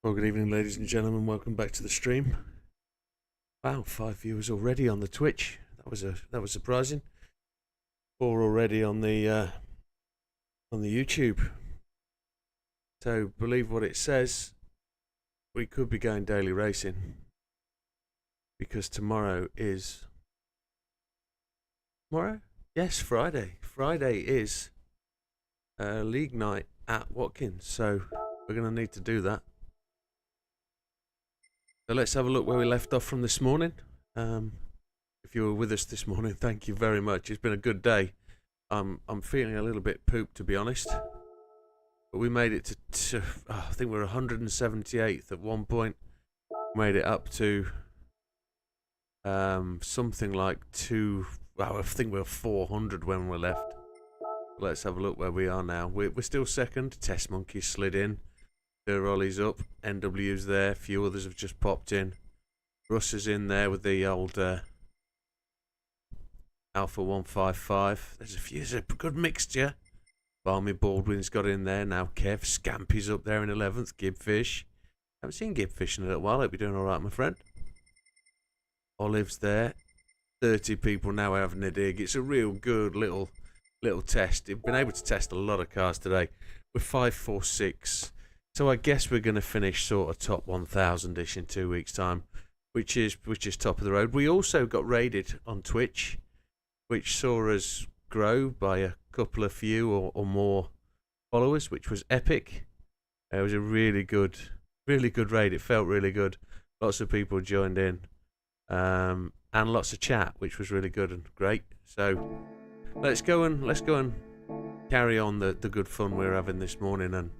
Well, good evening, ladies and gentlemen. Welcome back to the stream. Wow, 5 viewers already on the Twitch. That was surprising. 4 already on the YouTube. So, believe what it says, we could be going daily racing because tomorrow is Yes, Friday. Friday is league night at Watkins, so we're going to need to do that. So let's have a look where we left off from this morning. If you were with us this morning, thank you very much. It's been a good day. I'm feeling a little bit pooped, to be honest. But we made it to I think we were 178th at one point. Made it up to something like I think we were 400 when we left. Let's have a look where we are now. We're still second. Test Monkey slid in. Ollie's up, NW's there, a few others have just popped in. Russ is in there with the old Alpha 155. There's a good mixture. Barmy Baldwin's got in there now. Kev Scampy's up there in 11th. Gibfish. Haven't seen Gibfish in a little while. Hope you're doing alright, my friend. Olive's there. 30 people now having a dig. It's a real good little test. We've been able to test a lot of cars today. We're 546. So I guess we're going to finish sort of top 1,000-ish in 2 weeks' time, which is top of the road. We also got raided on Twitch, which saw us grow by a couple of few or more followers, which was epic. It was a really good raid. It felt really good. Lots of people joined in, and lots of chat, which was really good and great. So let's go and carry on the good fun we're having this morning and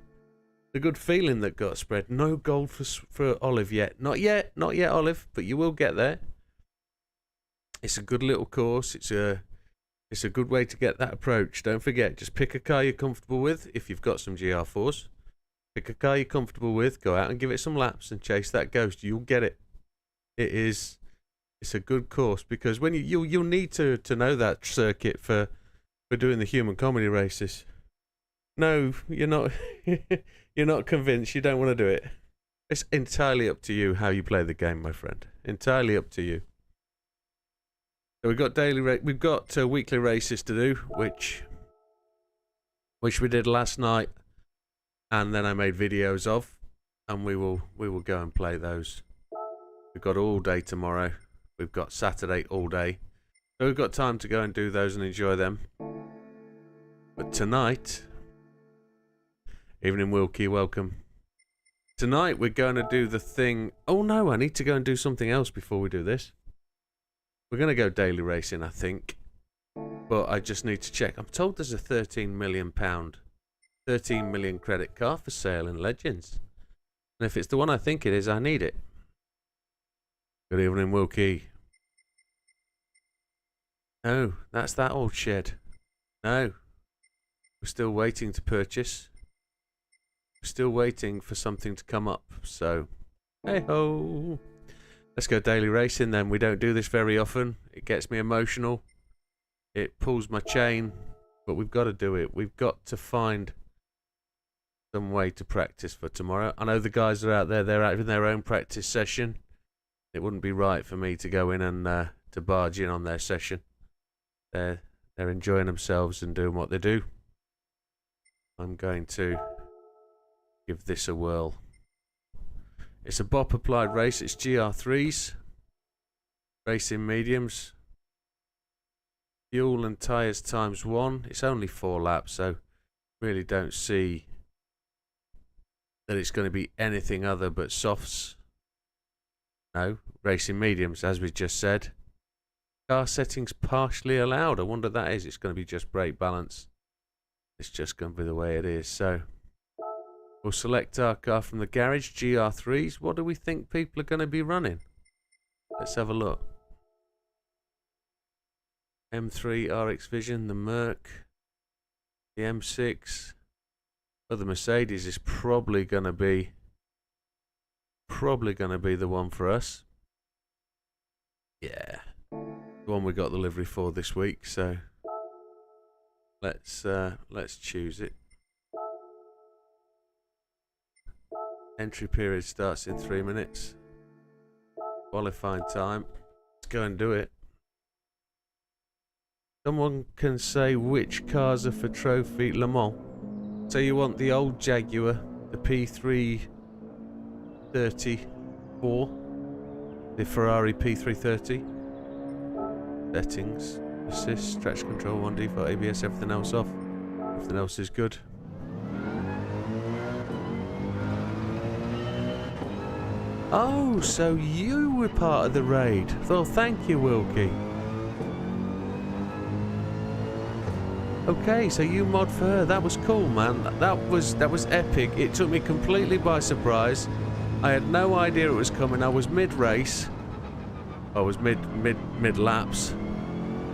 the good feeling that got spread. No gold for Olive yet. Not yet, Olive, but you will get there. It's a good little course. It's a good way to get that approach. Don't forget, just pick a car you're comfortable with. If you've got some GR4s, pick a car you're comfortable with. Go out and give it some laps and chase that ghost. You'll get it. It's a good course because when you'll need to know that circuit for doing the human comedy races. No, you're not. You're not convinced. You don't want to do it. It's entirely up to you how you play the game, my friend. Entirely up to you. So we've got weekly races to do, which we did last night, and then I made videos of, and we will go and play those. We've got all day tomorrow. We've got Saturday all day, so we've got time to go and do those and enjoy them. But tonight. Evening, Wilkie, welcome. Tonight we're going to do the thing. Oh no, I need to go and do something else before we do this. We're going to go daily racing, I think. But I just need to check. I'm told there's a £13 million, 13 million credit car for sale in Legends. And if it's the one I think it is, I need it. Good evening, Wilkie. No, that's that old shed. No. We're still waiting to purchase. Still waiting for something to come up, so hey ho, let's go daily racing then. We don't do this very often. It gets me emotional, it pulls my chain, but we've got to do it. We've got to find some way to practice for tomorrow. I know the guys are out there, they're having their own practice session. It wouldn't be right for me to go in and to barge in on their session. They're enjoying themselves and doing what they do. I'm going to give this a whirl. It's a BOP applied race. It's GR3s. Racing mediums. Fuel and tyres ×1. It's only 4 laps, so really don't see that it's going to be anything other but softs. No, racing mediums, as we just said. Car settings partially allowed. I wonder what that is. It's going to be just brake balance. It's just going to be the way it is, so we'll select our car from the garage, GR3s. What do we think people are going to be running? Let's have a look. M3 RX Vision, the Merc, the M6. Well, the Mercedes is probably going to be the one for us. Yeah, the one we got the livery for this week. So let's choose it. Entry period starts in 3 minutes. Qualifying time. Let's go and do it. Someone can say which cars are for Trophy Le Mans. So you want the old Jaguar, the P334, the Ferrari P330. Settings, assist, traction control, 1 default, ABS, everything else off. Everything else is good. Oh, so you were part of the raid. Well, thank you, Wilkie. Okay, so you mod for her. That was cool, man. That was epic. It took me completely by surprise. I had no idea it was coming. I was mid-race. I was mid laps.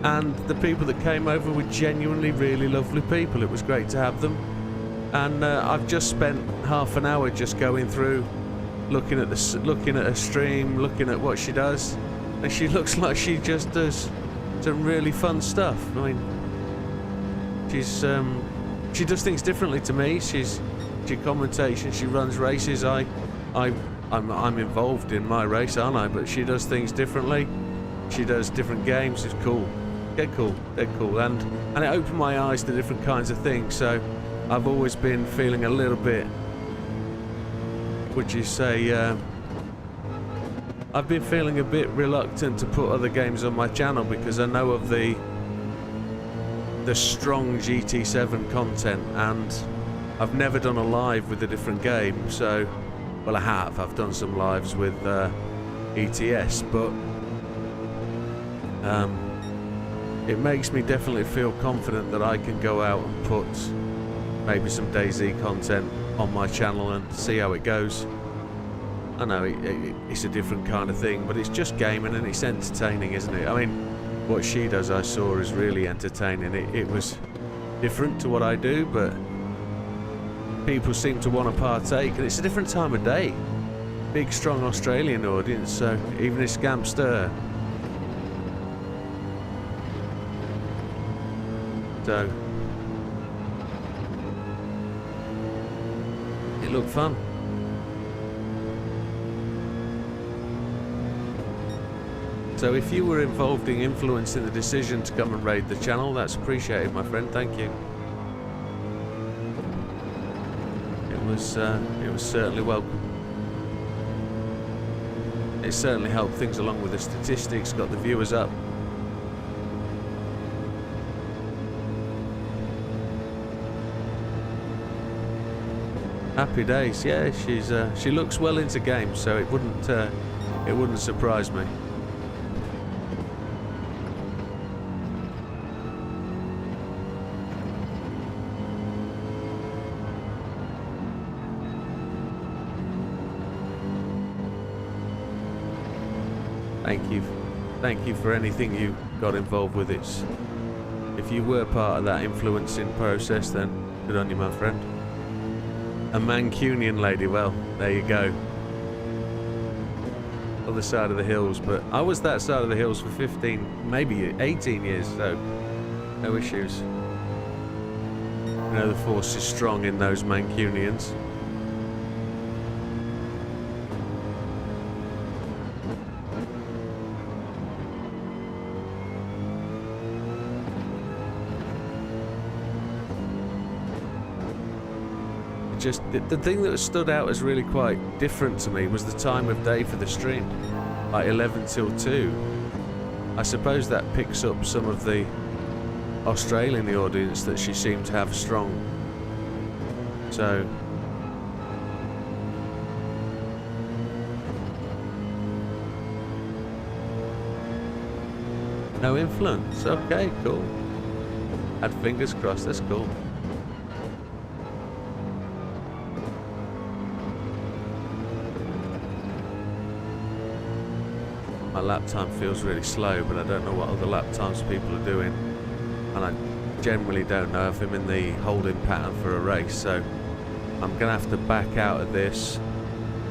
And the people that came over were genuinely really lovely people. It was great to have them. And I've just spent half an hour just going through, looking at her stream, looking at what she does, and she looks like she just does some really fun stuff. I mean, she does things differently to me. She commentates and she runs races. I'm involved in my race, aren't I? But she does things differently. She does different games. It's cool. They're cool. And it opened my eyes to different kinds of things. So I've always been feeling a little bit, would you say, I've been feeling a bit reluctant to put other games on my channel because I know of the strong GT7 content, and I've never done a live with a different game. So, well, I have. I've done some lives with ETS, but it makes me definitely feel confident that I can go out and put maybe some DayZ content on my channel and see how it goes. I know it's a different kind of thing, but it's just gaming and it's entertaining, isn't it? I mean, what she does I saw is really entertaining. It was different to what I do, but people seem to want to partake, and it's a different time of day. Big, strong Australian audience, so even if Scamster. So it looked fun. So if you were involved in influencing the decision to come and raid the channel, that's appreciated, my friend. Thank you. It was certainly welcome. It certainly helped things along with the statistics, got the viewers up. Happy days. Yeah, she looks well into games, so it wouldn't surprise me. Thank you for anything you got involved with it. If you were part of that influencing process, then good on you, my friend. A Mancunian lady, well, there you go. Other side of the hills, but I was that side of the hills for 15, maybe 18 years, so no issues. You know, the force is strong in those Mancunians. Just the thing that stood out as really quite different to me was the time of day for the stream, like 11 till 2. I suppose that picks up some of the Australian audience that she seemed to have strong. So no influence. Okay, cool. Had fingers crossed. That's cool. My lap time feels really slow, but I don't know what other lap times people are doing, and I generally don't know if I'm in the holding pattern for a race, so I'm gonna have to back out of this.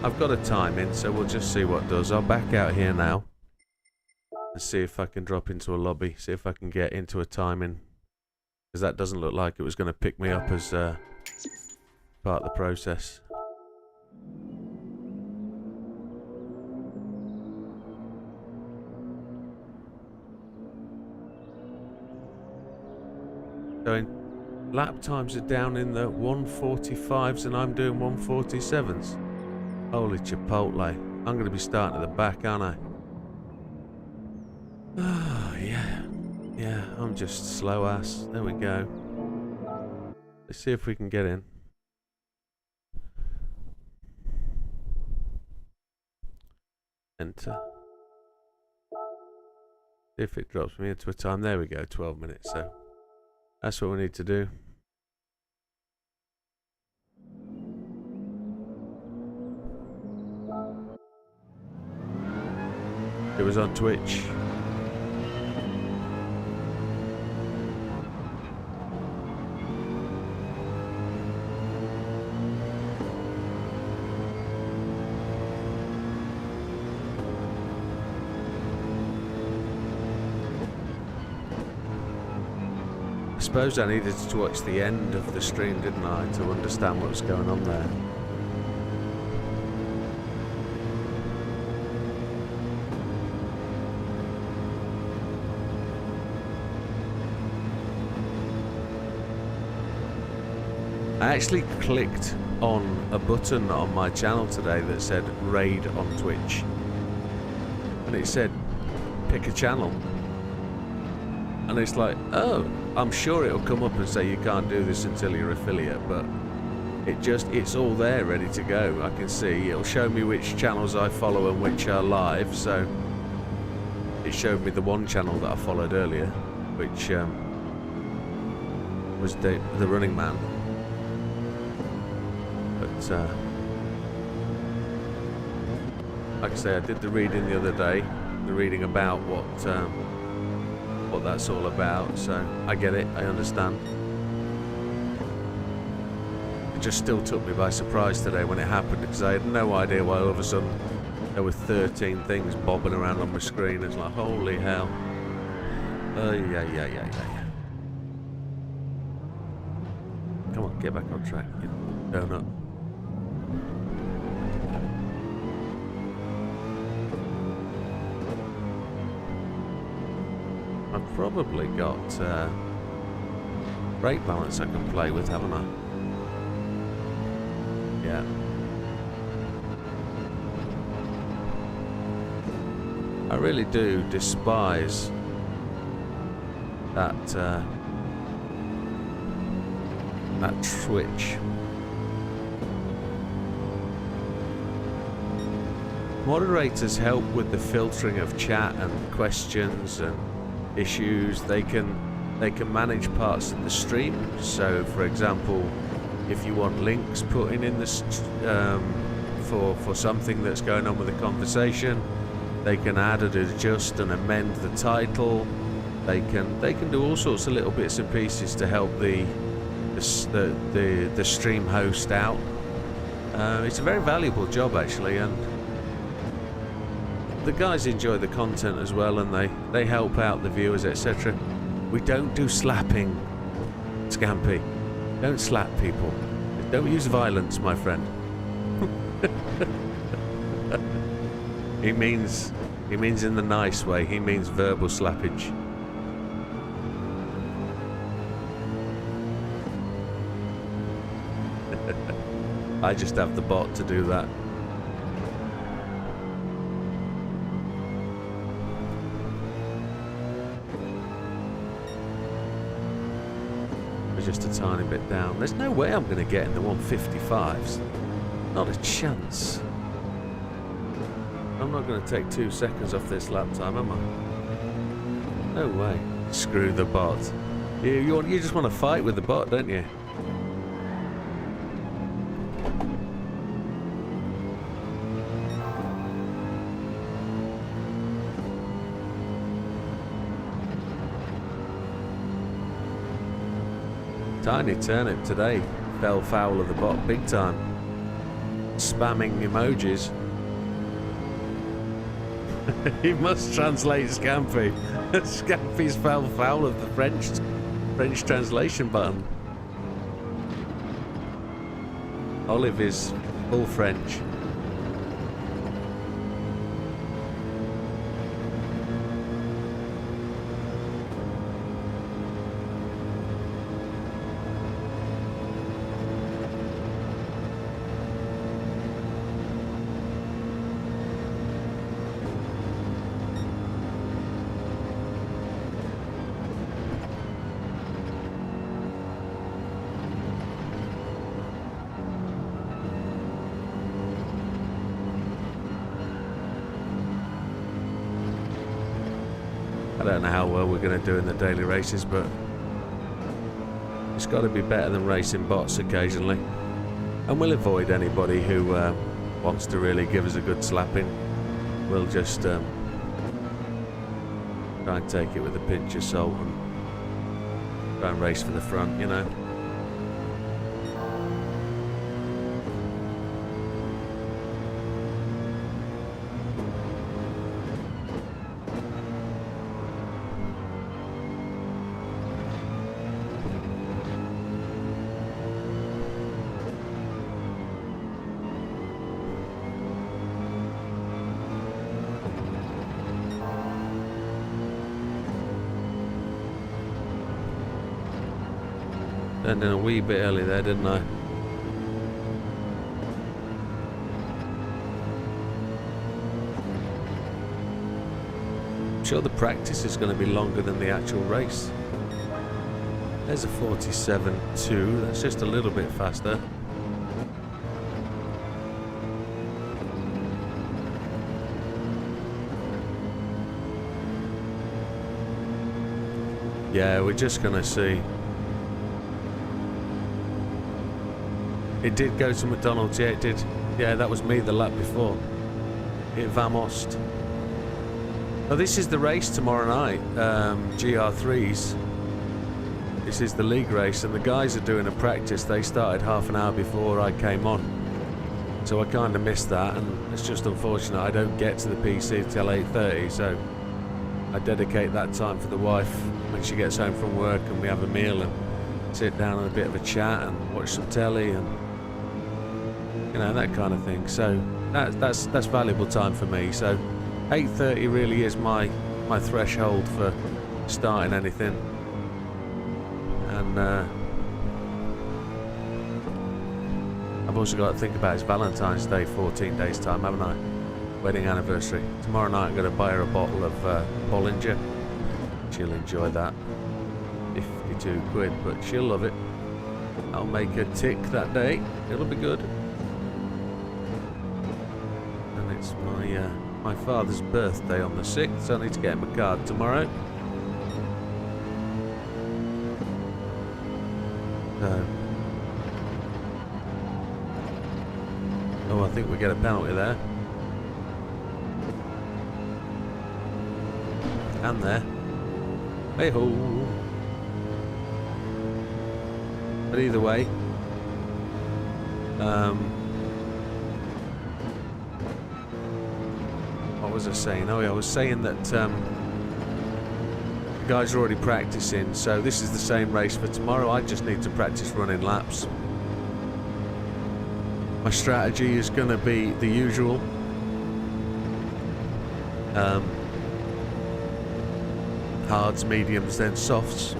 I've got a time in, so we'll just see what does. I'll back out here now and see if I can drop into a lobby, see if I can get into a timing, because that doesn't look like it was going to pick me up as part of the process. So lap times are down in the 145s and I'm doing 147s. Holy Chipotle. I'm going to be starting at the back, aren't I? Oh, yeah. Yeah, I'm just slow ass. There we go. Let's see if we can get in. Enter. See if it drops me into a time. There we go, 12 minutes. So that's what we need to do. It was on Twitch. I suppose I needed to watch the end of the stream, didn't I, to understand what was going on there. I actually clicked on a button on my channel today that said raid on Twitch. And it said pick a channel. And it's like, oh, I'm sure it'll come up and say you can't do this until you're affiliate, but it's all there ready to go. I can see, it'll show me which channels I follow and which are live. So it showed me the one channel that I followed earlier, which was the Running Man. But like I say, I did the reading the other day, the reading about what that's all about, so I get it, I understand. It just still took me by surprise today when it happened, because I had no idea why all of a sudden there were 13 things bobbing around on my screen. It's like, holy hell. Yeah. Come on, get back on track, you donut. I've probably got brake balance I can play with, haven't I? Yeah. I really do despise that Twitch. Moderators help with the filtering of chat and questions and issues. They can manage parts of the stream. So, for example, if you want links put in this for something that's going on with the conversation, they can add and adjust and amend the title. They can do all sorts of little bits and pieces to help the stream host out. It's a very valuable job, actually, and the guys enjoy the content as well, and they help out the viewers, etc. We don't do slapping, Scampy. Don't slap people. Don't use violence, my friend. He means in the nice way. He means verbal slappage. I just have the bot to do that. Just a tiny bit down. There's no way I'm going to get in the 155s. Not a chance. I'm not going to take 2 seconds off this lap time, am I? No way. Screw the bot. You just want to fight with the bot, don't you? Tiny Turnip today fell foul of the bot big time. Spamming emojis. He must translate Scampy. Scampy's fell foul of the French translation button. Olive is full French. don't know how well we're going to do in the daily races, but it's got to be better than racing bots occasionally. And we'll avoid anybody who wants to really give us a good slapping. We'll just try and take it with a pinch of salt and try and race for the front, you know. Turned in a wee bit early there, didn't I? I'm sure the practice is going to be longer than the actual race. There's a 47.2, that's just a little bit faster. Yeah, we're just going to see. It did go to McDonald's, yeah it did. Yeah, that was me the lap before. It vamoosed. Oh, this is the race tomorrow night, GR3s. This is the league race, and the guys are doing a practice. They started half an hour before I came on. So I kind of missed that, and it's just unfortunate I don't get to the PC till 8:30, so I dedicate that time for the wife when she gets home from work, and we have a meal and sit down and a bit of a chat and watch some telly and you know, that kind of thing. So that's valuable time for me. So 8:30 really is my threshold for starting anything. And I've also got to think about it's Valentine's Day, 14 days time, haven't I? Wedding anniversary. Tomorrow night I'm going to buy her a bottle of Bollinger. She'll enjoy that. 52 quid, but she'll love it. I'll make her tick that day. It'll be good. And it's my father's birthday on the 6th, so I need to get him a card tomorrow. So. Oh, I think we get a penalty there. And there. Hey-ho. But either way, what was I saying? Oh yeah, I was saying that the guys are already practicing, so this is the same race for tomorrow. I just need to practice running laps. My strategy is going to be the usual. Hards, mediums, then softs.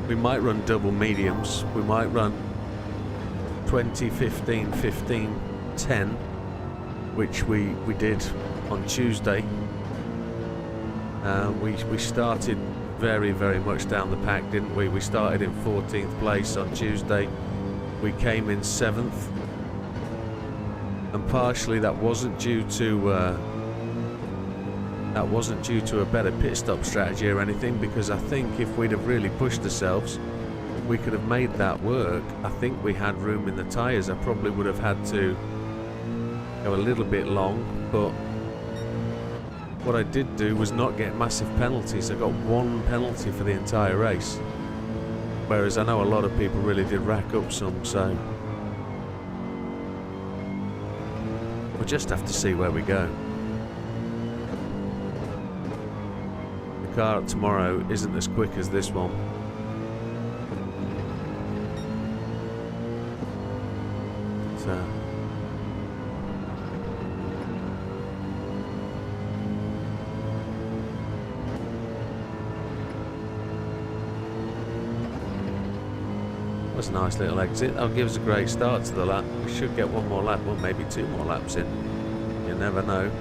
We might run double mediums. We might run 20, 15, 15, 10, which we did on Tuesday. We started very, very much down the pack, didn't we? We started in 14th place on Tuesday. We came in 7th. And partially that wasn't due to a better pit stop strategy or anything, because I think if we'd have really pushed ourselves, we could have made that work. I think we had room in the tyres. I probably would have had to go a little bit long, but what I did do was not get massive penalties. I got one penalty for the entire race, whereas I know a lot of people really did rack up some, so we'll just have to see where we go. The car tomorrow isn't as quick as this one. So that's a nice little exit. That'll give us a great start to the lap. We should get one more lap, well maybe two more laps in. You never know.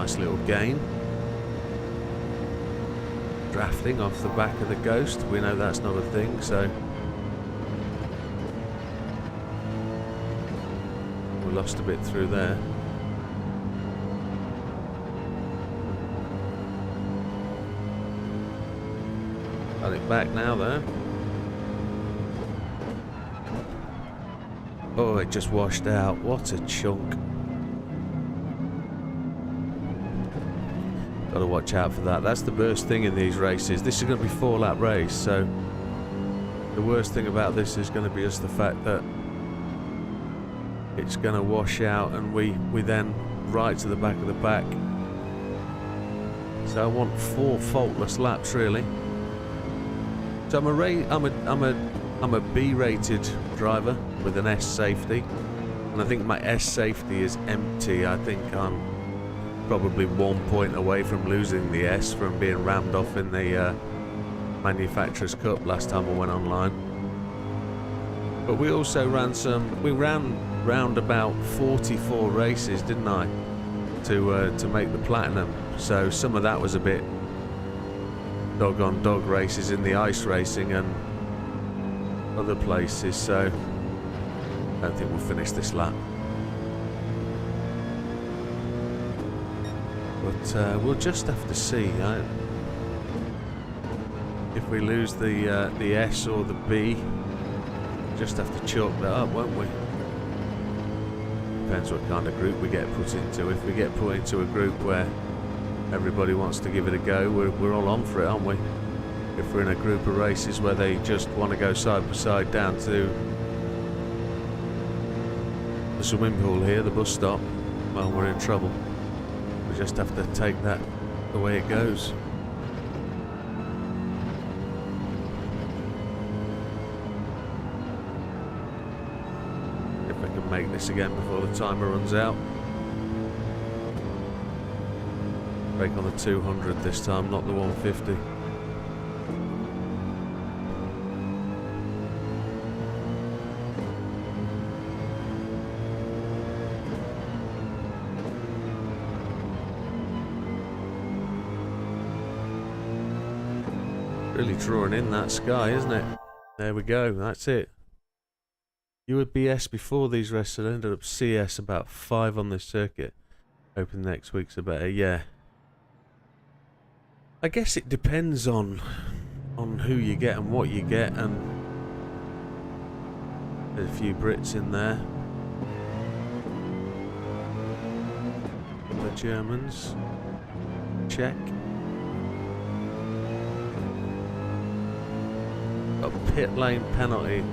nice little gain. Drafting off the back of the Ghost. We know that's not a thing, so we lost a bit through there. Got it back now though. Oh, it just washed out. What a chunk. Gotta watch out for that. That's the worst thing in these races. This is going to be a 4-lap race, so the worst thing about this is going to be just the fact that it's going to wash out and we then right to the back of the pack. So I want 4 faultless laps really. So I'm a B-rated driver with an S safety, and I think my S safety is empty. I think I'm probably 1 point away from losing the S from being rammed off in the Manufacturers Cup last time I went online. But we also ran round about 44 races, didn't I, to make the platinum. So some of that was a bit dog on dog races in the ice racing and other places, so I don't think we'll finish this lap. But we'll just have to see. If we lose the S or the B, just have to chalk that up, won't we? Depends what kind of group we get put into. If we get put into a group where everybody wants to give it a go, we're all on for it, aren't we? If we're in a group of races where they just want to go side by side down to the swimming pool here, the bus stop, well, we're in trouble. We just have to take that the way it goes. If I can make this again before the timer runs out. Break on the 200 this time, not the 150. Really drawing in that sky, isn't it? There we go, that's it. You were BS before these races, I ended up CS about 5 on this circuit. Hoping next week's a better, yeah. I guess it depends on who you get and what you get, and there's a few Brits in there. The Germans. Czech. A pit lane penalty.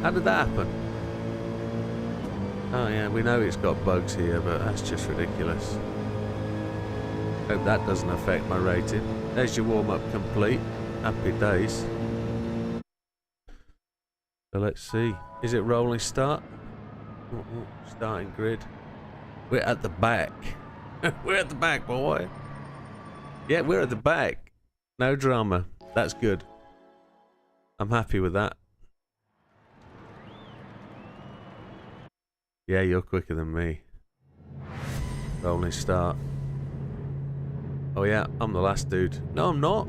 How did that happen? Oh yeah, we know it's got bugs here, but that's just ridiculous. Hope that doesn't affect my rating. There's your warm-up complete. Happy days. So let's see. Is it rolling start? Starting grid. We're at the back. We're at the back, boy. Yeah, we're at the back. No drama. That's good. I'm happy with that. Yeah, you're quicker than me. Rolling start. Oh yeah, I'm the last dude. No, I'm not.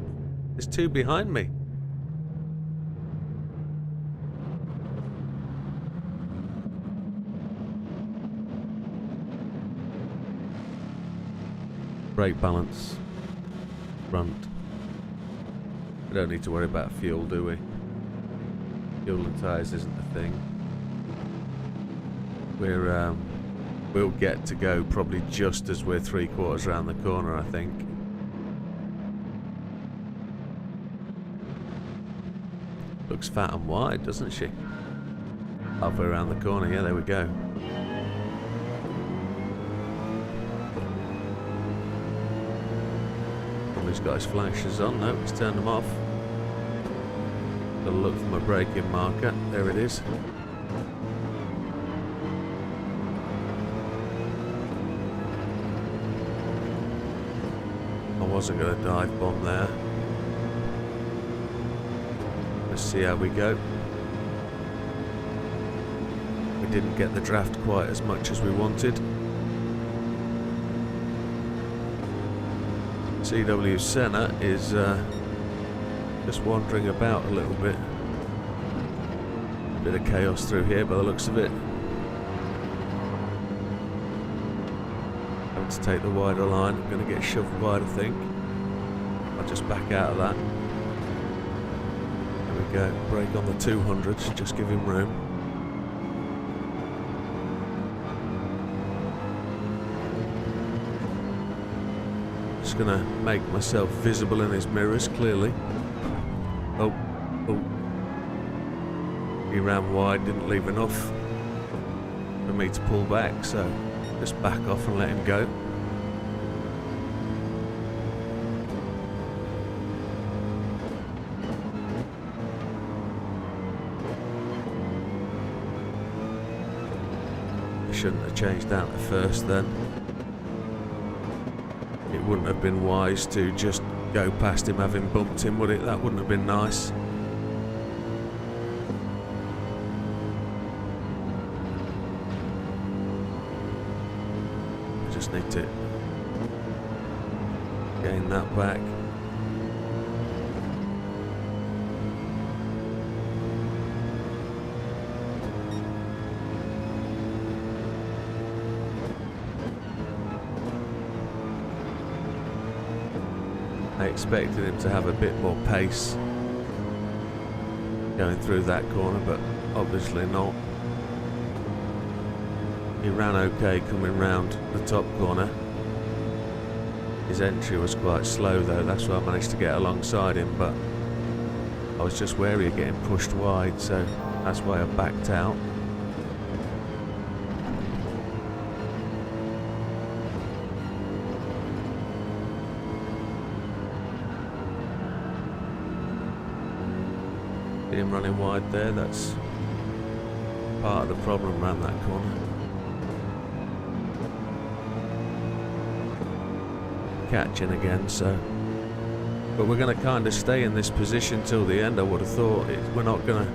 There's 2 behind me. Brake balance. Front. We don't need to worry about fuel, do we? Fuel and tyres isn't a thing. We'll get to go probably just as we're 3/4 around the corner, I think. Looks fat and wide, doesn't she? Halfway around the corner, yeah, there we go. He's got his flashes on. No, he's turned them off. Gotta look for my braking marker. There it is. I wasn't going to dive bomb there. Let's see how we go. We didn't get the draft quite as much as we wanted. CW Senna is just wandering about a little bit. Bit of chaos through here by the looks of it. Having to take the wider line. I'm going to get shoved wide, I think. I'll just back out of that. There we go. Brake on the 200s. Just give him room. Just going to make myself visible in his mirrors, clearly. Oh. He ran wide, didn't leave enough for me to pull back, so just back off and let him go. I shouldn't have changed out at first then. It wouldn't have been wise to just go past him having bumped him, would it? That wouldn't have been nice. Just need to gain that back. I expected him to have a bit more pace going through that corner, but obviously not. He ran okay coming round the top corner. His entry was quite slow though, that's why I managed to get alongside him, but I was just wary of getting pushed wide, so that's why I backed out. See him running wide there, that's part of the problem around that corner. Catching again, so but we're going to kind of stay in this position till the end. I would have thought we're not going to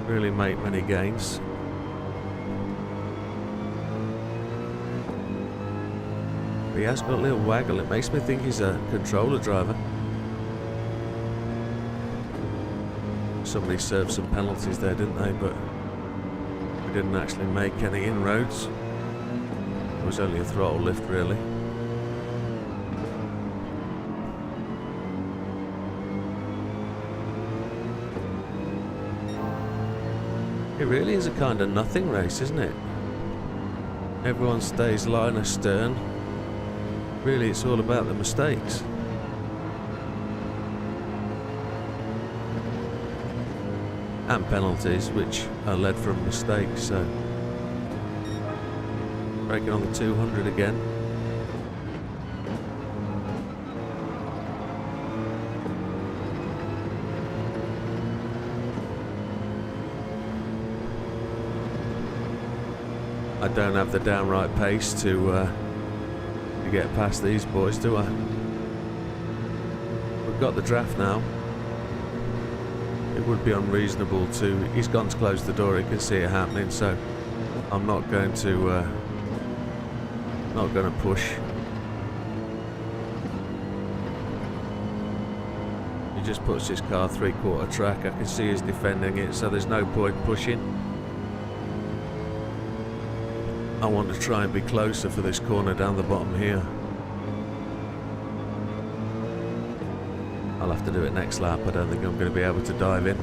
really make many gains. But he has got a little waggle. It makes me think he's a controller driver. Somebody served some penalties there, didn't they? But we didn't actually make any inroads. It was only a throttle lift really. It really is a kind of nothing race, isn't it? Everyone stays line astern. Really, it's all about the mistakes. And penalties, which are led from mistakes, so... Braking on the 200 again. I don't have the downright pace to get past these boys, do I? We've got the draft now. It would be unreasonable to... He's gone to close the door, he can see it happening, so I'm not going to push. He just puts his car 3/4 track. I can see he's defending it, so there's no point pushing. I want to try and be closer for this corner down the bottom here. I'll have to do it next lap. I don't think I'm going to be able to dive in.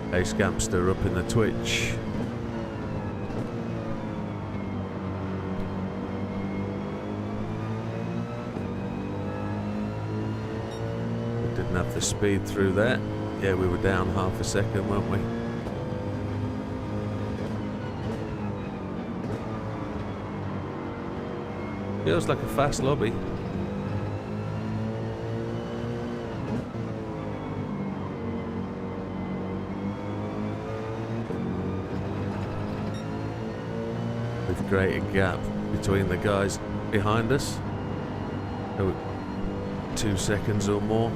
Hey Scampster up in the Twitch. We didn't have the speed through there. Yeah, we were down half a second, weren't we? Feels like a fast lobby. With greater gap between the guys behind us. 2 seconds or more.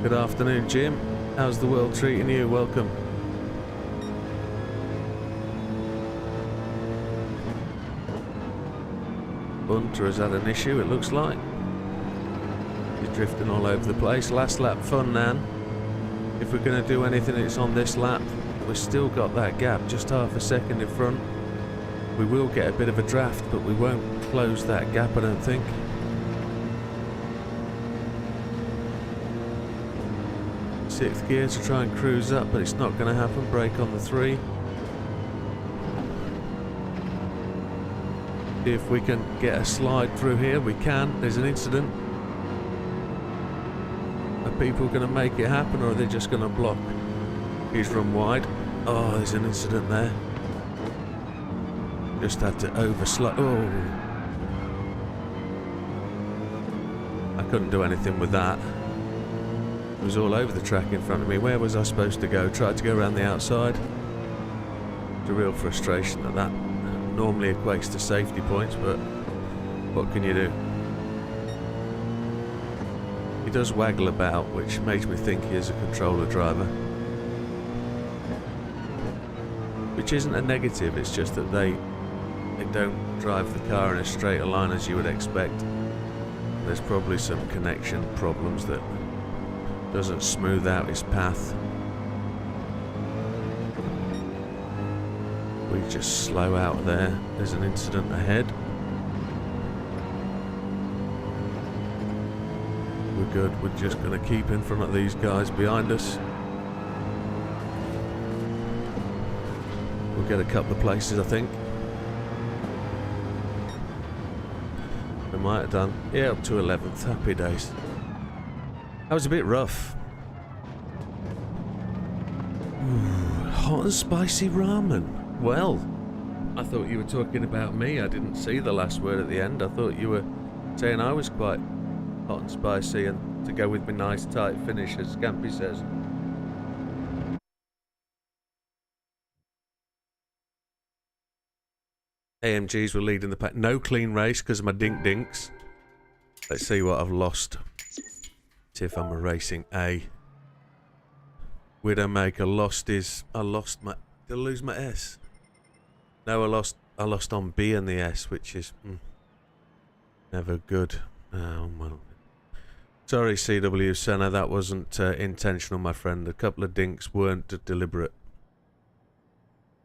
Good afternoon, Jim. How's the world treating you? Welcome. Bunter has had an issue, it looks like. He's drifting all over the place. Last lap fun, Nan. If we're going to do anything, it's on this lap. We've still got that gap, just half a second in front. We will get a bit of a draft, but we won't close that gap, I don't think. Sixth gear to try and cruise up, but it's not going to happen. Brake on the 3. See if we can get a slide through here. We can. There's an incident. Are people going to make it happen, or are they just going to block? He's run wide. Oh, there's an incident there. Just had to overslide. Oh. I couldn't do anything with that. It was all over the track in front of me. Where was I supposed to go? Tried to go around the outside. It's a real frustration that normally equates to safety points, but what can you do? He does waggle about, which makes me think he is a controller driver. Which isn't a negative, it's just that they don't drive the car in as straight a line as you would expect. There's probably some connection problems that doesn't smooth out his path. We just slow out there. There's an incident ahead. We're good. We're just going to keep in front of these guys behind us. We'll get a couple of places, I think. We might have done. Yeah, up to 11th. Happy days. That was a bit rough. Ooh, hot and spicy ramen. Well, I thought you were talking about me. I didn't see the last word at the end. I thought you were saying I was quite hot and spicy, and to go with my nice tight finish, as Scampy says. AMGs were leading the pack. No clean race because of my dink-dinks. Let's see what I've lost. See if I'm erasing A. Widdowmaker lost his... I lost my... Did I lose my S? No, I lost on B and the S, which is... never good. Oh, well. Sorry, CW Senna, that wasn't intentional, my friend. A couple of dinks weren't deliberate.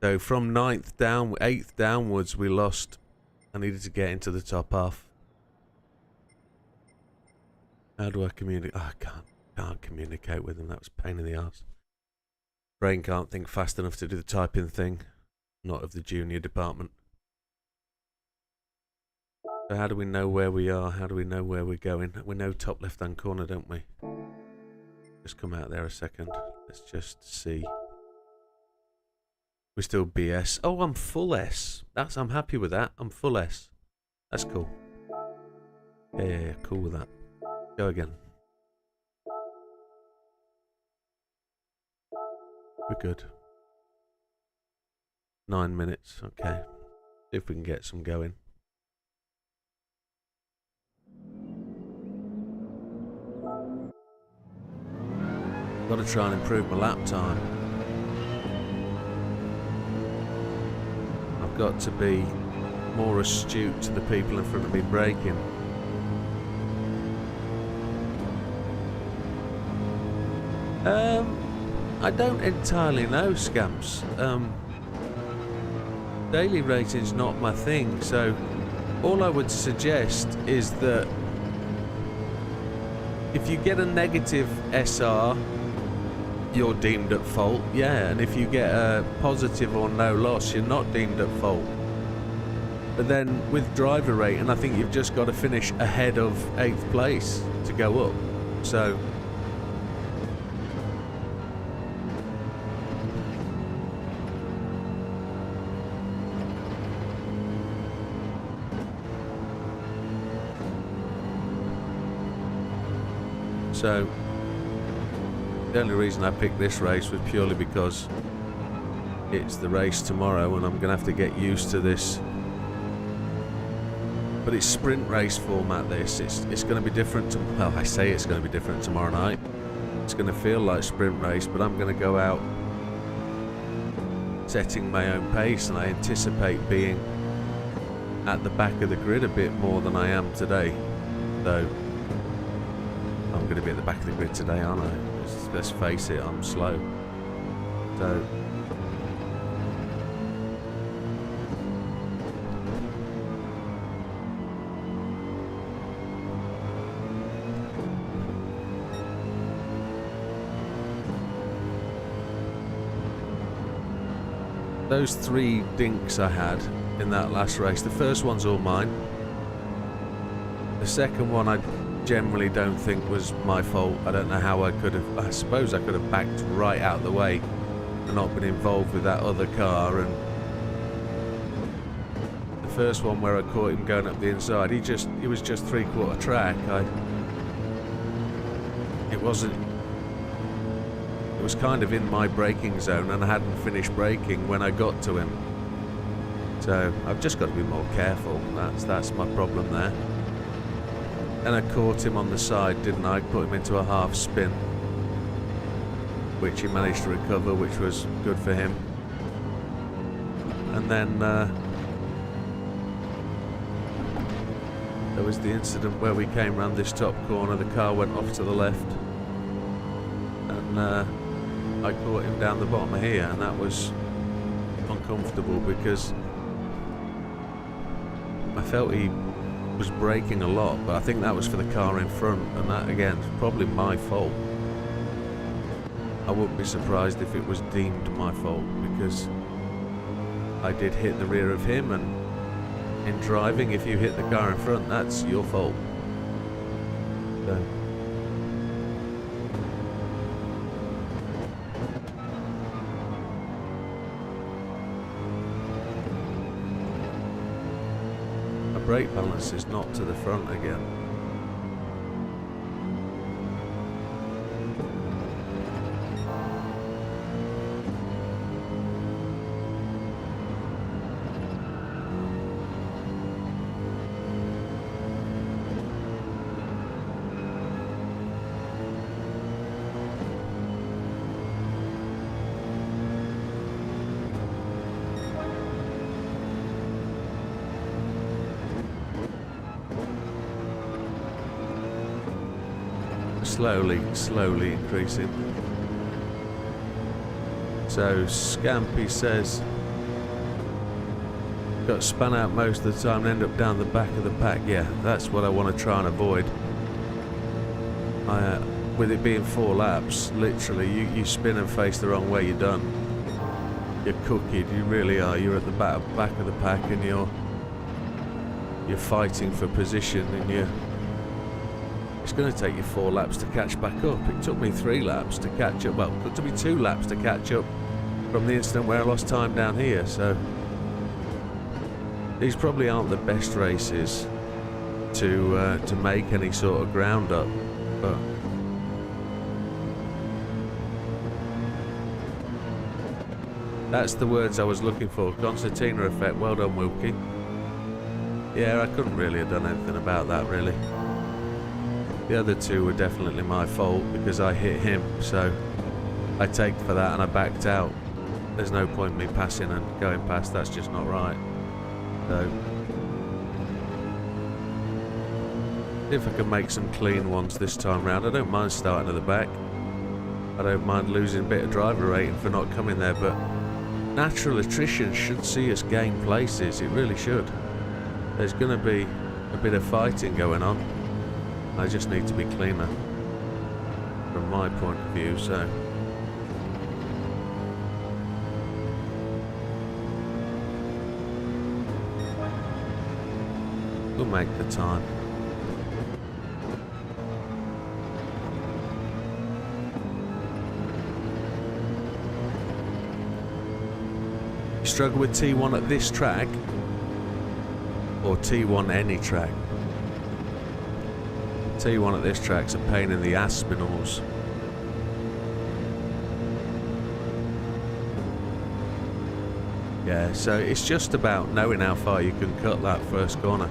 So from 8th downwards, we lost. I needed to get into the top half. How do I communicate? Oh, I can't communicate with them. That was a pain in the arse. Brain can't think fast enough to do the typing thing. Not of the junior department. So how do we know where we are? How do we know where we're going? We know top left-hand corner, don't we? Just come out there a second. Let's just see. We're still BS. Oh, I'm full S. I'm happy with that. I'm full S. That's cool. Yeah, cool with that. Go again. We're good. 9 minutes. Okay. See if we can get some going. Got to try and improve my lap time. I've got to be more astute to the people in front of me braking. I don't entirely know, Scamps. Daily rating's not my thing, so all I would suggest is that if you get a negative SR, you're deemed at fault, yeah, and if you get a positive or no loss, you're not deemed at fault. But then with driver rating, I think you've just got to finish ahead of 8th place to go up. So the only reason I picked this race was purely because it's the race tomorrow and I'm going to have to get used to this. But it's sprint race format, this. It's going to be different. Well, I say it's going to be different tomorrow night. It's going to feel like sprint race, but I'm going to go out setting my own pace, and I anticipate being at the back of the grid a bit more than I am today. So I'm going to be at the back of the grid today, aren't I? Let's face it, I'm slow. So those 3 dinks I had in that last race, the first one's all mine. The second one I generally don't think was my fault. I don't know how I could have, I suppose I could have backed right out of the way and not been involved with that other car. And the first one where I caught him going up the inside, he was just 3/4 track. It was kind of in my braking zone and I hadn't finished braking when I got to him. So I've just got to be more careful. That's my problem there. And I caught him on the side, didn't I? Put him into a half spin, which he managed to recover, which was good for him. And then there was the incident where we came round this top corner, the car went off to the left, and I caught him down the bottom of here, and that was uncomfortable because I felt he was braking a lot, but I think that was for the car in front, and that again is probably my fault. I wouldn't be surprised if it was deemed my fault because I did hit the rear of him, and in driving, if you hit the car in front, that's your fault. So brake balance is not to the front again. Slowly increasing. So Scampy says got spun out most of the time and end up down the back of the pack. Yeah, that's what I want to try and avoid. With it being 4 laps, literally you spin and face the wrong way, you're done. You're cookied, you really are. You're at the back of the pack, and you're fighting for position, and it's going to take you 4 laps to catch back up. It took me 3 laps to catch up. Well, it took me 2 laps to catch up from the incident where I lost time down here. So these probably aren't the best races to make any sort of ground up, but that's the words I was looking for. Concertina effect. Well done, Wilkie. Yeah, I couldn't really have done anything about that, really. The other 2 were definitely my fault because I hit him, so I take for that and I backed out. There's no point in me passing and going past, that's just not right. So if I can make some clean ones this time round, I don't mind starting at the back. I don't mind losing a bit of driver rating for not coming there, but natural attrition should see us gain places, it really should. There's going to be a bit of fighting going on. I just need to be cleaner from my point of view, so we'll make the time. You struggle with T1 at this track or T1 any track? T1 at this track's a pain in the aspinalls. Yeah, so it's just about knowing how far you can cut that first corner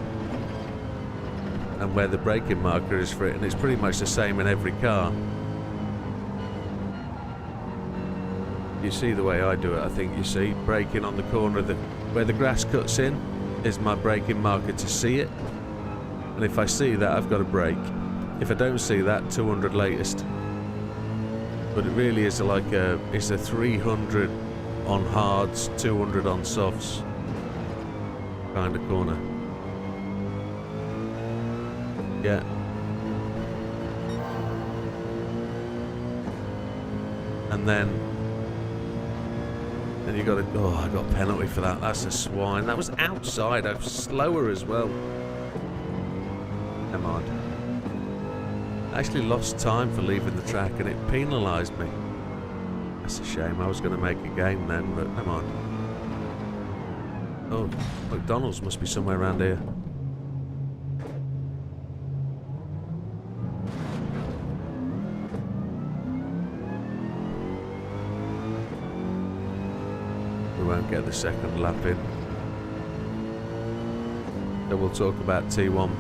and where the braking marker is for it, and it's pretty much the same in every car. You see the way I do it, I think you see, braking on the corner of where the grass cuts in, is my braking marker to see it. And if I see that, I've got to brake. If I don't see that, 200 latest. But it really is like it's a 300 on hards, 200 on softs kind of corner. Yeah. And then you got to, oh, I got a penalty for that. That's a swine. That was outside. I was slower as well. Never mind. I actually lost time for leaving the track and it penalised me. That's a shame. I was going to make a game then, but never mind. Oh, McDonald's must be somewhere around here. We won't get the second lap in. So we'll talk about T1.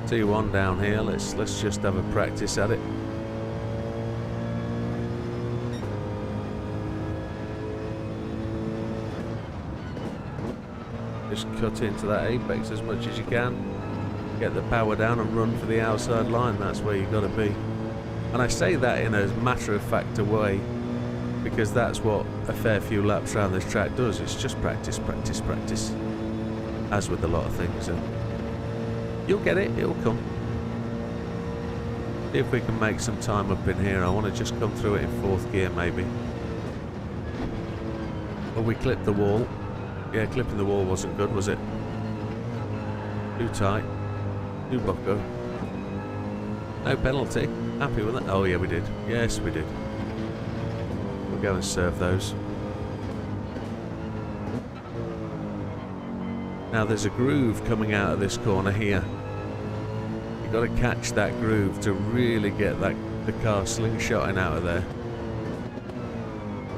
T1 down here. Let's just have a practice at it. Just cut into that apex as much as you can. Get the power down and run for the outside line. That's where you got to be. And I say that in a matter-of-fact way because that's what a fair few laps around this track does. It's just practice, practice, practice. As with a lot of things. And you'll get it. It'll come. See if we can make some time up in here. I want to just come through it in 4th gear maybe. Well, we clipped the wall. Yeah, clipping the wall wasn't good, was it? Too tight. Too bucko. No penalty. Happy with that? Oh yeah, we did. Yes, we did. We'll go and serve those. Now there's a groove coming out of this corner here. You've got to catch that groove to really get the car slingshotting out of there.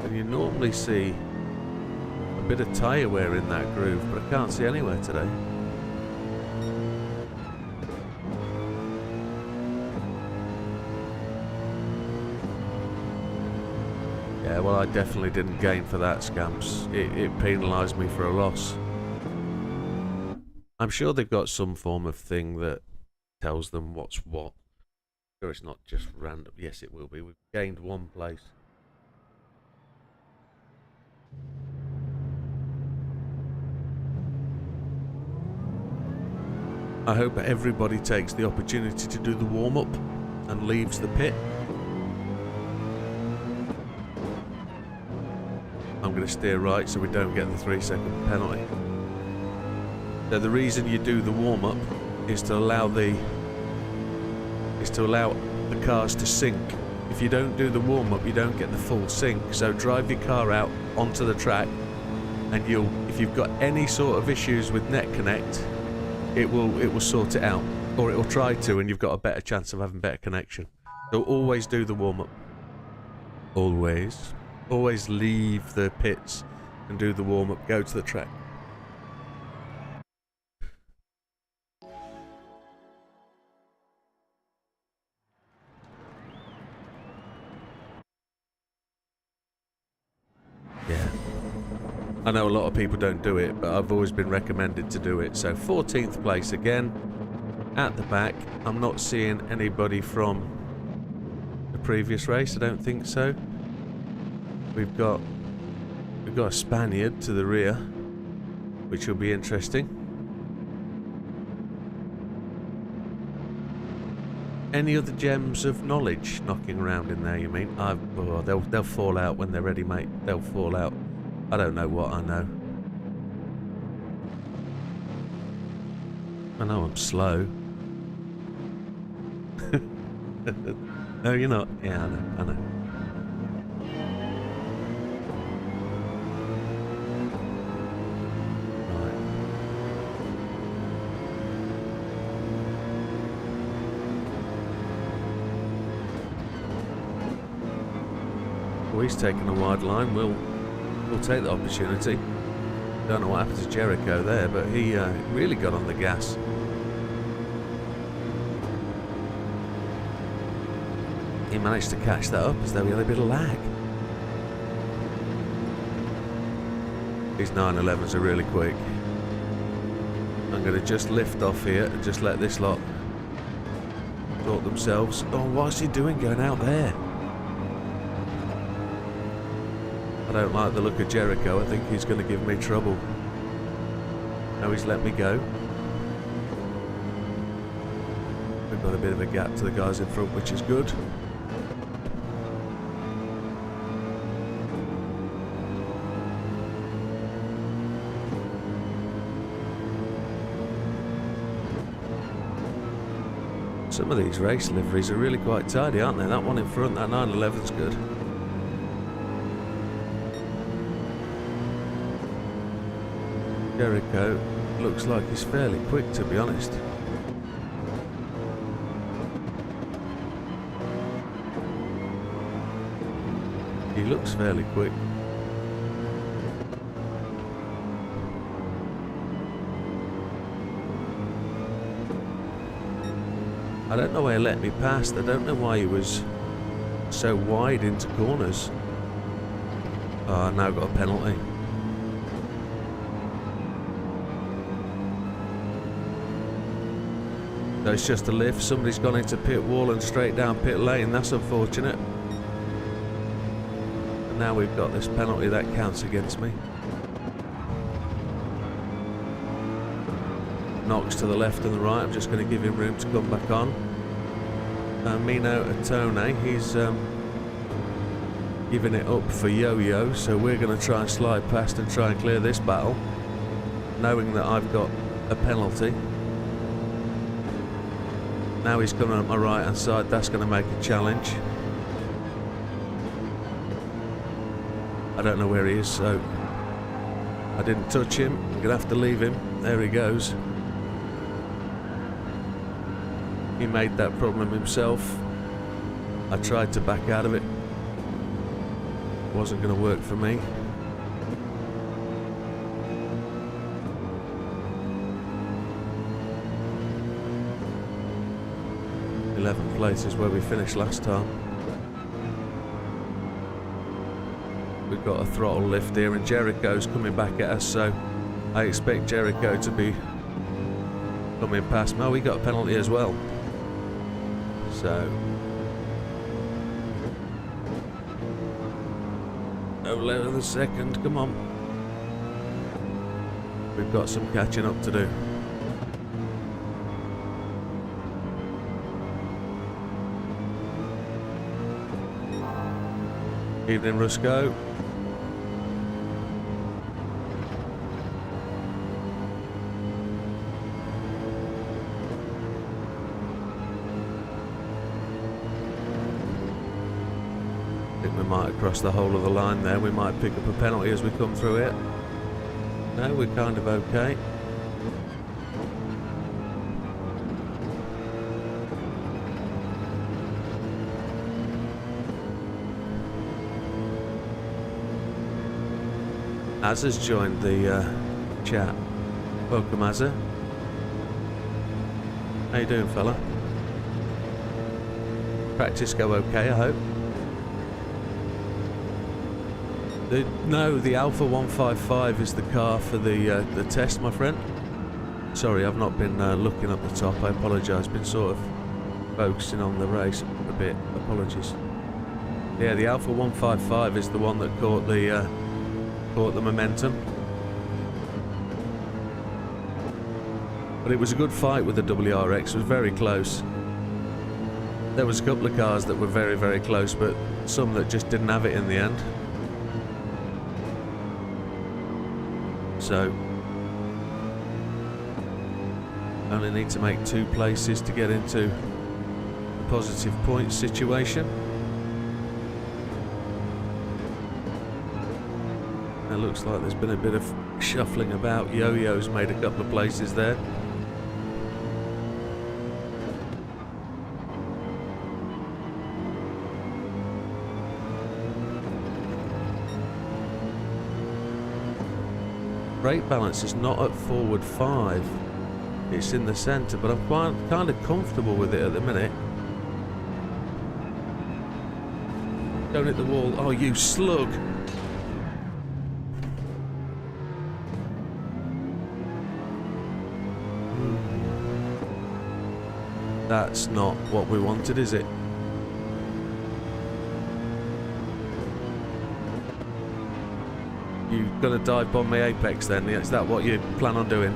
And you normally see a bit of tyre wear in that groove, but I can't see anywhere today. Yeah, well, I definitely didn't gain for that, Scamps. It penalised me for a loss. I'm sure they've got some form of thing that tells them what's what. Sure, it's not just random. Yes, it will be. We've gained 1 place. I hope everybody takes the opportunity to do the warm-up and leaves the pit. I'm going to steer right so we don't get the 3-second penalty. So the reason you do the warm-up is to allow the cars to sync. If you don't do the warm-up, you don't get the full sync. So drive your car out onto the track, and if you've got any sort of issues with net connect, it will sort it out, or it will try to, and you've got a better chance of having better connection. So always do the warm-up. Always leave the pits and do the warm-up. Go to the track. Yeah. I know a lot of people don't do it, but I've always been recommended to do it. So 14th place again. At the back. I'm not seeing anybody from the previous race. I don't think so. We've got a Spaniard to the rear, which will be interesting. Any other gems of knowledge knocking around in there, you mean? Oh, they'll fall out when they're ready, mate. They'll fall out. I don't know what I know. I know I'm slow. No, you're not. Yeah, I know. Well, he's taken a wide line. We'll take the opportunity. Don't know what happened to Jericho there, but he really got on the gas. He managed to catch that up as though he had a bit of lag. These 911s are really quick. I'm going to just lift off here and just let this lot sort themselves. Oh, what's he doing going out there? I don't like the look of Jericho. I think he's going to give me trouble. Now he's let me go. We've got a bit of a gap to the guys in front, which is good. Some of these race liveries are really quite tidy, aren't they? That one in front, that 911's good. Jericho looks like he's fairly quick, to be honest. He looks fairly quick. I don't know why he let me past. I don't know why he was so wide into corners. Oh, I've now got a penalty. So it's just a lift. Somebody's gone into pit wall and straight down pit lane. That's unfortunate. And now we've got this penalty that counts against me. Knocks to the left and the right. I'm just going to give him room to come back on. Mino Atone, he's giving it up for Yo-Yo, so we're going to try and slide past and try and clear this battle, knowing that I've got a penalty. Now he's coming up my right hand side. That's going to make a challenge. I don't know where he is, so I didn't touch him. I'm going to have to leave him. There he goes. He made that problem himself. I tried to back out of it. It wasn't going to work for me. '11th place is where we finished last time. We've got a throttle lift here and Jericho's coming back at us, so I expect Jericho to be coming past me. Oh, we got a penalty as well. So, no later than the second, come on. We've got some catching up to do. Evening, Rusco. We might cross the whole of the line there. We might pick up a penalty as we come through it. No, we're kind of okay. Azza's joined the chat. Welcome, Azza. How you doing, fella? Practice go okay, I hope. No, the Alpha 155 is the car for the test, my friend. Sorry, I've not been looking up the top. I apologise. Been sort of focusing on the race a bit. Apologies. Yeah, the Alpha 155 is the one that caught the momentum. But it was a good fight with the WRX. It was very close. There was a couple of cars that were very, very close, but some that just didn't have it in the end. So, only need to make 2 places to get into a positive point situation. It looks like there's been a bit of shuffling about. Yo-Yo's made a couple of places there. Brake balance is not at forward 5, it's in the centre, but I'm kind of comfortable with it at the minute. Don't hit the wall. Oh, you slug! That's not what we wanted, is it? You gonna dive bomb my apex then? Is that what you plan on doing?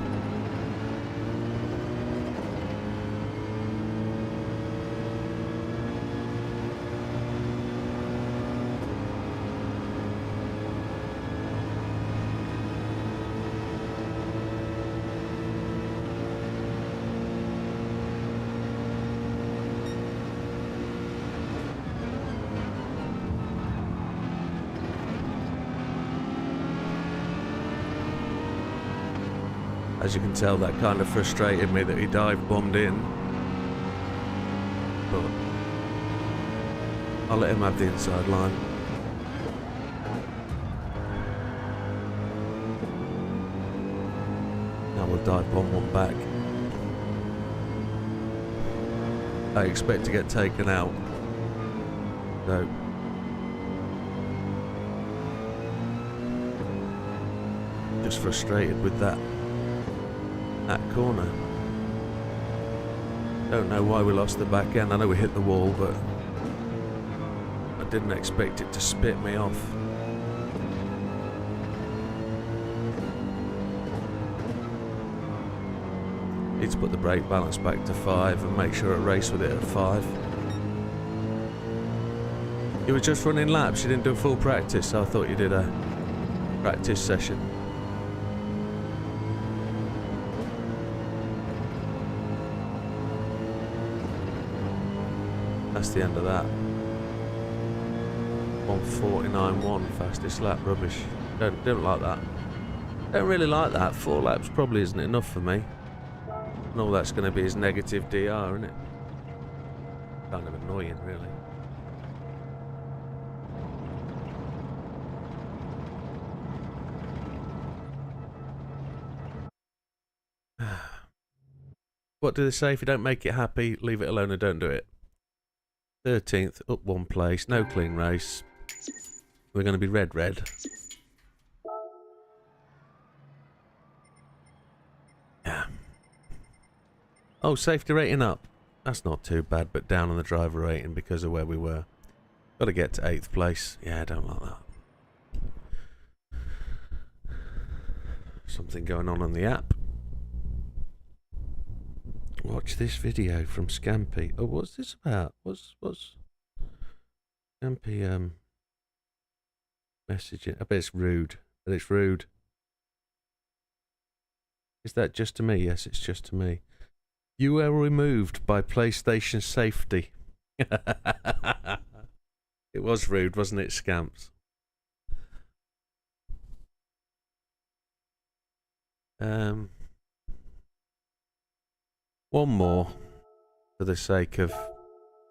As you can tell, that kind of frustrated me that he dive bombed in. But I'll let him have the inside line. Now we'll dive bomb one back. I expect to get taken out. So just frustrated with that corner. Don't know why we lost the back end. I know we hit the wall, but I didn't expect it to spit me off. Need to put the brake balance back to 5 and make sure I race with it at 5. You were just running laps, you didn't do a full practice, so I thought you did a practice session. That's the end of that. 1:49.1 fastest lap, rubbish. Don't like that. Don't really like that. 4 laps probably isn't enough for me. And all that's going to be is negative DR, isn't it? Kind of annoying, really. What do they say? If you don't make it happy, leave it alone and don't do it. 13th, up 1 place, no clean race. We're going to be red. Yeah. Oh, safety rating up. That's not too bad, but down on the driver rating because of where we were. Got to get to 8th place. Yeah, I don't like that. Something going on the app. Watch this video from Scampy. Oh, what's this about? What's Scampy messaging? I bet it's rude. But it's rude. Is that just to me? Yes, it's just to me. You were removed by PlayStation safety. It was rude, wasn't it, Scamps? One more, for the sake of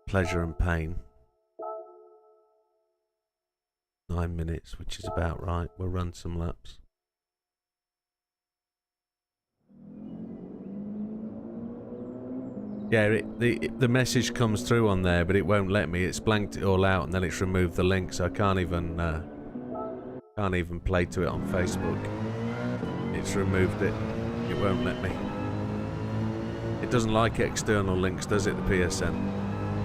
pleasure and pain. 9 minutes, which is about right. We'll run some laps. Yeah, the message comes through on there, but it won't let me. It's blanked it all out, and then it's removed the link, so I can't even play to it on Facebook. It's removed it. It won't let me. It doesn't like external links, does it, the PSN?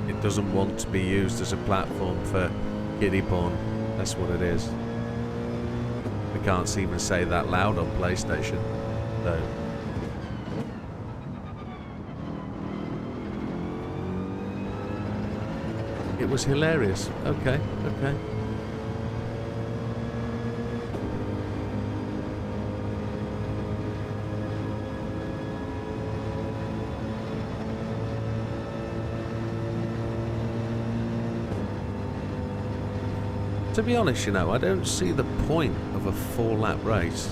It doesn't want to be used as a platform for kiddie porn. That's what it is. I can't even say that loud on PlayStation. So. It was hilarious. Okay. To be honest, you know, I don't see the point of a 4-lap race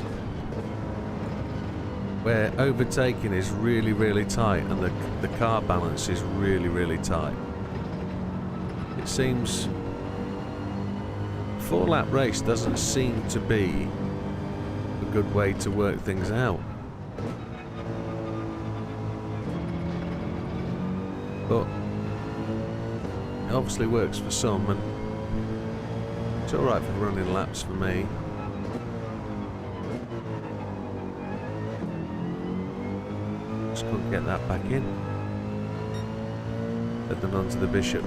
where overtaking is really tight and the car balance is really tight. It seems 4-lap race doesn't seem to be a good way to work things out. But it obviously works for some, and it's alright for running laps for me. Just couldn't get that back in. Heading on to the Bishop.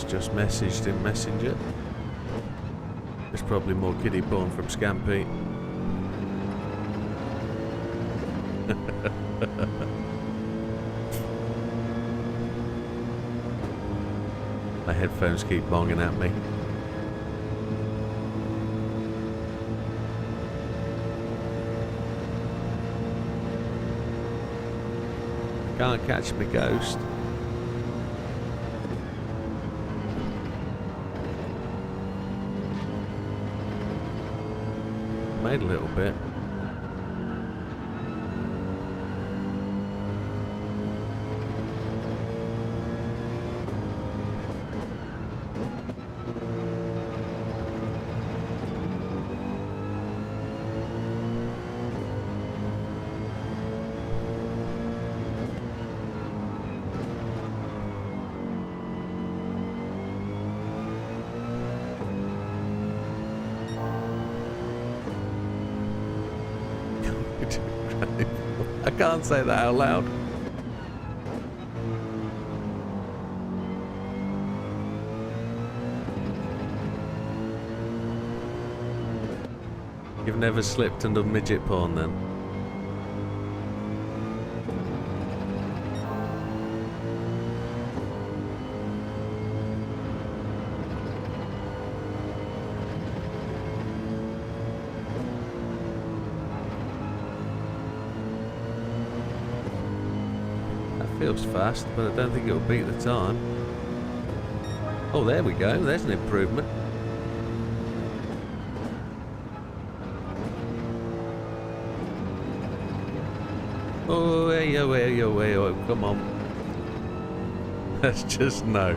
Just messaged in Messenger. There's probably more kiddie porn from Scampy. My headphones keep bonging at me. Can't catch me ghost. Made a little bit. I can't say that out loud. You've never slipped and done midget porn then? Feels fast, but I don't think it'll beat the time. Oh, there we go. There's an improvement. Oh, hey, oh, hey, oh, hey, oh, come on. That's just no.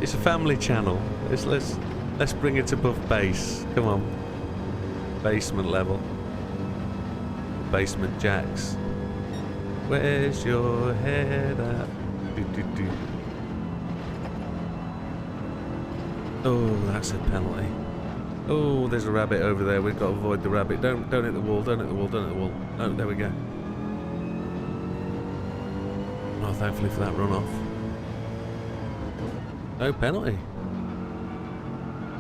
It's a family channel. Let's bring it above base. Come on. Basement level. Basement jacks. Where's your head at? Do. Oh, that's a penalty. Oh, there's a rabbit over there. We've got to avoid the rabbit. Don't hit the wall. Don't hit the wall. Don't hit the wall. Oh, there we go. Oh, thankfully for that runoff. No penalty.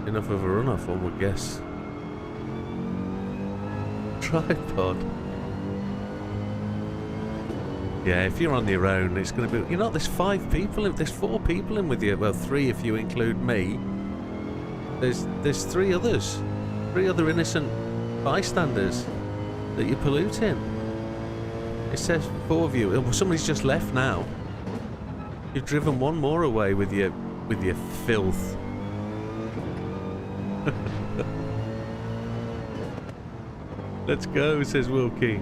Enough of a runoff, one would guess. Tripod. Yeah, if you're on your own, it's going to be... You know, there's 5 people in... There's 4 people in with you. Well, 3 if you include me. There's 3 others. 3 other innocent bystanders that you're polluting. It says 4 of you. Well, somebody's just left now. You've driven 1 more away with your filth. Let's go, says Wilkie.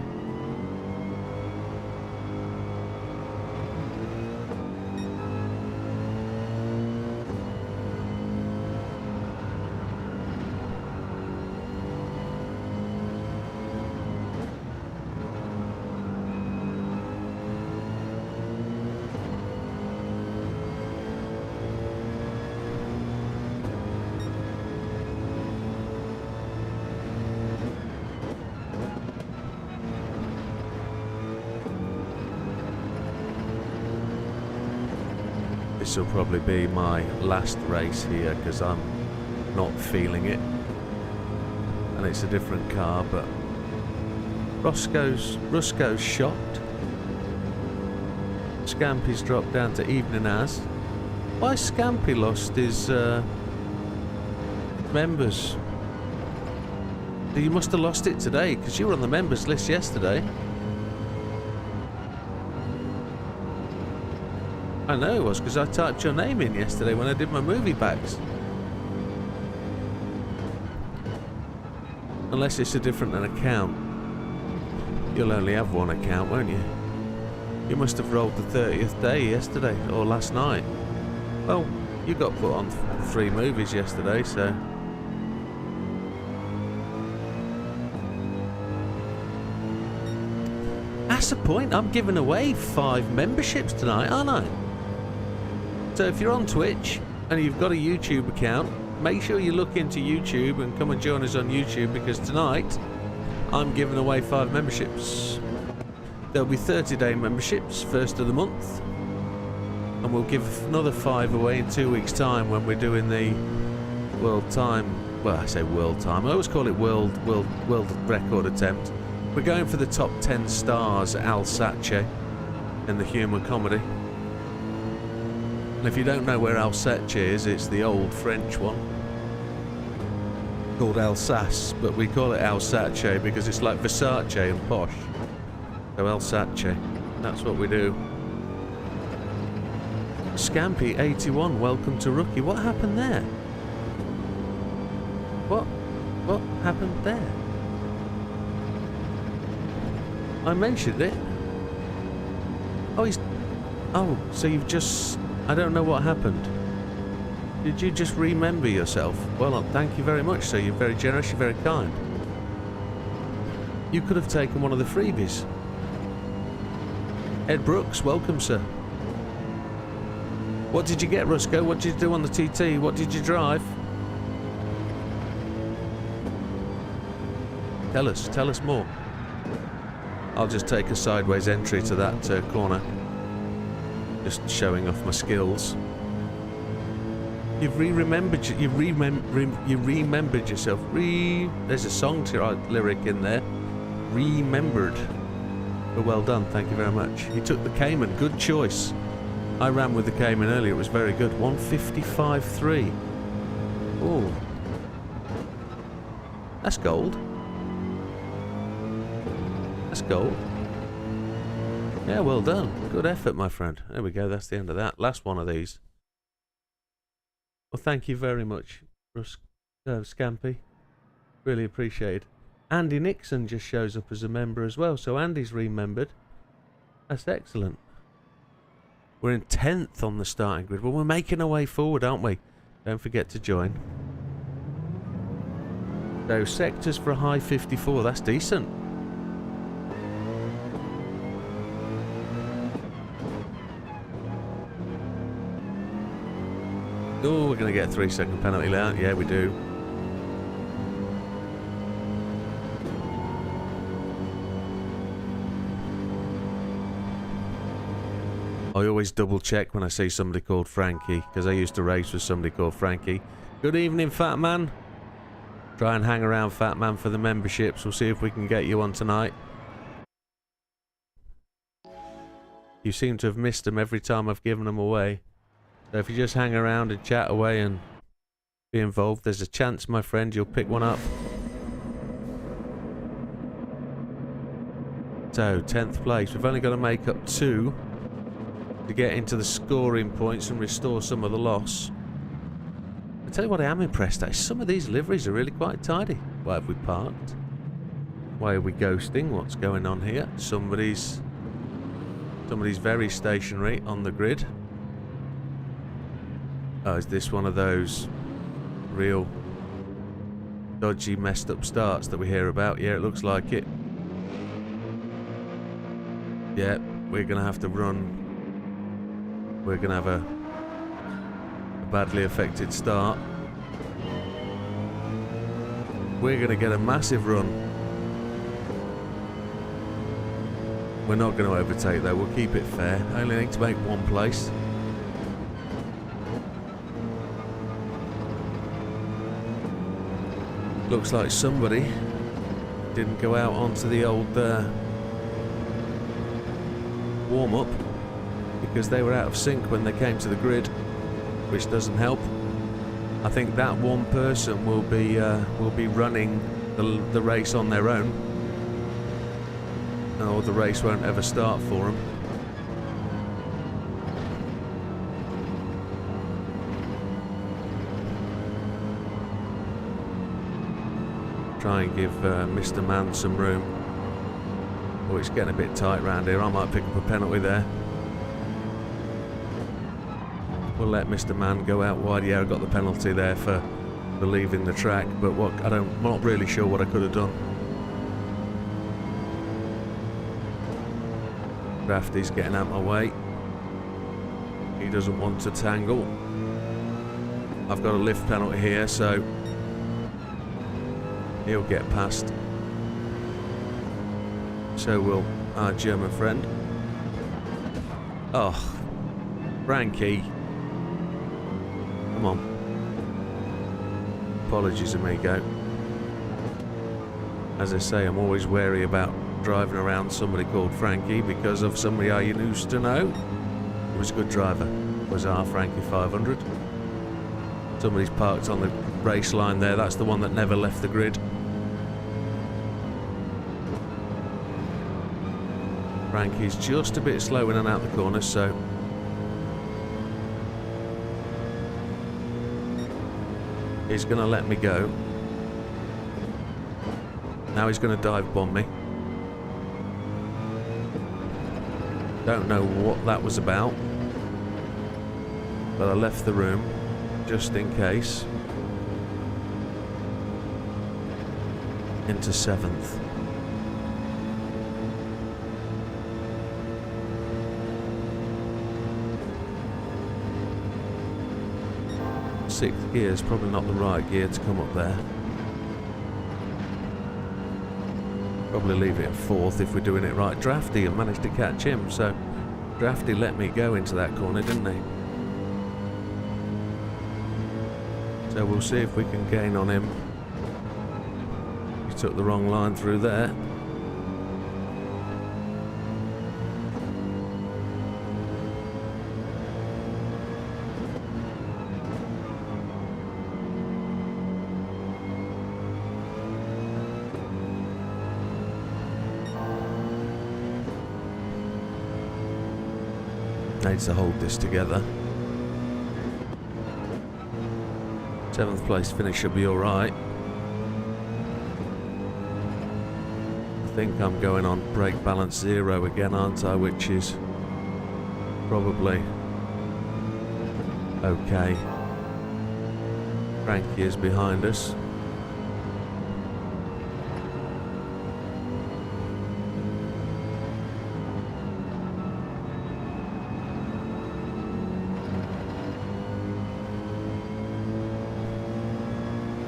This will probably be my last race here because I'm not feeling it, and it's a different car. But Roscoe's shocked. Scampy's dropped down to evening as. Why Scampy lost his members? You must have lost it today because you were on the members list yesterday. I know it was, because I typed your name in yesterday when I did my movie packs. Unless it's a different account. You'll only have one account, won't you? You must have rolled the 30th day yesterday, or last night. Well, you got put on 3 movies yesterday, so... That's the point, I'm giving away 5 memberships tonight, aren't I? So if you're on Twitch, and you've got a YouTube account, make sure you look into YouTube and come and join us on YouTube, because tonight, I'm giving away 5 memberships. There'll be 30-day memberships, first of the month. And we'll give another 5 away in 2 weeks' time when we're doing the world time. Well, I say world time. I always call it world record attempt. We're going for the top 10 stars Alsace in the humour comedy. And if you don't know where Alsace is, it's the old French one called Alsace, but we call it Alsace because it's like Versace and posh. So Alsace, that's what we do. Scampy 81, welcome to Rookie. What happened there? What happened there? I mentioned it. Oh, so you've just... I don't know what happened. Did you just remember yourself? Well, thank you very much, sir. You're very generous, you're very kind. You could have taken one of the freebies. Ed Brooks, welcome, sir. What did you get, Rusko? What did you do on the TT? What did you drive? Tell us more. I'll just take a sideways entry to that corner. Just showing off my skills. You've remembered yourself. There's a song lyric in there. Remembered. But well done, thank you very much. He took the Cayman, good choice. I ran with the Cayman earlier, it was very good. 155.3. Oh. That's gold. That's gold. Yeah, well done. Good effort, my friend. There we go, that's the end of that. Last one of these. Well, thank you very much, Scampy. Really appreciated. Andy Nixon just shows up as a member as well, so Andy's remembered. That's excellent. We're in 10th on the starting grid. Well, we're making our way forward, aren't we? Don't forget to join. So, sectors for a high 54. That's decent. Oh, we're going to get a 3-second penalty layout. Yeah, we do. I always double check when I see somebody called Frankie, because I used to race with somebody called Frankie. Good evening, Fat Man. Try and hang around, Fat Man, for the memberships. We'll see if we can get you on tonight. You seem to have missed them every time I've given them away. So if you just hang around and chat away and be involved, there's a chance, my friend, you'll pick one up. So, 10th place. We've only got to make up 2 to get into the scoring points and restore some of the loss. I tell you what I am impressed at is some of these liveries are really quite tidy. Why have we parked? Why are we ghosting? What's going on here? Somebody's very stationary on the grid. Oh, is this one of those real dodgy, messed up starts that we hear about? Yeah, it looks like it. Yeah, we're going to have to run. We're going to have a badly affected start. We're going to get a massive run. We're not going to overtake though, we'll keep it fair. I only need to make 1 place. Looks like somebody didn't go out onto the old warm-up because they were out of sync when they came to the grid, which doesn't help. I think that one person will be running the race on their own, or the race won't ever start for them. Try and give Mr. Man some room. Oh, it's getting a bit tight round here. I might pick up a penalty there. We'll let Mr. Man go out wide. Yeah, I got the penalty there for leaving the track, but I'm not really sure what I could have done. Rafty's getting out my way. He doesn't want to tangle. I've got a lift penalty here, so he'll get past. So will our German friend. Oh, Frankie. Come on. Apologies, amigo. As I say, I'm always wary about driving around somebody called Frankie because of somebody I used to know. He was a good driver. Was our Frankie 500. Somebody's parked on the race line there. That's the one that never left the grid. Frankie's just a bit slow in and out the corner, so he's going to let me go. Now he's going to dive bomb me. Don't know what that was about, but I left the room just in case. Into 7th. Sixth gear is probably not the right gear to come up there. Probably leave it in 4th if we're doing it right. Drafty, I managed to catch him, so Drafty let me go into that corner, didn't he? So we'll see if we can gain on him. He took the wrong line through there. Needs to hold this together. 7th place finish should be alright. I think I'm going on brake balance 0 again, aren't I? Which is probably okay. Frankie is behind us.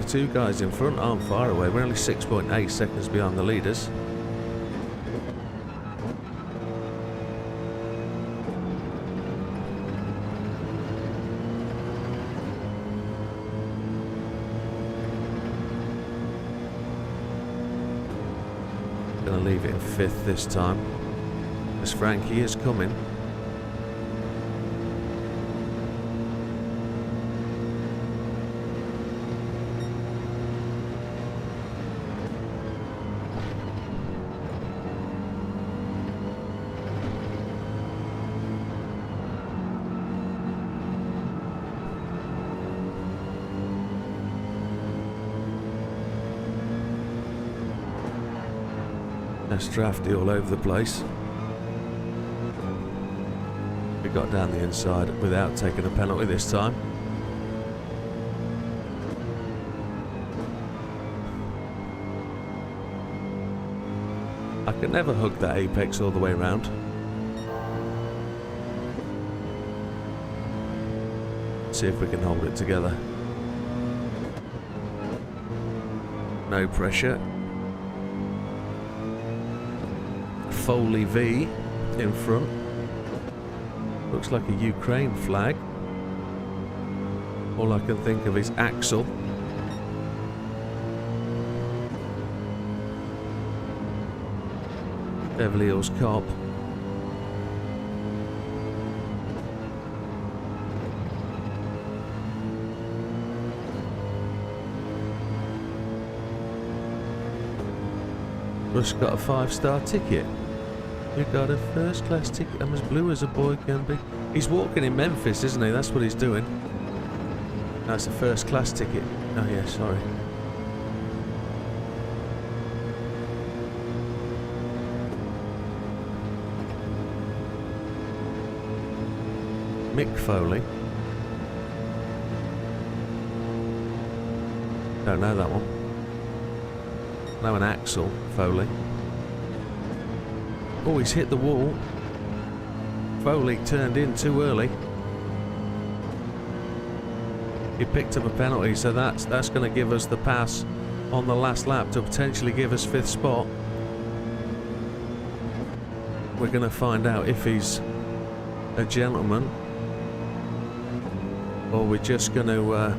Two guys in front aren't far away. We're only 6.8 seconds behind the leaders. Gonna leave it in 5th this time, as Frankie is coming. That's Drafty all over the place. We got down the inside without taking a penalty this time. I can never hug that apex all the way around. See if we can hold it together. No pressure. Foley V in front. Looks like a Ukraine flag. All I can think of is Axel. Beverly Hills Cop. Russ got a 5-star ticket. You got a first class ticket. I'm as blue as a boy can be. He's walking in Memphis, isn't he? That's what he's doing. That's a first class ticket. Oh yeah, sorry. Mick Foley. Don't know that one. Know an Axel Foley. Oh, he's hit the wall. Foley turned in too early. He picked up a penalty, so that's going to give us the pass on the last lap to potentially give us 5th spot. We're going to find out if he's a gentleman or we're just going to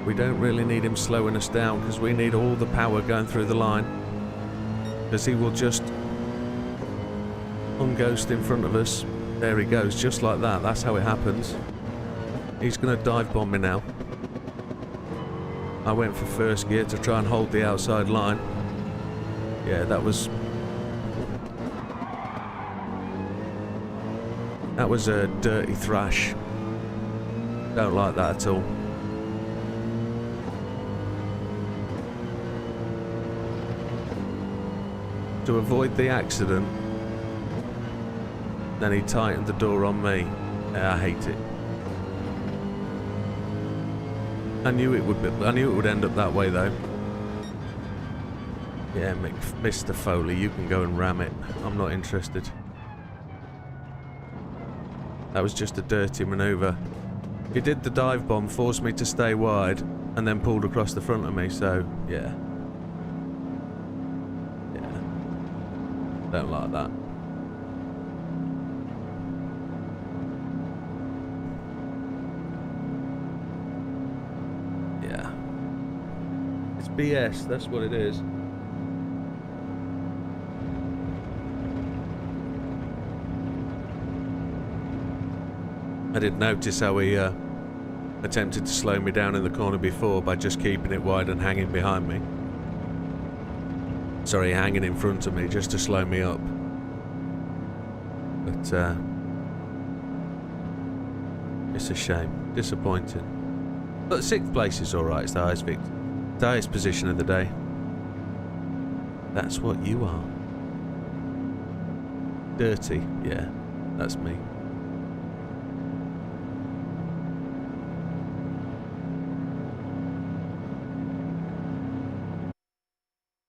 we don't really need him slowing us down because we need all the power going through the line, because he will just unghost in front of us. There he goes, just like that. That's how it happens. He's going to dive bomb me now. I went for first gear to try and hold the outside line. Yeah, that was a dirty thrash. Don't like that at all. To avoid the accident, then he tightened the door on me. I hate it. I knew it would end up that way though. Yeah, Mr. Foley, you can go and ram it. I'm not interested. That was just a dirty manoeuvre. He did the dive bomb, forced me to stay wide, and then pulled across the front of me, so yeah. Yeah. Don't like that. Yeah. It's BS, that's what it is. I did notice how he attempted to slow me down in the corner before by just keeping it wide and hanging behind me. Sorry, hanging in front of me just to slow me up. But it's a shame. Disappointing. But 6th place is alright. It's the highest position of the day. That's what you are. Dirty. Yeah, that's me.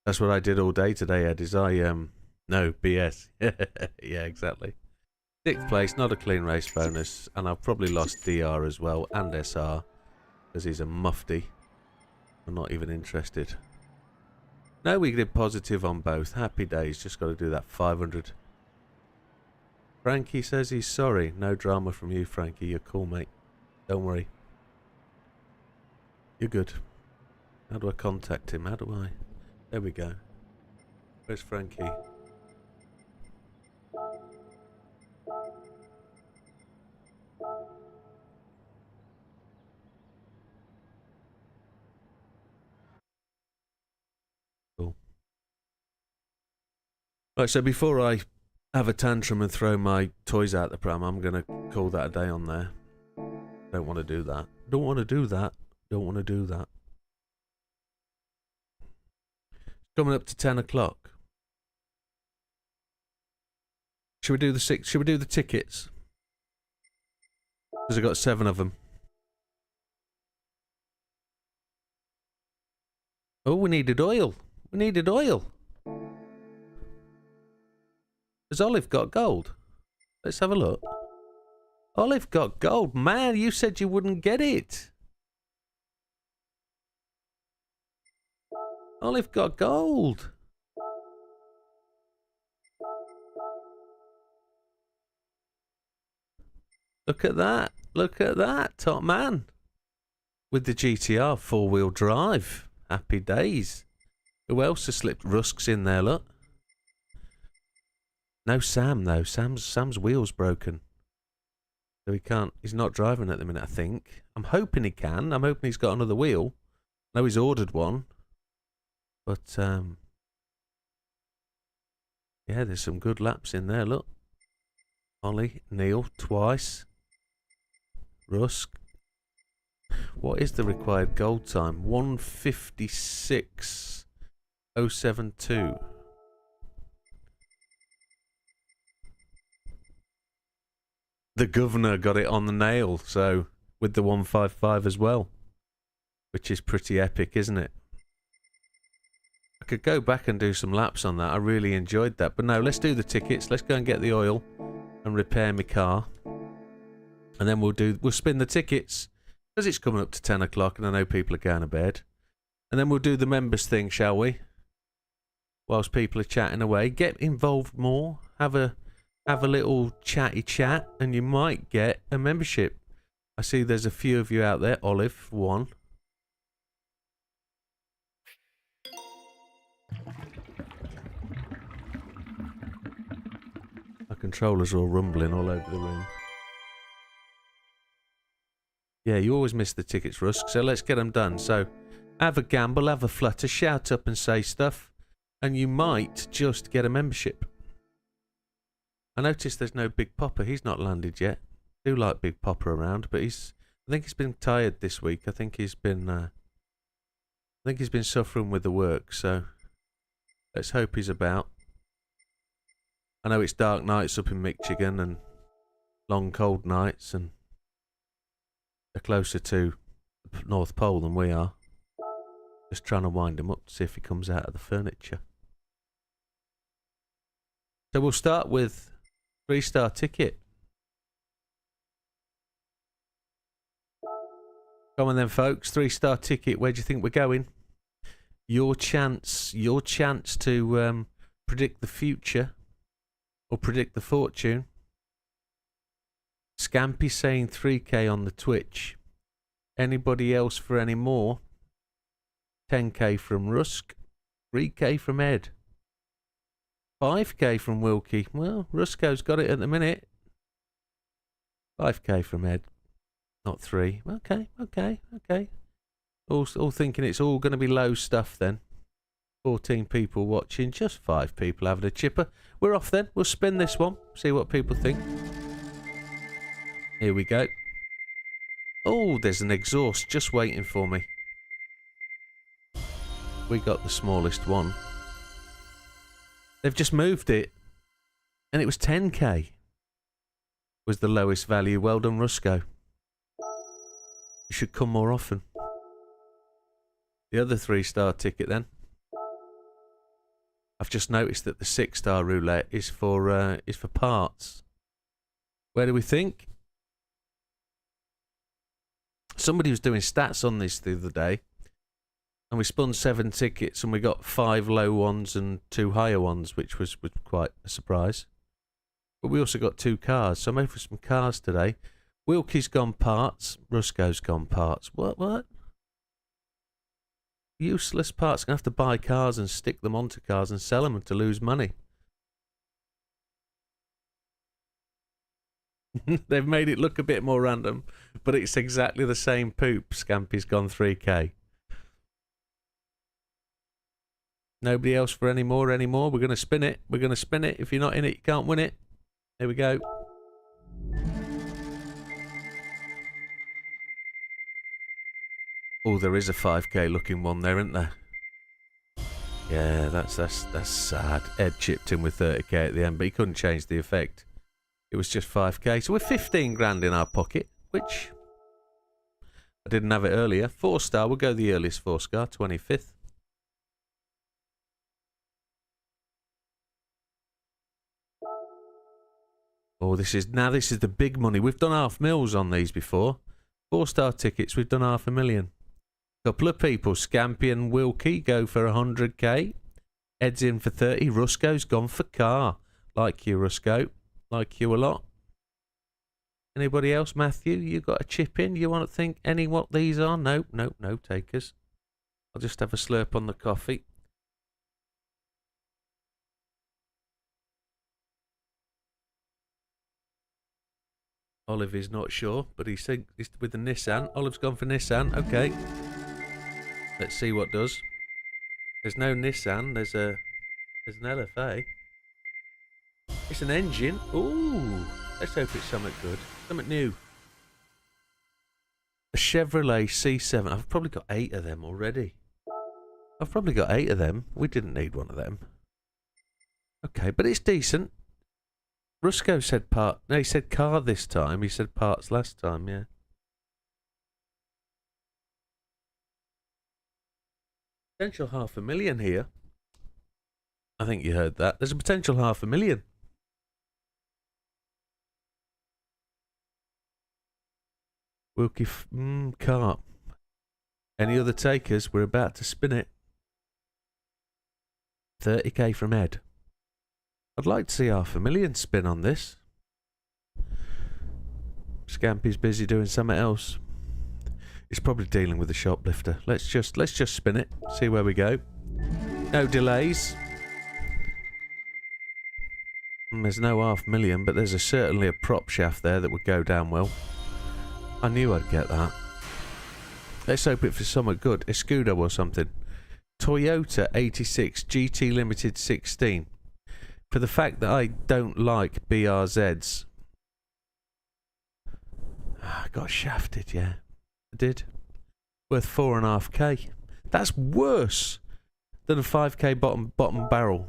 That's what I did all day today, Ed, is no, BS. Yeah, exactly. 6th place, not a clean race bonus, and I've probably lost DR as well, and SR, because he's a mufti. I'm not even interested. No, we did positive on both. Happy days, just got to do that 500. Frankie says he's sorry. No drama from you, Frankie. You're cool, mate. Don't worry. You're good. How do I contact him? How do I... There we go. Where's Frankie? Cool. Right, so before I have a tantrum and throw my toys out the pram, I'm going to call that a day on there. Don't want to do that. Don't want to do that. Don't want to do that. Coming up to 10 o'clock. Should we do the tickets? Because I got 7 of them. Oh, we needed oil. We needed oil. Has Olive got gold? Let's have a look. Olive got gold. Man, you said you wouldn't get it. Olive got gold. Look at that. Look at that. Top man. With the GTR 4-wheel drive. Happy days. Who else has slipped? Rusk's in there, look. No Sam, though. Sam's wheel's broken. So he can't... He's not driving at the minute, I think. I'm hoping he can. I'm hoping he's got another wheel. I know he's ordered one. But, yeah, there's some good laps in there, look. Ollie, Neil, twice. Rusk. What is the required gold time? 1:56.072. the governor got it on the nail, so with the 155 as well, which is pretty epic, isn't it? I could go back and do some laps on that. I really enjoyed that. But no, let's do the tickets. Let's go and get the oil and repair my car. And then we'll spin the tickets, because it's coming up to 10 o'clock and I know people are going to bed. And then we'll do the members thing, shall we? Whilst people are chatting away. Get involved more. Have a little chatty chat and you might get a membership. I see there's a few of you out there. Olive, one. My controllers are all rumbling all over the room. Yeah, you always miss the tickets, Rusk, so let's get them done. So, have a gamble, have a flutter, shout up and say stuff, and you might just get a membership. I noticed there's no Big Popper. He's not landed yet. I do like Big Popper around, but I think he's been tired this week. I think he's been suffering with the work, so let's hope he's about. I know it's dark nights up in Michigan and long cold nights, and they're closer to the North Pole than we are. Just trying to wind him up to see if he comes out of the furniture. So we'll start with 3-star ticket. Come on then, folks. 3-star ticket. Where do you think we're going? Your chance to predict the future or predict the fortune. Scampy saying 3k on the Twitch. Anybody else for any more? 10k from Rusk. 3k from Ed. 5k from Wilkie. Well, Rusko's got it at the minute. 5k from Ed. Not 3. Okay. All thinking it's all going to be low stuff then. 14 people watching. Just 5 people having a chipper. We're off then. We'll spin this one. See what people think. Here we go. Oh, there's an exhaust just waiting for me. We got the smallest one. They've just moved it. And it was 10k. Was the lowest value. Well done, Rusko. You should come more often. The other 3-star ticket then. I've just noticed that the 6-star roulette is for parts. Where do we think? Somebody was doing stats on this the other day, and we spun 7 tickets and we got 5 low ones and 2 higher ones, which was quite a surprise. But we also got 2 cars, so I'm over for some cars today. Wilkie's gone parts, Rusko's gone parts. What? Useless parts. Gonna have to buy cars and stick them onto cars and sell them to lose money. They've made it look a bit more random, but it's exactly the same poop. Scampy's gone 3k. Nobody else for any more? We're going to spin it. If you're not in it, you can't win it. There we go. Oh, there is a 5k looking one there, isn't there? Yeah, that's sad. Ed chipped in with 30k at the end, but he couldn't change the effect. It was just 5k. So we're 15 grand in our pocket, which I didn't have it earlier. 4-star, we'll go the earliest 4-star, 25th. Oh, this is the big money. We've done $500,000 on these before. 4-star tickets, we've done $500,000. Couple of people, Scampy and Wilkie, go for 100k. Ed's in for 30. Rusko's gone for car. Like you, Rusko. Like you a lot. Anybody else? Matthew, you got a chip in? You want to think any what these are? No, takers. I'll just have a slurp on the coffee. Olive is not sure, but he said he's with the Nissan. Olive's gone for Nissan. Okay. Let's see what does. There's no Nissan. There's an LFA. It's an engine. Ooh. Let's hope it's something good. Something new. A Chevrolet C7. I've probably got 8 of them already. We didn't need one of them. Okay, but it's decent. Rusco said part. No, he said car this time. He said parts last time, yeah. Potential 500,000 here. I think you heard that. There's a potential 500,000. Wilkie car. Any other takers? We're about to spin it. 30k from Ed. I'd like to see 500,000 spin on this. Scampy's busy doing something else. He's probably dealing with the shoplifter. Let's just spin it. See where we go. No delays. There's no 500,000, but there's certainly a prop shaft there that would go down well. I knew I'd get that. Let's hope it for something good. Escudo or something. Toyota 86 GT Limited 16. For the fact that I don't like BRZs. I got shafted, yeah. I did. Worth 4.5k. That's worse than a 5k bottom barrel.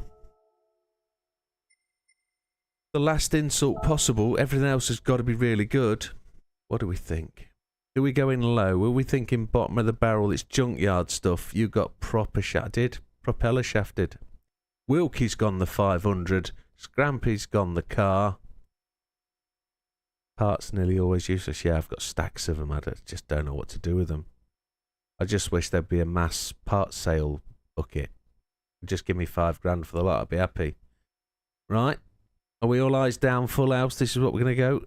The last insult possible. Everything else has got to be really good. What do we think? Do we go in low? Are we thinking bottom of the barrel? It's junkyard stuff. You got proper shafted. Propeller shafted. Wilkie's gone the 500. Scrampy's gone the car. Parts nearly always useless. Yeah, I've got stacks of them. I just don't know what to do with them. I just wish there'd be a mass parts sale bucket. Just give me $5,000 for the lot. I'd be happy. Right. Are we all eyes down, full house? This is what we're going to go.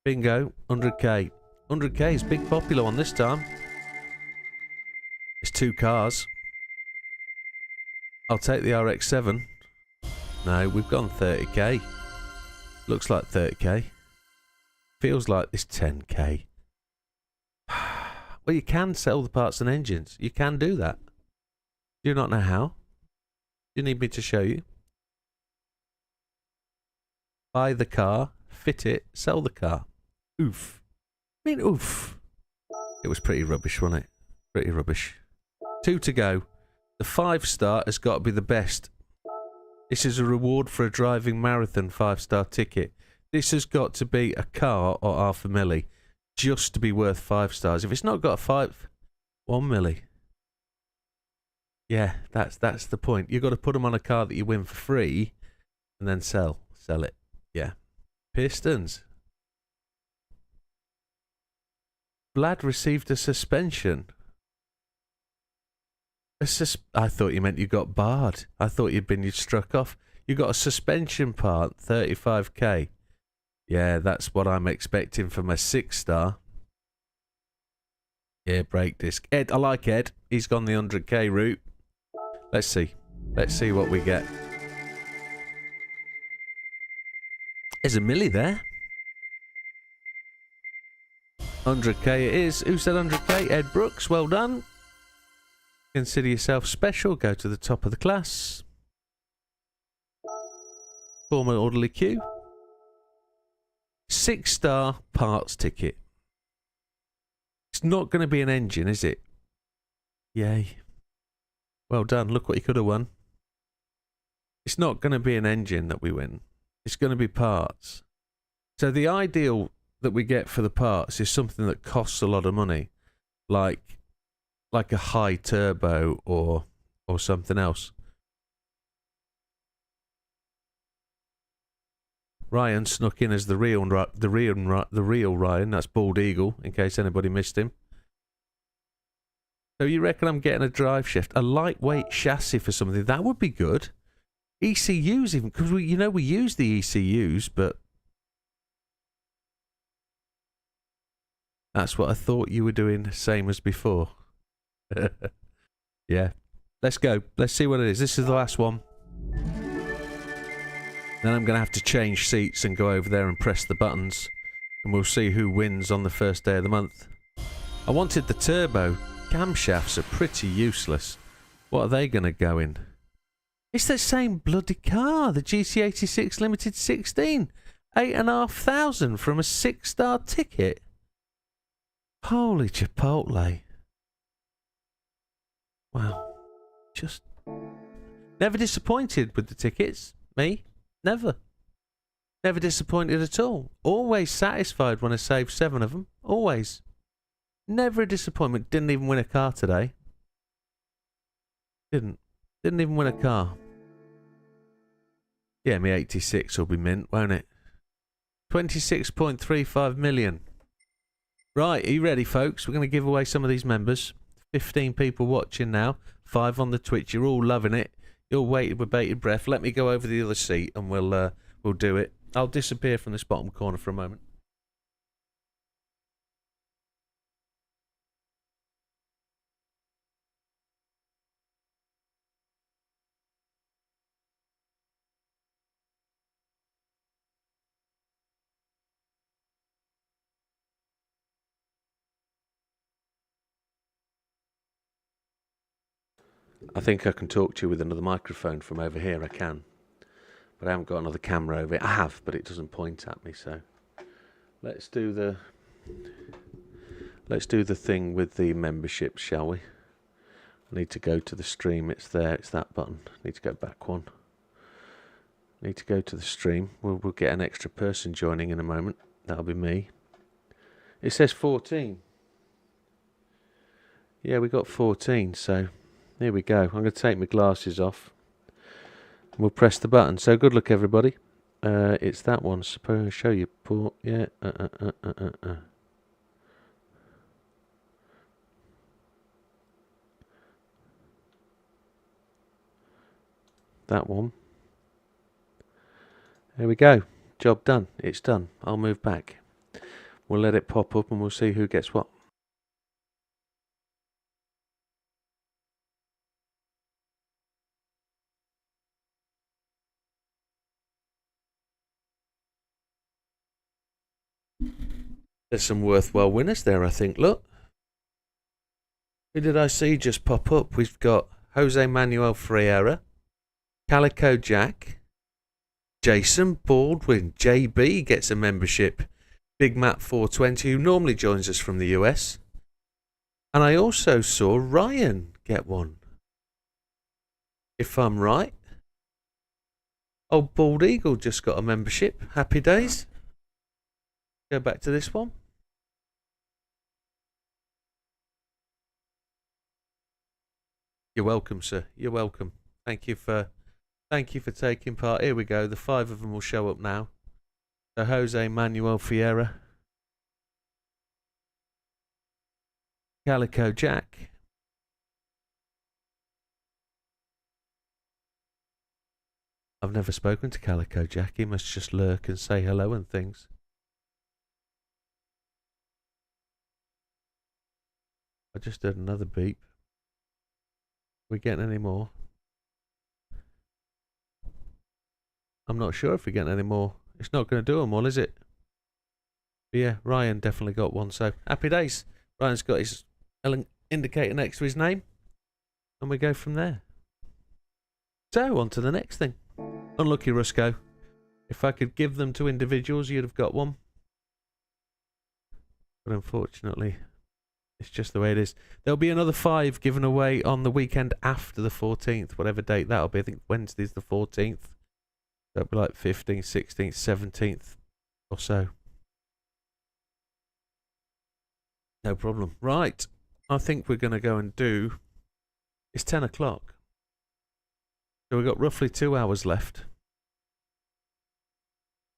Bingo. 100k. 100k is big popular one this time. It's 2 cars. I'll take the RX-7. No, we've gone 30k. Looks like 30k. Feels like this 10k. Well, you can sell the parts and engines. You can do that. Do you not know how? You need me to show you. Buy the car, fit it, sell the car. Oof. I mean, oof. It was pretty rubbish, wasn't it? Pretty rubbish. 2 to go. The 5-star has got to be the best. This is a reward for a driving marathon 5-star ticket. This has got to be a car or 500,000 just to be worth 5 stars. If it's not got a 1 milli. Yeah, that's the point. You've got to put them on a car that you win for free and then sell it. Yeah. Pistons. Vlad received a suspension. I thought you meant you got barred. I thought you'd struck off. You got a suspension part, 35k. Yeah, that's what I'm expecting from a 6-star. Yeah, brake disc. Ed, I like Ed. He's gone the 100k route. Let's see. Let's see what we get. There's a milli there. 100k it is. Who said 100k? Ed Brooks. Well done. Consider yourself special. Go to the top of the class. Form an orderly queue. 6-star parts ticket. It's not going to be an engine, is it? Yay. Well done. Look what you could have won. It's not going to be an engine that we win. It's going to be parts. So the ideal that we get for the parts is something that costs a lot of money. Like a high turbo or something else. Ryan snuck in as the real Ryan. That's Bald Eagle, in case anybody missed him. So you reckon I'm getting a drive shaft, a lightweight chassis for something that would be good. ECUs even, because we use the ECUs, but that's what I thought you were doing, same as before. Yeah, let's go. Let's see what it is. This is the last one. Then I'm going to have to change seats and go over there and press the buttons. And we'll see who wins on the first day of the month. I wanted the turbo. Camshafts are pretty useless. What are they going to go in? It's the same bloody car. The GC86 Limited 16. 8,500 from a 6-star ticket. Holy Chipotle. Wow. Just never disappointed with the tickets. Me? Never. Never disappointed at all. Always satisfied when I saved 7 of them. Always. Never a disappointment. Didn't even win a car today. Didn't even win a car. Yeah, me 86 will be mint, won't it? 26.35 million. Right, are you ready, folks? We're going to give away some of these members. 15 people watching now. 5 on the Twitch. You're all loving it. You're waiting with bated breath. Let me go over the other seat and we'll do it. I'll disappear from this bottom corner for a moment. I think I can talk to you with another microphone from over here. I can. But I haven't got another camera over it. I have, but it doesn't point at me, so let's do the thing with the membership, shall we? I need to go to the stream. It's there. It's that button. I need to go back one. Need to go to the stream. We'll get an extra person joining in a moment. That'll be me. It says 14. Yeah, we got 14, so here we go. I'm going to take my glasses off. We'll press the button. So good luck, everybody. It's that one. Suppose show you port. Yeah. That one. There we go. Job done. It's done. I'll move back. We'll let it pop up and we'll see who gets what. There's some worthwhile winners there, I think. Look. Who did I see just pop up? We've got Jose Manuel Freire, Calico Jack, Jason Baldwin, JB gets a membership, Big Matt 420, who normally joins us from the US. And I also saw Ryan get one. If I'm right. Old Bald Eagle just got a membership. Happy days. Go back to this one. You're welcome, sir. You're welcome. Thank you for taking part. Here we go. The 5 of them will show up now. So Jose Manuel Fiera, Calico Jack, I've never spoken to Calico Jack. He must just lurk and say hello and things. I just heard another beep. We getting any more? I'm not sure if we're getting any more. It's not going to do them all, is it? But yeah, Ryan definitely got one, so happy days. Ryan's got his indicator next to his name, and we go from there. So, on to the next thing. Unlucky Rusco. If I could give them to individuals, you'd have got one. But unfortunately, it's just the way it is. There'll be another 5 given away on the weekend after the 14th, whatever date that'll be. I think Wednesday's the 14th. So it'll be like 15th, 16th, 17th or so. No problem. Right. I think we're going to go and do... It's 10 o'clock. So we've got roughly 2 hours left.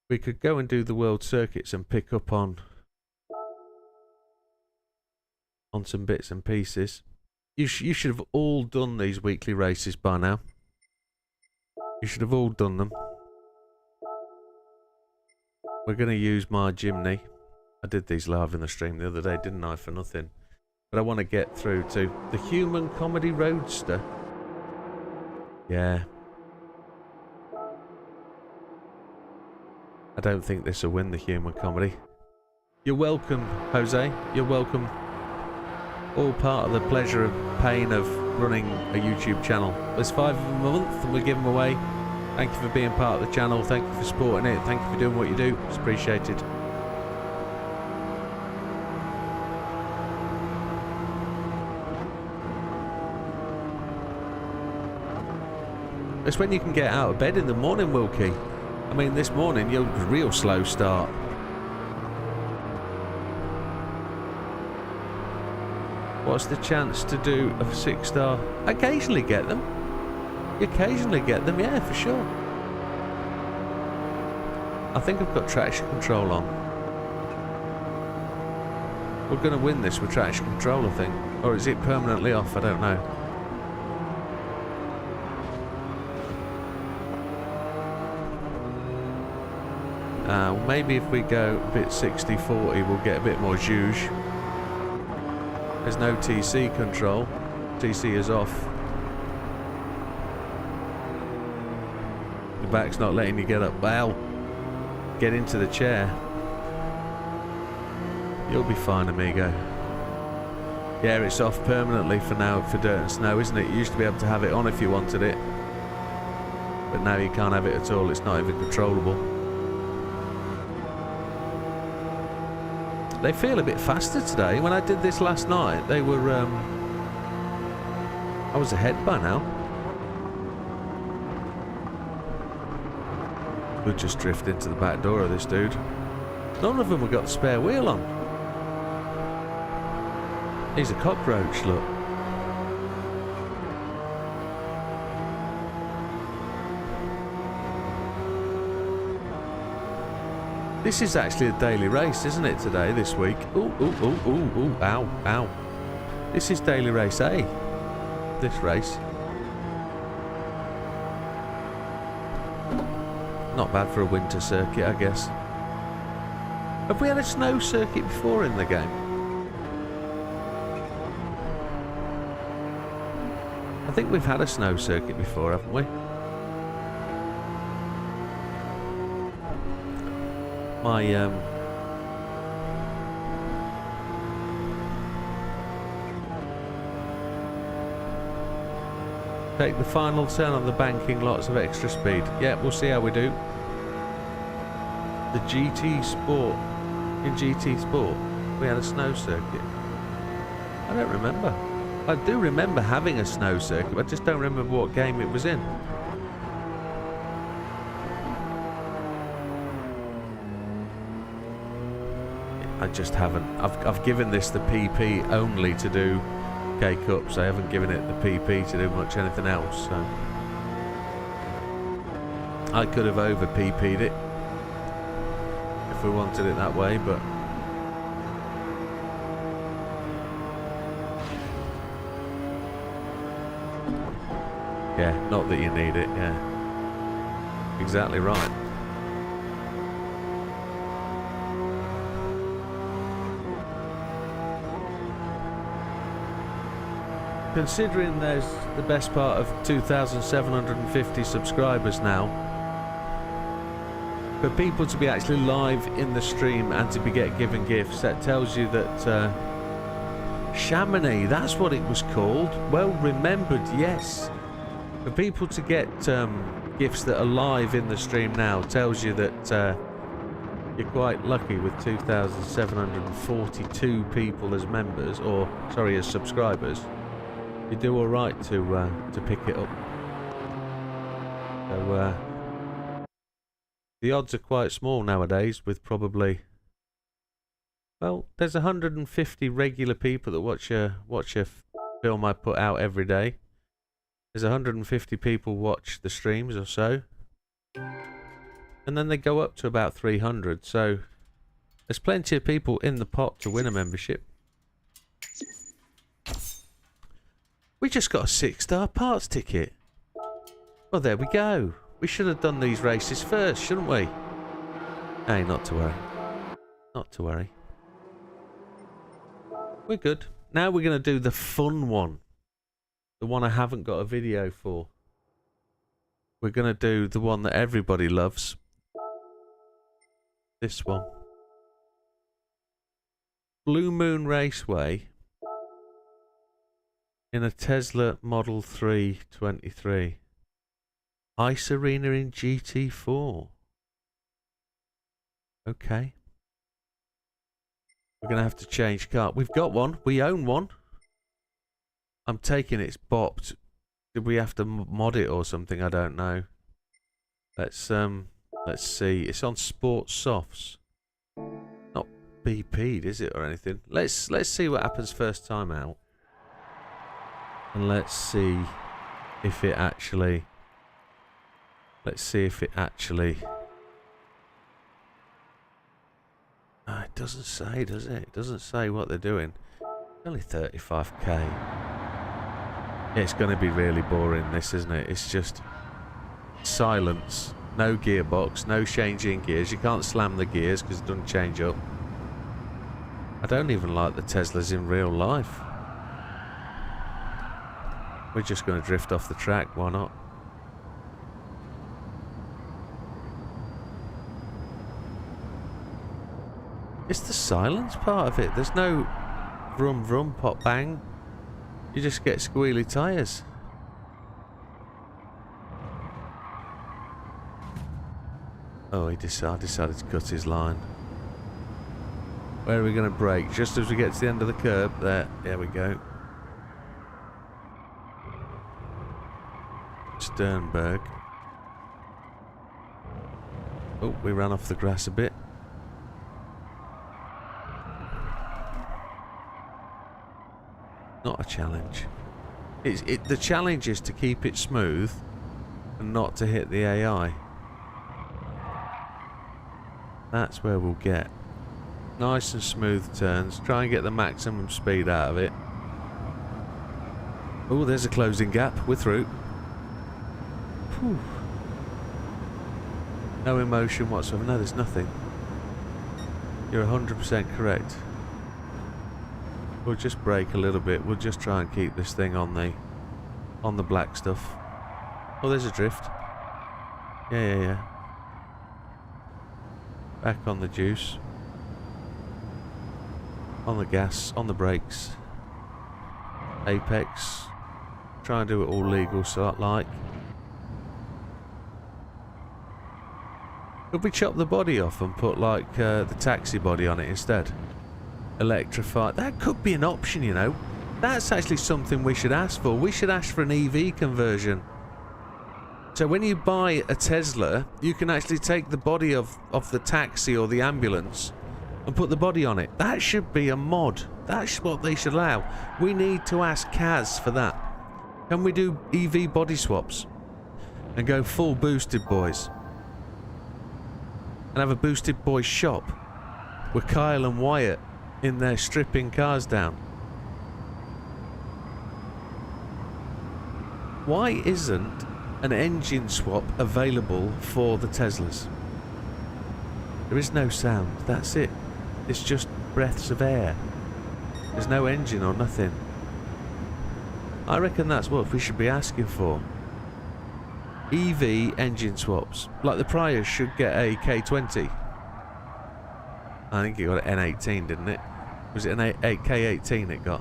We could go and do the world circuits and pick up on some bits and pieces. You should have all done these weekly races by now. You should have all done them. We're going to use my Jimny. I did these live in the stream the other day, didn't I, for nothing. But I want to get through to the Human Comedy Roadster. Yeah. I don't think this will win the Human Comedy. You're welcome, Jose. You're welcome. All part of the pleasure and pain of running a YouTube channel. There's 5 of them a month and we give them away. Thank you for being part of the channel. Thank you for supporting it. Thank you for doing what you do. It's appreciated. It's when you can get out of bed in the morning, Wilkie. I mean, this morning, you had a real slow start. What's the chance to do a 6-star? Occasionally get them. You occasionally get them, yeah, for sure. I think I've got traction control on. We're going to win this with traction control, I think. Or is it permanently off? I don't know. Well, maybe if we go a bit 60-40, we'll get a bit more juice. There's no TC control. TC is off. The back's not letting you get up. Well, get into the chair. You'll be fine, amigo. Yeah, it's off permanently for now for dirt and snow, isn't it? You used to be able to have it on if you wanted it. But now you can't have it at all. It's not even controllable. They feel a bit faster today. When I did this last night, they were, I was ahead by now. We'll just drift into the back door of this dude. None of them have got the spare wheel on. He's a cockroach, look. This is actually a daily race, isn't it, today, this week? Ooh, ooh, ooh, ooh, ooh, ow, ow. This is daily race A. This race. Not bad for a winter circuit, I guess. Have we had a snow circuit before in the game? I think we've had a snow circuit before, haven't we? My take the final turn on the banking, lots of extra speed. Yeah, we'll see how we do. The GT Sport. In GT Sport, we had a snow circuit. I don't remember. I do remember having a snow circuit, but I just don't remember what game it was in. I just haven't. I've given this the PP only to do K-Cups. I haven't given it the PP to do much anything else. So I could have over PP'd it if we wanted it that way, but yeah, not that you need it. Yeah, exactly right. Considering there's the best part of 2,750 subscribers now, for people to be actually live in the stream and to be given gifts, that tells you that Chamonix, that's what it was called. Well remembered, yes. For people to get gifts that are live in the stream now tells you that you're quite lucky with 2,742 people as members, or sorry, as subscribers. You do all right to pick it up. So the odds are quite small nowadays. With probably, well, there's 150 regular people that watch a film I put out every day. There's 150 people watch the streams or so, and then they go up to about 300. So there's plenty of people in the pot to win a membership. We just got a 6-star parts ticket. Well, there we go. We should have done these races first, shouldn't we? Hey, not to worry. Not to worry. We're good. Now we're going to do the fun one. The one I haven't got a video for. We're going to do the one that everybody loves. This one. Blue Moon Raceway. In a Tesla Model 3 23. Ice Arena in GT4. Okay. We're going to have to change car. We've got one. We own one. I'm taking it's bopped. Did we have to mod it or something? I don't know. Let's Let's see. It's on Sports Softs. Not BP'd, is it, or anything? Let's see what happens first time out. And let's see if it actually... Let's see if it actually... Oh, it doesn't say, does it? It doesn't say what they're doing. Only 35k. Yeah, it's going to be really boring, this, isn't it? It's just silence. No gearbox, no changing gears. You can't slam the gears because it doesn't change up. I don't even like the Teslas in real life. We're just going to drift off the track, why not? It's the silence part of it. There's no vroom vroom pop bang. You just get squealy tyres. Oh, I decided to cut his line. Where are we going to brake? Just as we get to the end of the curb. There we go. Sternberg. Oh, we ran off the grass a bit. Not a challenge. The challenge is to keep it smooth and not to hit the AI. That's where we'll get nice and smooth turns. Try and get the maximum speed out of it. Oh, there's a closing gap. We're through. Whew. No emotion whatsoever. No, there's nothing. You're 100% correct. We'll just brake a little bit. We'll just try and keep this thing on the black stuff. Oh, there's a drift. Yeah. Back on the juice. On the gas. On the brakes. Apex. Try and do it all legal, so like. Could we chop the body off and put like the taxi body on it instead? Electrify. That could be an option, you know. That's actually something we should ask for. We should ask for an EV conversion. So when you buy a Tesla, you can actually take the body of the taxi or the ambulance and put the body on it. That should be a mod. That's what they should allow. We need to ask Kaz for that. Can we do EV body swaps and go full boosted boys? And have a boosted boys shop with Kyle and Wyatt in there stripping cars down. Why isn't an engine swap available for the Teslas? There is no sound, that's it. It's just breaths of air. There's no engine or nothing. I reckon that's what we should be asking for. EV engine swaps. Like the Prius should get a K20. I think it got an N18, didn't it? Was it an K18 it got?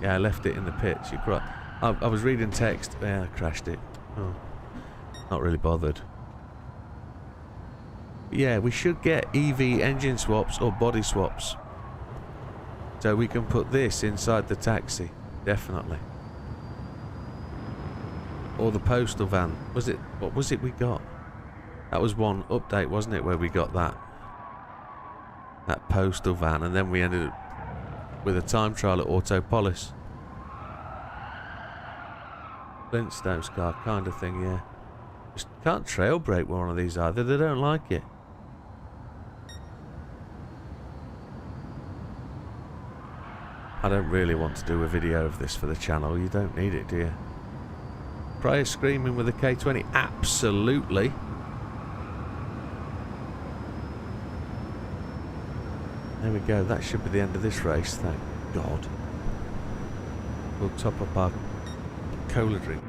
Yeah, I left it in the pits. You're correct. I was reading text. Yeah, I crashed it. Oh, not really bothered. But yeah, we should get EV engine swaps or body swaps. So we can put this inside the taxi. Definitely. Or the postal van. Was it? What was it we got? That was one update, wasn't it, where we got that postal van, and then we ended up with a time trial at Autopolis. Flintstones car kind of thing, yeah. Just can't trail brake one of these either. They don't like it. I don't really want to do a video of this for the channel. You don't need it, do you? Prior screaming with a K20? Absolutely. There we go. That should be the end of this race, thank God. We'll top up our cola drink.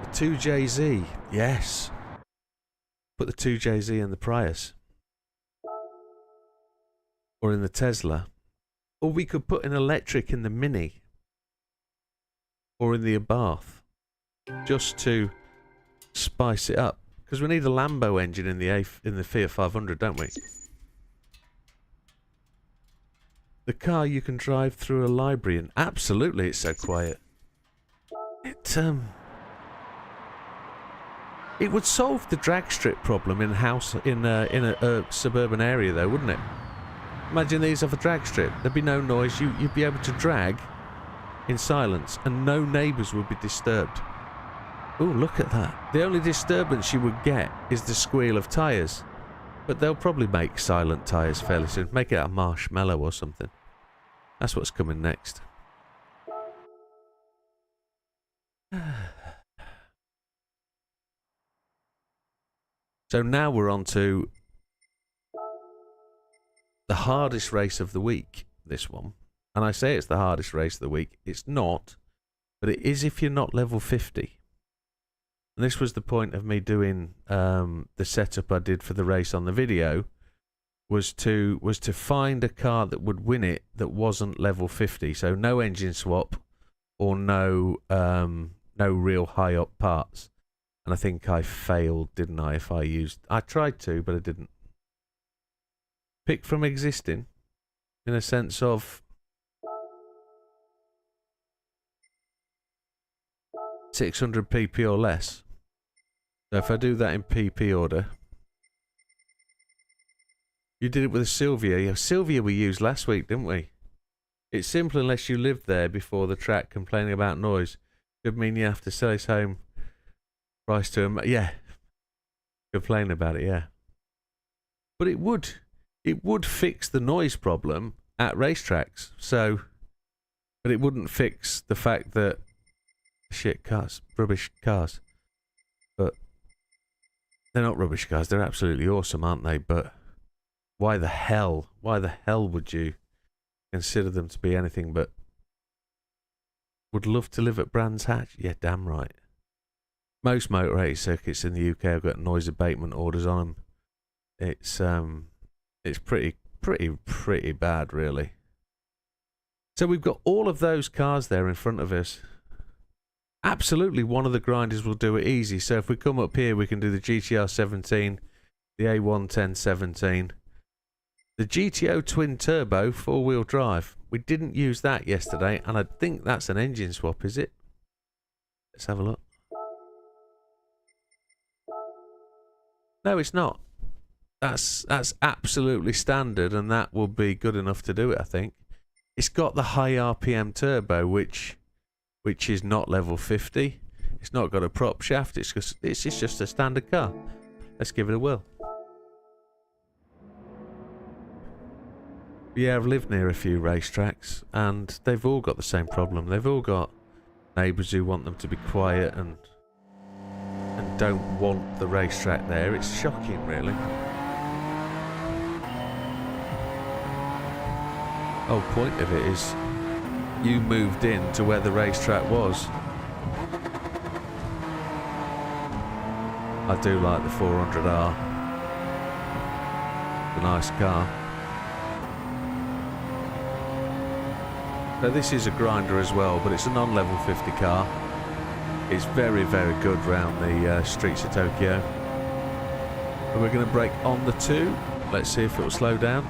The 2JZ, yes. Put the 2JZ in the Prius. Or in the Tesla. Or we could put an electric in the Mini. Or in the Abarth. Just to spice it up. Because we need a Lambo engine in the Fiat 500, don't we? The car you can drive through a library and absolutely it's so quiet. It would solve the drag strip problem in a suburban area though, wouldn't it? Imagine these off a drag strip. There'd be no noise. You'd be able to drag in silence and no neighbours would be disturbed. Oh, look at that. The only disturbance you would get is the squeal of tyres. But they'll probably make silent tyres fairly soon. Make it a marshmallow or something. That's what's coming next. So now we're on to the hardest race of the week, this one. And I say it's the hardest race of the week. It's not, but it is if you're not level 50. And this was the point of me doing the setup I did for the race on the video, was to find a car that would win it that wasn't level 50. So no engine swap or no real high up parts. And I think I failed, didn't I? I tried to, but I didn't. Pick from existing, in a sense of 600 pp or less. So if I do that in pp order, you did it with a Sylvia. Yeah, Sylvia we used last week, didn't we? It's simple unless you lived there before the track. Complaining about noise could mean you have to sell his home price to him. Yeah, complain about it. Yeah, but it would fix the noise problem at racetracks. So, but it wouldn't fix the fact that shit cars, rubbish cars. But they're not rubbish cars. They're absolutely awesome, aren't they? But why the hell would you consider them to be anything but? Would love to live at Brands Hatch? Yeah, damn right. Most motor race circuits in the UK have got noise abatement orders on them. It's pretty bad, really. So we've got all of those cars there in front of us. Absolutely, one of the grinders will do it easy. So if we come up here, we can do the GTR 17, the A110 17, the GTO twin turbo 4-wheel drive. We didn't use that yesterday, and I think that's an engine swap, is it? Let's have a look. No, it's not. That's absolutely standard, and that will be good enough to do it, I think. It's got the high RPM turbo, which is not level 50. It's not got a prop shaft. It's just a standard car. Let's give it a whirl. Yeah, I've lived near a few racetracks, and they've all got the same problem. They've all got neighbours who want them to be quiet and don't want the racetrack there. It's shocking, really. Whole point of it is you moved in to where the racetrack was. I do like the 400R. It's a nice car. So this is a grinder as well, but it's a non-level 50 car. It's very, very good round the streets of Tokyo. And we're going to brake on the 2. Let's see if it will slow down.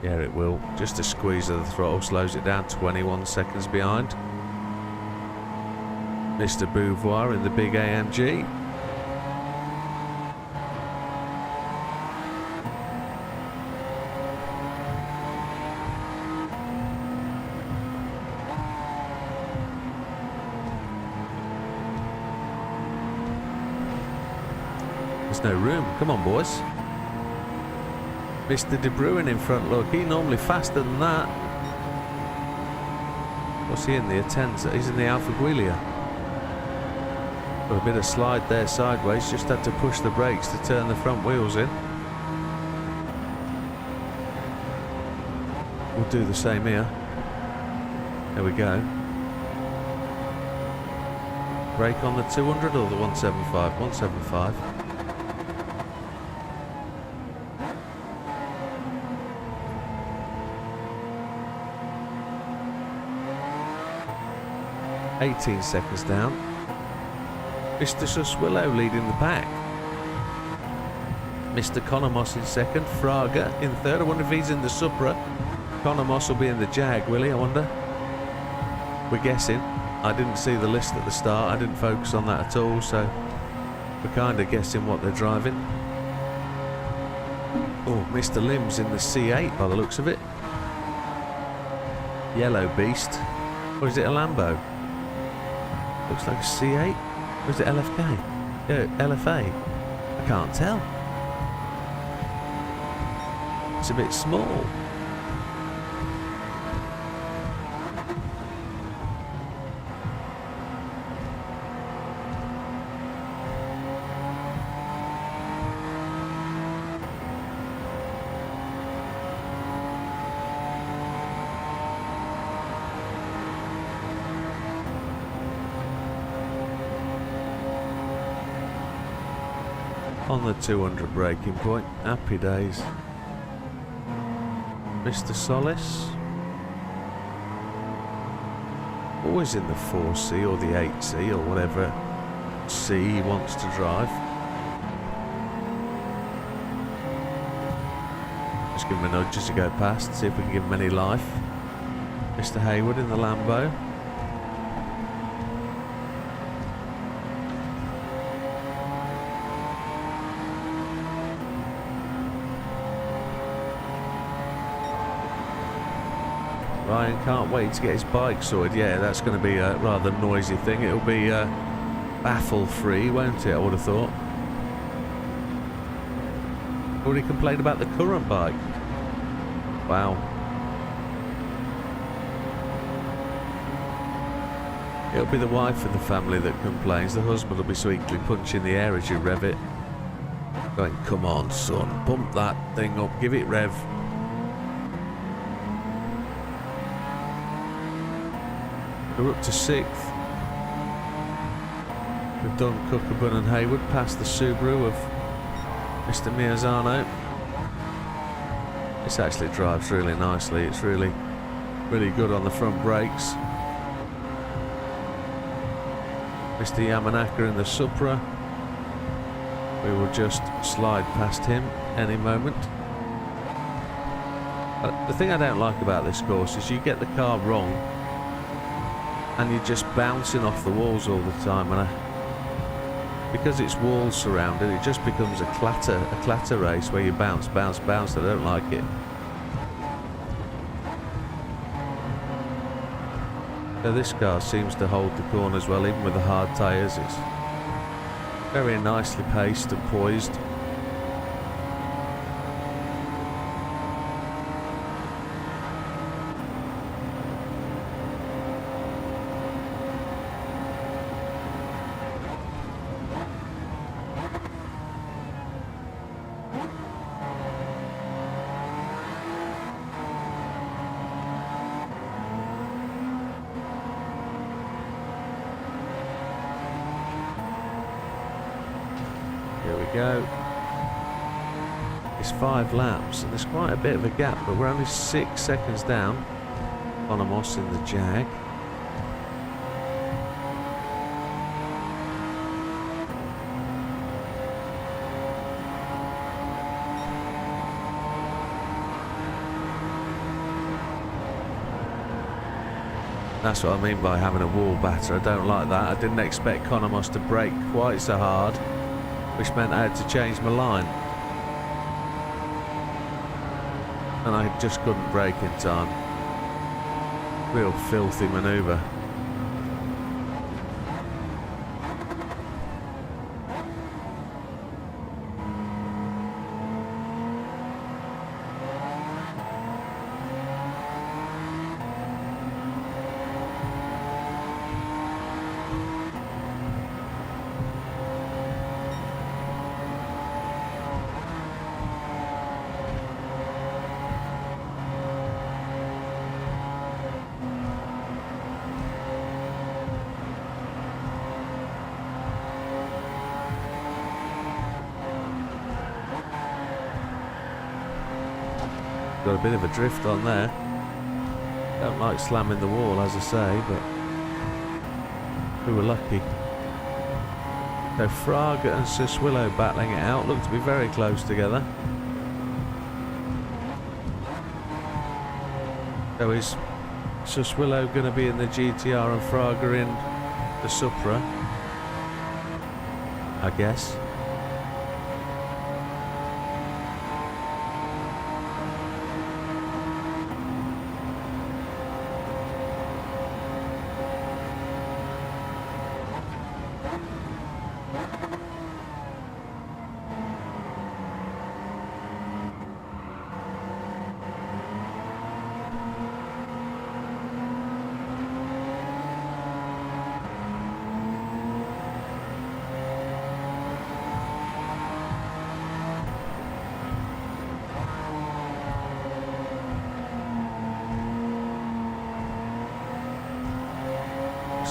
Yeah, it will. Just a squeeze of the throttle slows it down. 21 seconds behind. Mr. Beauvoir in the big AMG. There's no room. Come on, boys. Mr. De Bruin in front, look. He's normally faster than that. What's he in the Atenza? He's in the Alfa Giulia. Got a bit of slide there sideways. Just had to push the brakes to turn the front wheels in. We'll do the same here. There we go. Brake on the 200 or the 175? 175. $18 seconds down. Mr. Suswillow leading the pack. Mr. Conomos in second. Fraga in third. I wonder if he's in the Supra. Conomos will be in the Jag, will he? I wonder. We're guessing. I didn't see the list at the start. I didn't focus on that at all, so we're kind of guessing what they're driving. Oh, Mr. Lim's in the C8 by the looks of it. Yellow Beast. Or is it a Lambo? Looks like a C8. Or is it LFK? Yeah, LFA. I can't tell. It's a bit small. On the 200 braking point. Happy days. Mr. Solace. Always in the 4C or the 8C or whatever C he wants to drive. Just give him a nudge as you go past, see if we can give him any life. Mr. Hayward in the Lambo. Ryan can't wait to get his bike sorted. Yeah, that's going to be a rather noisy thing. It'll be baffle free, won't it? I would have thought. Already complained about the current bike. Wow. It'll be the wife of the family that complains. The husband will be sweetly punching the air as you rev it. Going, come on, son, pump that thing up, give it rev. We're up to 6th. We've done Cookerburn and Hayward past the Subaru of Mr. Miazano. This actually drives really nicely. It's really good on the front brakes. Mr. Yamanaka in the Supra. We will just slide past him any moment. The thing I don't like about this course is you get the car wrong and you're just bouncing off the walls all the time, and because it's wall surrounded, it just becomes a clatter race where you bounce. I don't like it. So this car seems to hold the corners well, even with the hard tyres. It's very nicely paced and poised. Here we go. It's 5 laps and there's quite a bit of a gap, but we're only 6 seconds down on Amos in the Jag. That's what I mean by having a wall batter. I don't like that. I didn't expect Conomos to brake quite so hard, which meant I had to change my line. And I just couldn't brake in time. Real filthy manoeuvre. Got a bit of a drift on there. Don't like slamming the wall, as I say, but we were lucky. So Fraga and Sir Swillow battling it out. Look to be very close together. So is Sir Swillow going to be in the GTR and Fraga in the Supra? I guess.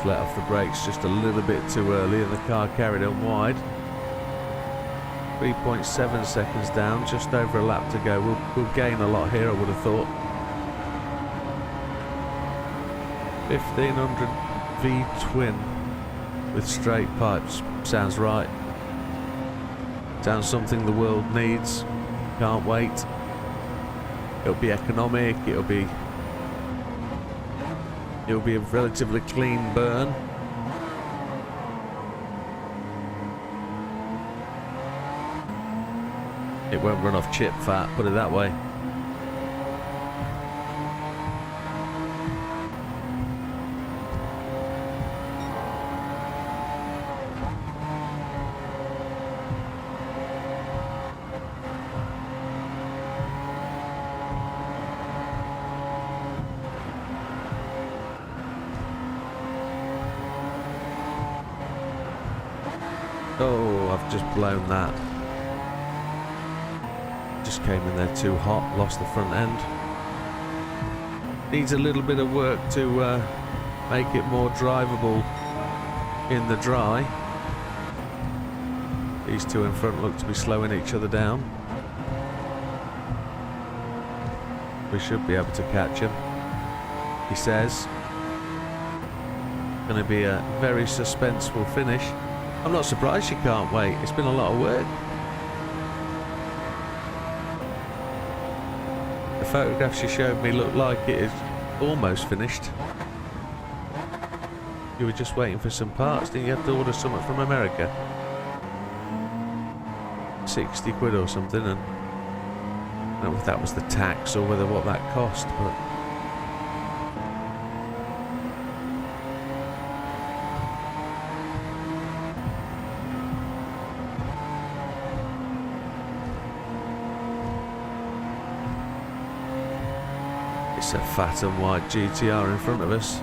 Let off the brakes just a little bit too early and the car carried on wide. 3.7 seconds down, just over a lap to go. We'll gain a lot here, I would have thought. 1500 V twin with straight pipes. Sounds right. Sounds something the world needs. Can't wait. It'll be economic, it'll be a relatively clean burn. It won't run off chip fat, put it that way. Oh, I've just blown that. Just came in there too hot, lost the front end. Needs a little bit of work to make it more drivable in the dry. These two in front look to be slowing each other down. We should be able to catch him, he says. Going to be a very suspenseful finish. I'm not surprised she can't wait. It's been a lot of work. The photograph she showed me looked like it is almost finished. You were just waiting for some parts, didn't you have to order something from America? 60 quid or something, and I don't know if that was the tax or whether what that cost, but it's a fat and white GTR in front of us.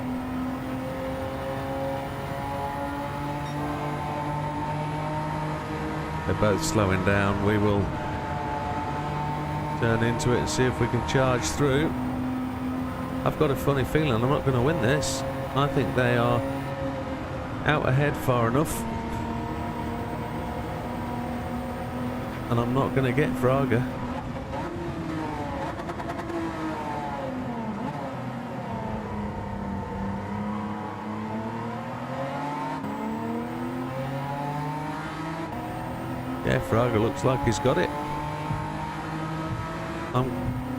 They're both slowing down. We will turn into it and see if we can charge through. I've got a funny feeling I'm not going to win this. I think they are out ahead far enough, and I'm not going to get Fraga. Yeah, Fraga looks like he's got it.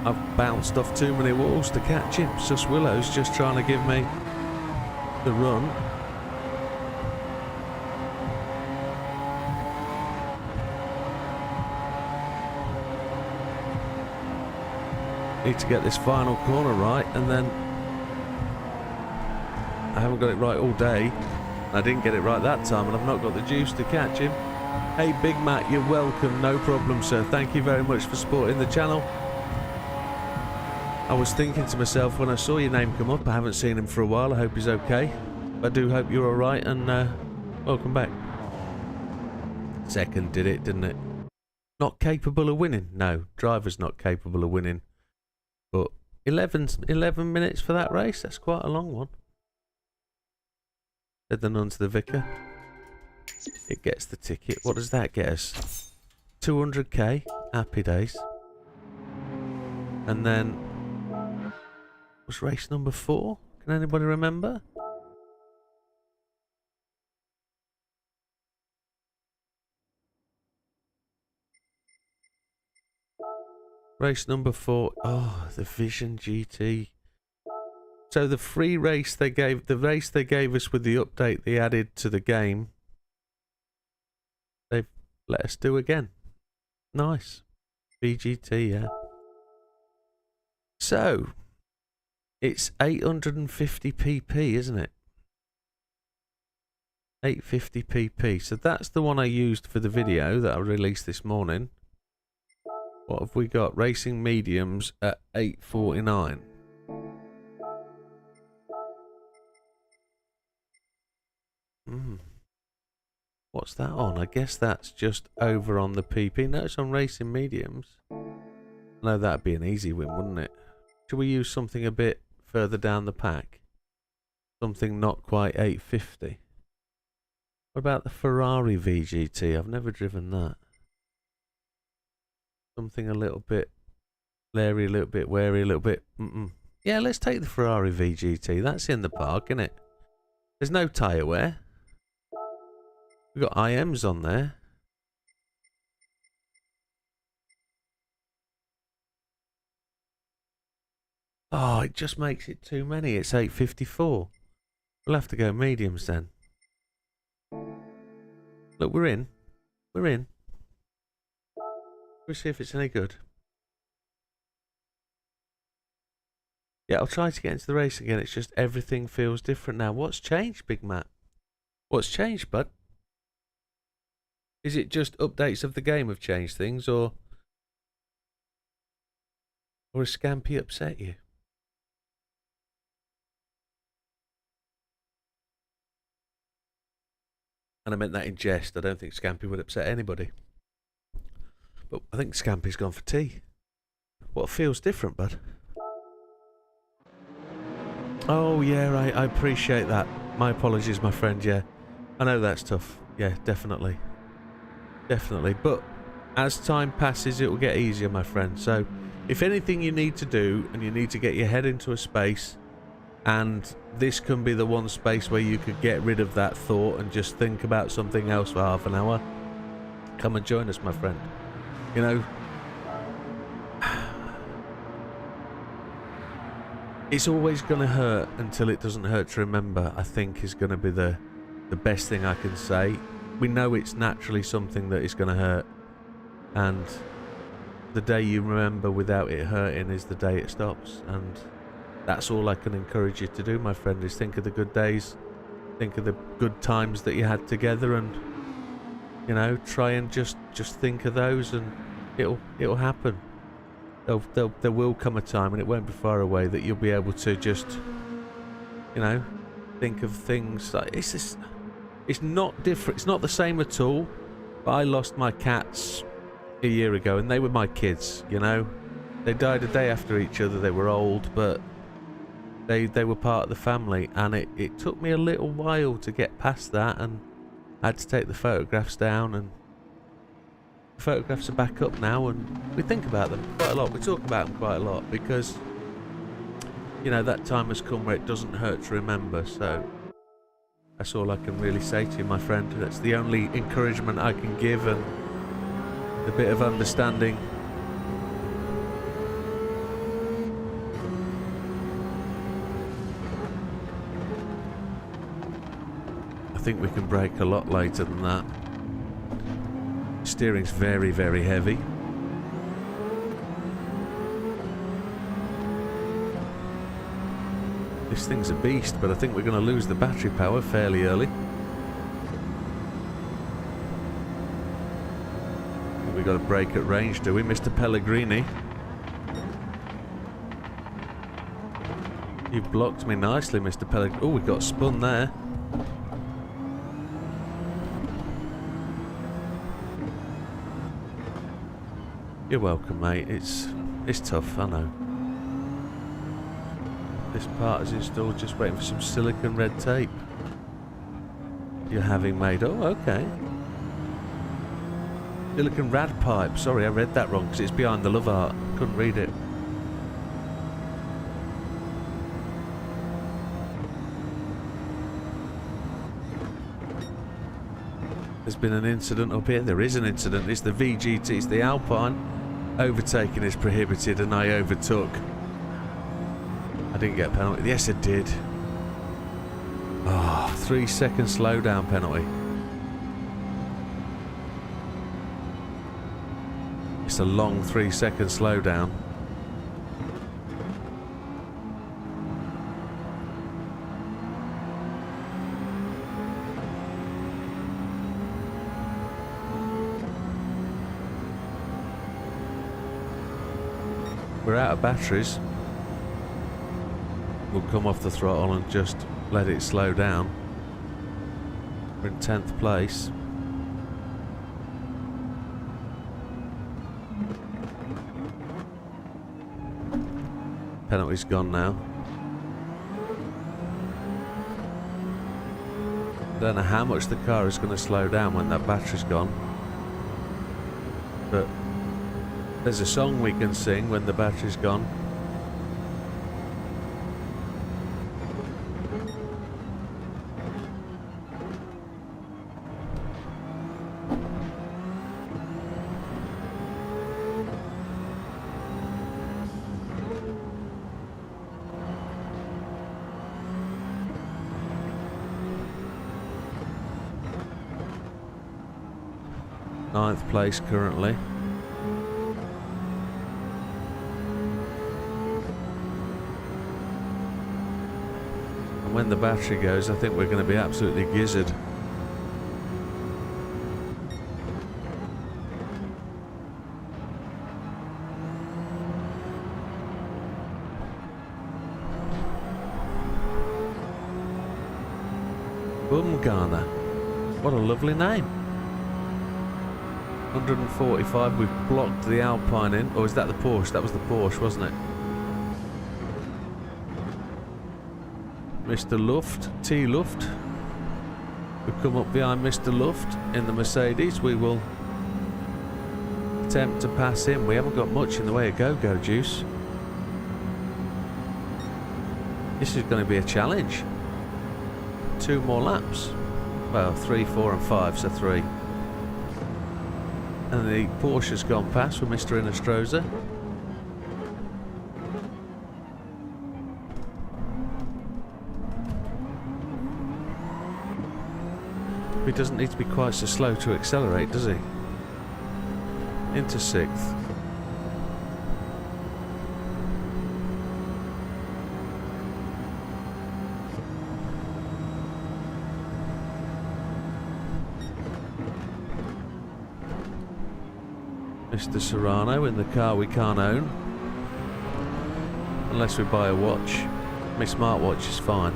I've bounced off too many walls to catch him. Sus Willow's just trying to give me the run. Need to get this final corner right, and then I haven't got it right all day. I didn't get it right that time, and I've not got the juice to catch him. Hey Big Mac, you're welcome, no problem sir. Thank you very much for supporting the channel. I was thinking to myself when I saw your name come up, I haven't seen him for a while, I hope he's okay. I do hope you're alright, and welcome back. Second did it, didn't it? Not capable of winning? No, driver's not capable of winning. But 11 minutes for that race, that's quite a long one. Said the nun to the vicar. It gets the ticket. What does that get us? 200k. Happy days. And then was race number 4? Can anybody remember? Race number 4. Oh, the Vision GT. So the free race they gave, the race they gave us with the update they added to the game, they've let us do again. Nice. VGT, yeah. So, it's 850 pp, isn't it? 850 pp. So that's the one I used for the video that I released this morning. What have we got? Racing mediums at 849. What's that on? I guess that's just over on the PP. No, it's on racing mediums. No, that'd be an easy win, wouldn't it? Should we use something a bit further down the pack? Something not quite 850. What about the Ferrari VGT? I've never driven that. Something a little bit leery, a little bit wary, a little bit... Yeah, let's take the Ferrari VGT. That's in the park, isn't it? There's no tyre wear. We've got IMs on there. Oh, it just makes it too many. It's 854. We'll have to go mediums then. Look, we're in. We're in. We'll see if it's any good. Yeah, I'll try to get into the race again. It's just everything feels different now. What's changed, Big Matt? What's changed, bud? Is it just updates of the game have changed things, or has Scampy upset you? And I meant that in jest. I don't think Scampy would upset anybody. But I think Scampy's gone for tea. What feels different, bud? Oh, yeah, I appreciate that. My apologies, my friend, yeah. I know that's tough. Yeah, definitely. Definitely. But as time passes, it will get easier, my friend. So if anything you need to do, and you need to get your head into a space, and this can be the one space where you could get rid of that thought and just think about something else for half an hour, come and join us, my friend. You know, it's always going to hurt until it doesn't hurt to remember, I think, is going to be the best thing I can say. We know it's naturally something that is going to hurt, and the day you remember without it hurting is the day it stops. And that's all I can encourage you to do, my friend, is think of the good days, think of the good times that you had together, and, you know, try and just think of those, and it'll happen. There will come a time, and it won't be far away, that you'll be able to just, you know, think of things like it's not different. It's not the same at all. But I lost my cats a year ago, and they were my kids. You know, they died a day after each other. They were old, but they were part of the family, and it took me a little while to get past that, and I had to take the photographs down, and the photographs are back up now, and we think about them quite a lot. We talk about them quite a lot because, you know, that time has come where it doesn't hurt to remember. So that's all I can really say to you, my friend. That's the only encouragement I can give, and a bit of understanding. I think we can brake a lot later than that. Steering's very, very heavy. This thing's a beast, but I think we're going to lose the battery power fairly early. We've got to brake at range, do we, Mr. Pellegrini? You've blocked me nicely, Mr. Pellegrini. Oh, we got spun there. You're welcome, mate. It's tough, I know. This part is installed, just waiting for some silicon red tape. You're having made... Oh, okay. Silicon rad pipe. Sorry, I read that wrong because it's behind the love art. Couldn't read it. There's been an incident up here. There is an incident. It's the VGT. It's the Alpine. Overtaking is prohibited and I overtook. I didn't get a penalty. Yes, I did. Oh, 3 second slowdown penalty. It's a long 3 second slowdown. We're out of batteries. We'll come off the throttle and just let it slow down. We're in 10th place. Penalty's gone now. I don't know how much the car is going to slow down when that battery's gone. But there's a song we can sing when the battery's gone. Ninth place currently. And when the battery goes, I think we're going to be absolutely gizzard. Bumgarner. What a lovely name. 145, we've blocked the Alpine in. Or is that the Porsche? That was the Porsche, wasn't it? Mr. Luft, T. Luft. We've come up behind Mr. Luft in the Mercedes. We will attempt to pass him. We haven't got much in the way of go-go juice. This is going to be a challenge. 2 more laps. Well, 3, 4 and 5, so 3. And the Porsche's gone past with Mr. Inestrosa. He doesn't need to be quite so slow to accelerate, does he? Into 6th. Mr. Serrano in the car we can't own. Unless we buy a watch. My smartwatch is fine.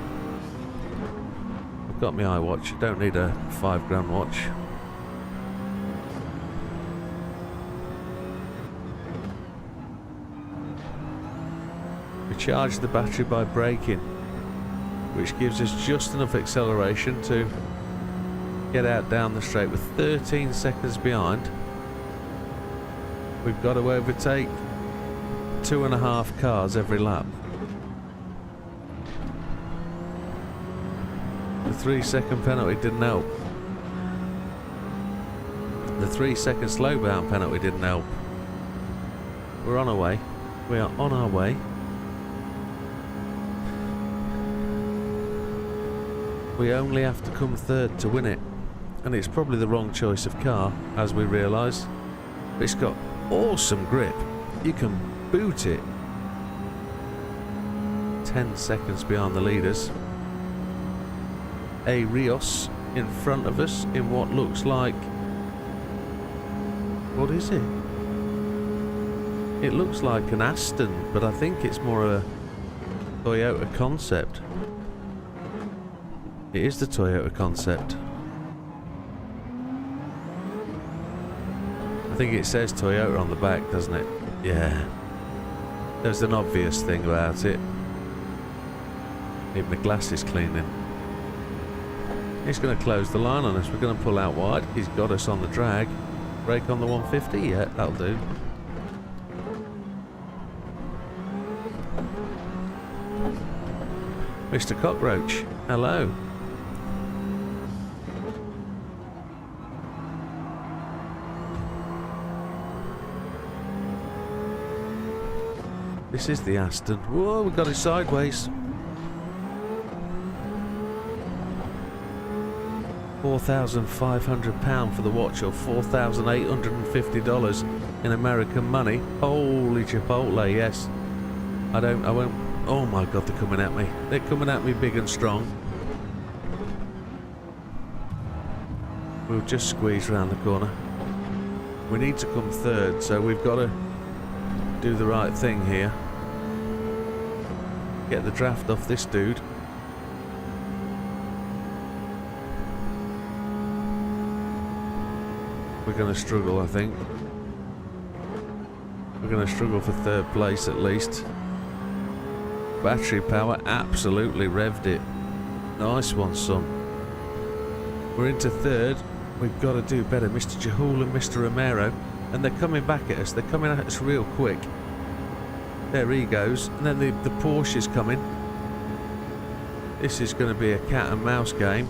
I've got my iWatch. I don't need a £5 watch. We charge the battery by braking, which gives us just enough acceleration to get out down the straight. With 13 seconds behind, we've got to overtake 2.5 cars every lap. The 3 second penalty didn't help. The 3 second slowdown penalty didn't help. We're on our way. We are on our way. We only have to come 3rd to win it. And it's probably the wrong choice of car, as we realise. But it's got awesome grip. You can boot it. 10 seconds behind the leaders. A Rios in front of us in what looks like... What is it? It looks like an Aston, but I think it's more a Toyota Concept. It is the Toyota Concept. I think it says Toyota on the back, doesn't it? Yeah. There's an obvious thing about it. Need my glasses cleaning. He's going to close the line on us. We're going to pull out wide. He's got us on the drag. Brake on the 150? Yeah, that'll do. Mr. Cockroach, hello. This is the Aston. Whoa, we got it sideways. £4,500 for the watch, or $4,850 in American money. Holy Chipotle, yes. I won't. Oh my God, they're coming at me. They're coming at me big and strong. We'll just squeeze around the corner. We need to come third, so we've got to do the right thing here. Get the draft off this dude. We're going to struggle, I think. We're going to struggle for third place at least. Battery power absolutely revved it. Nice one, son. We're into third. We've got to do better. Mr. Jahul and Mr. Romero. And they're coming back at us. They're coming at us real quick. There he goes. And then the Porsche's coming. This is going to be a cat and mouse game.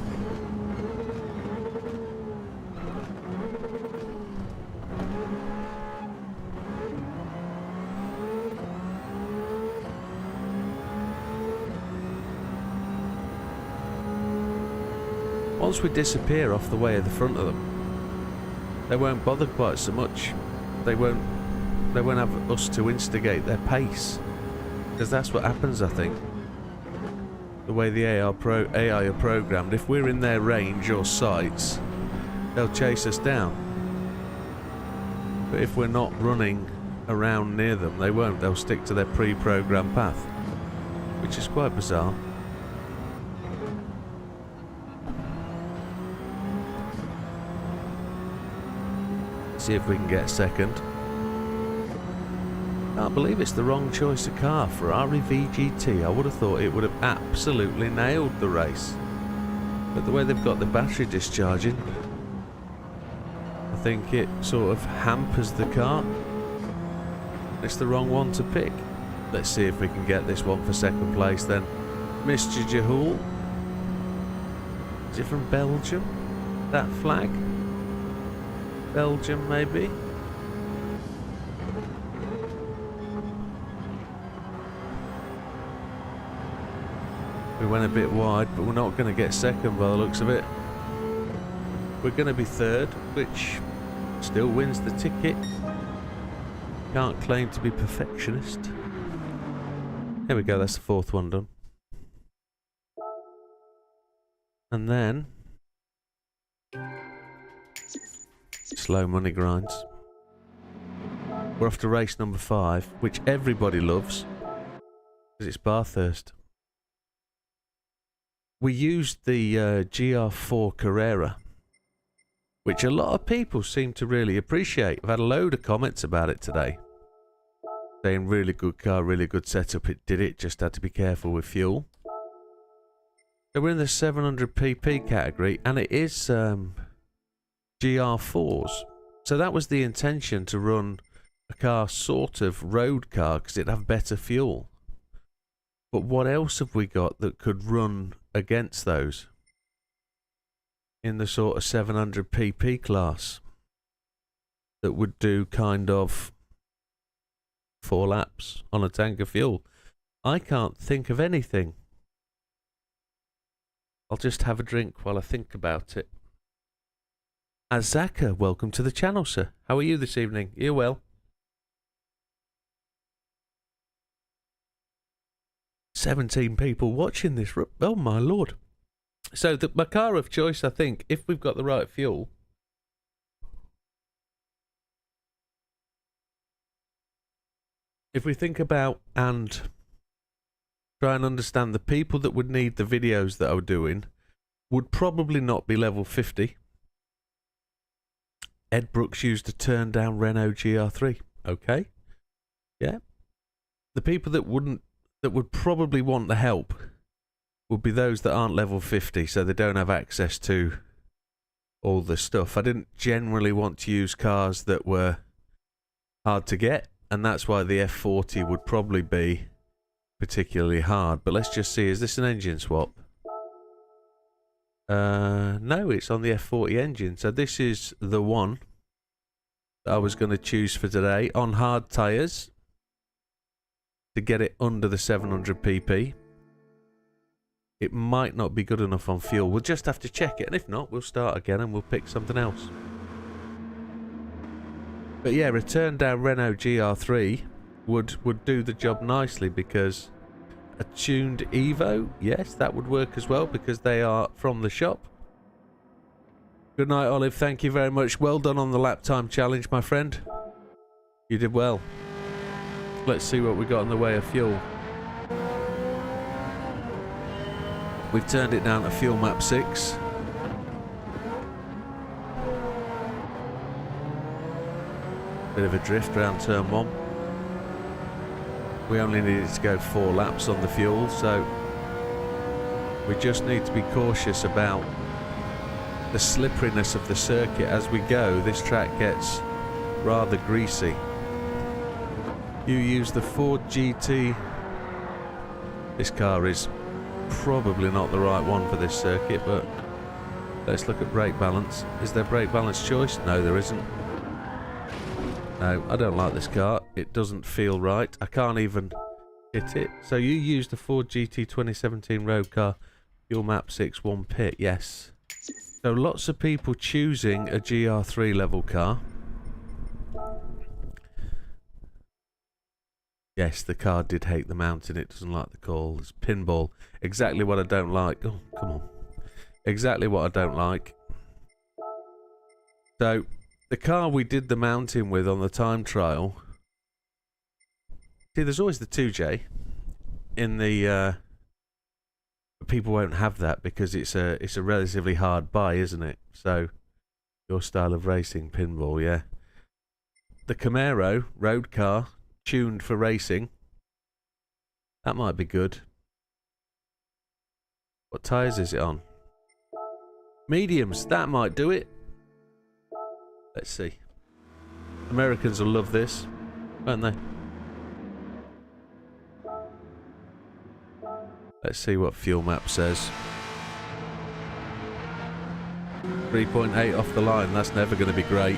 Once we disappear off the way of the front of them, they won't bother quite so much. They won't have us to instigate their pace, because that's what happens, I think. The way the AI are programmed, if we're in their range or sights, they'll chase us down. But if we're not running around near them, they won't. They'll stick to their pre-programmed path, which is quite bizarre. See if we can get second. Can't believe it's the wrong choice of car. Ferrari VGT. I would have thought it would have absolutely nailed the race, but the way they've got the battery discharging, I think it sort of hampers the car. It's the wrong one to pick. Let's see if we can get this one for second place then. Mr. Jahul. Is it from Belgium? That flag? Belgium, maybe? We went a bit wide, but we're not going to get second by the looks of it. We're going to be third, which still wins the ticket. Can't claim to be perfectionist. Here we go, that's the fourth one done. And then slow money grinds. We're off to race number 5, which everybody loves, because it's Bathurst. We used the GR4 Carrera, which a lot of people seem to really appreciate. I've had a load of comments about it today, saying really good car, really good setup. It did it, just had to be careful with fuel. So we're in the 700 pp category, and it is GR4s. So that was the intention, to run a car sort of road car, because it'd have better fuel. But what else have we got that could run against those in the sort of 700 pp class that would do kind of 4 laps on a tank of fuel? I can't think of anything. I'll just have a drink while I think about it. Azaka, welcome to the channel, sir. How are you this evening? You well? 17 people watching this. Oh my lord. So my car of choice, I think, if we've got the right fuel, if we think about and try and understand, the people that would need the videos that I'm doing would probably not be level 50. Ed Brooks used a turned down Renault GR3. Okay. Yeah. The people that would probably want the help would be those that aren't level 50, so they don't have access to all the stuff. I didn't generally want to use cars that were hard to get, and that's why the F40 would probably be particularly hard. But let's just see, is this an engine swap? No, it's on the F40 engine. So this is the one that I was going to choose for today, on hard tyres, to get it under the 700 pp. It might not be good enough on fuel. We'll just have to check it, and if not, we'll start again and we'll pick something else. But yeah, a turned down Renault GR3 would do the job nicely, because a tuned Evo, yes, that would work as well, because they are from the shop. Good night, Olive. Thank you very much. Well done on the lap time challenge, my friend. You did well. Let's see what we got in the way of fuel. We've turned it down to fuel map 6. Bit of a drift around turn 1. We only needed to go 4 laps on the fuel, so we just need to be cautious about the slipperiness of the circuit as we go. This track gets rather greasy. You use the Ford GT. This car is probably not the right one for this circuit, but let's look at brake balance. Is there brake balance choice? No, there isn't. No, I don't like this car. It doesn't feel right. I can't even hit it. So you used the Ford GT 2017 road car, fuel map 6, 1 pit. Yes. So lots of people choosing a GR3 level car. Yes, the car did hate the mountain. It doesn't like the call. It's pinball. Exactly what I don't like. Oh, come on. Exactly what I don't like. So, the car we did the mountain with on the time trial. See, there's always the 2J in the... people won't have that because it's a relatively hard buy, isn't it? So, your style of racing, pinball, yeah. The Camaro road car, tuned for racing. That might be good. What tyres is it on? Mediums, that might do it. Let's see. Americans will love this, won't they? Let's see what fuel map says. 3.8 off the line, that's never going to be great.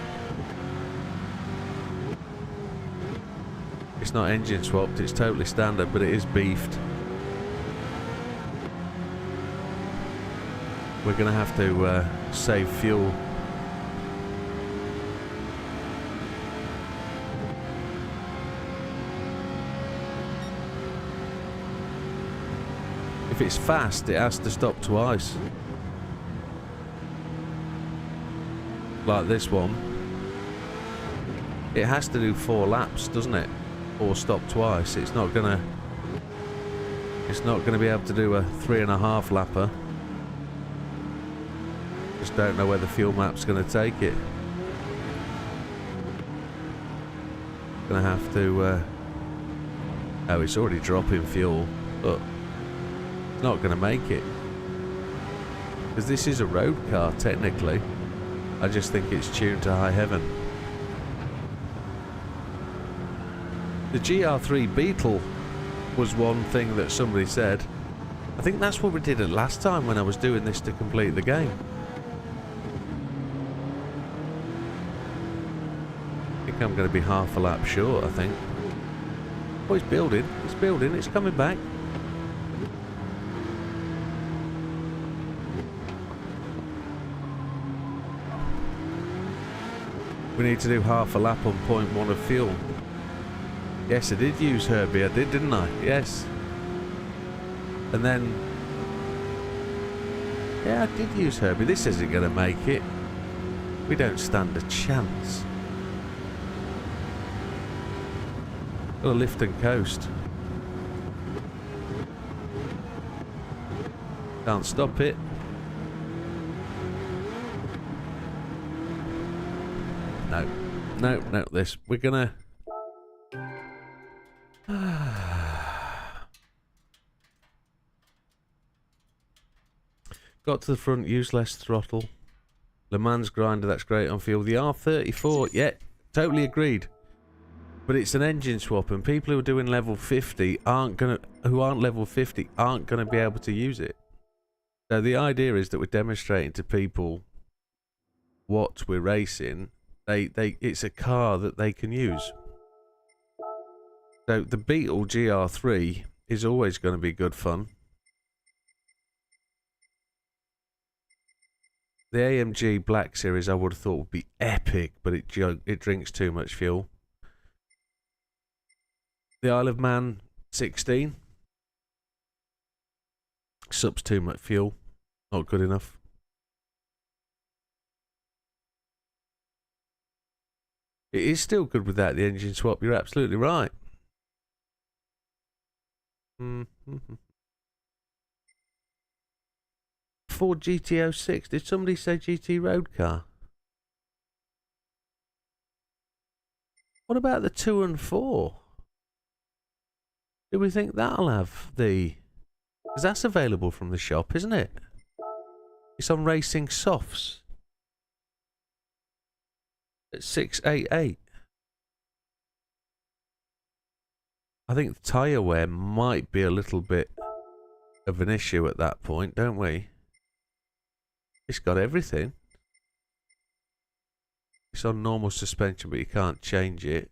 It's not engine swapped, it's totally standard, but it is beefed. We're going to have to save fuel. If it's fast, it has to stop twice. Like this one. It has to do 4 laps, doesn't it? Or stop twice. It's not gonna be able to do a 3.5 lapper. Just don't know where the fuel map's gonna take it. Gonna have to oh, it's already dropping fuel, but it's not gonna make it. Because this is a road car technically. I just think it's tuned to high heaven. The GR3 Beetle was one thing that somebody said. I think that's what we did it last time when I was doing this to complete the game. I think I'm going to be half a lap short, I think. Oh, it's building. It's building. It's coming back. We need to do half a lap on 0.1 of fuel. Yes, I did use Herbie, I did, didn't I? Yes. And then... yeah, I did use Herbie. This isn't going to make it. We don't stand a chance. Got to lift and coast. Can't stop it. No. No, no, this. We're going to... Got to the front, use less throttle. Le Mans grinder, that's great on fuel. The R34, yeah, totally agreed. But it's an engine swap, and people who are doing level 50 who aren't level 50 aren't gonna be able to use it. So the idea is that we're demonstrating to people what we're racing. It's a car that they can use. So the Beetle GR3 is always going to be good fun. The AMG Black Series I would have thought would be epic, but it drinks too much fuel. The Isle of Man 16 sups too much fuel. Not good enough. It is still good without the engine swap. You're absolutely right. Ford GT06. Did somebody say GT Road car? What about the 2 and 4? Do we think that'll have the... Because that's available from the shop, isn't it? It's on Racing Softs. At 688. I think the tyre wear might be a little bit of an issue at that point, don't we? It's got everything. It's on normal suspension, but you can't change it.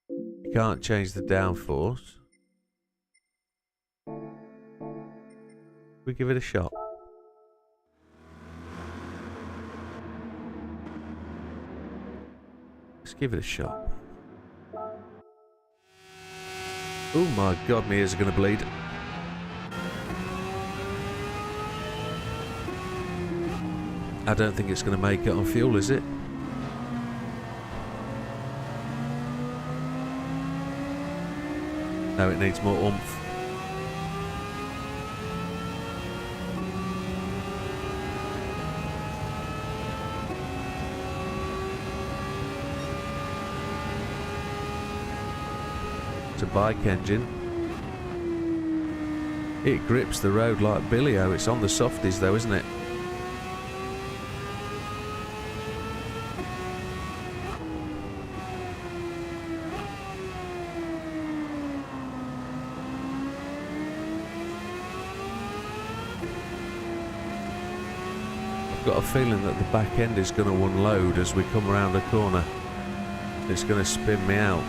You can't change the downforce. We give it a shot. Let's give it a shot. Oh my god, my ears are going to bleed. I don't think it's going to make it on fuel, is it? No, it needs more oomph. It's a bike engine. It grips the road like Billy-O. It's on the softies though, isn't it? I've got a feeling that the back end is going to unload as we come around the corner. It's going to spin me out.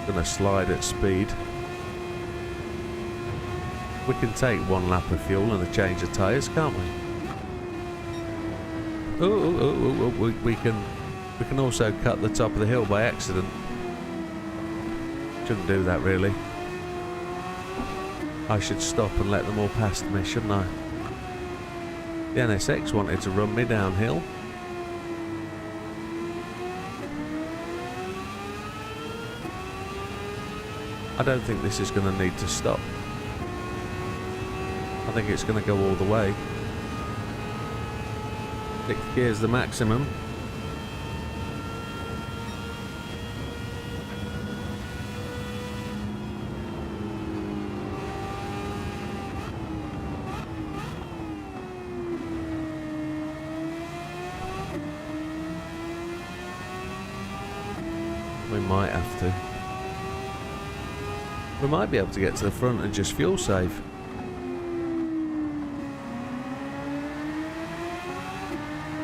Going to slide at speed. We can take 1 lap of fuel and a change of tyres, can't we? We can also cut the top of the hill by accident. Shouldn't do that really. I should stop and let them all past me, shouldn't I? The NSX wanted to run me downhill. I don't think this is going to need to stop. I think it's going to go all the way. 6 gears the maximum. We might have to. We might be able to get to the front and just fuel save.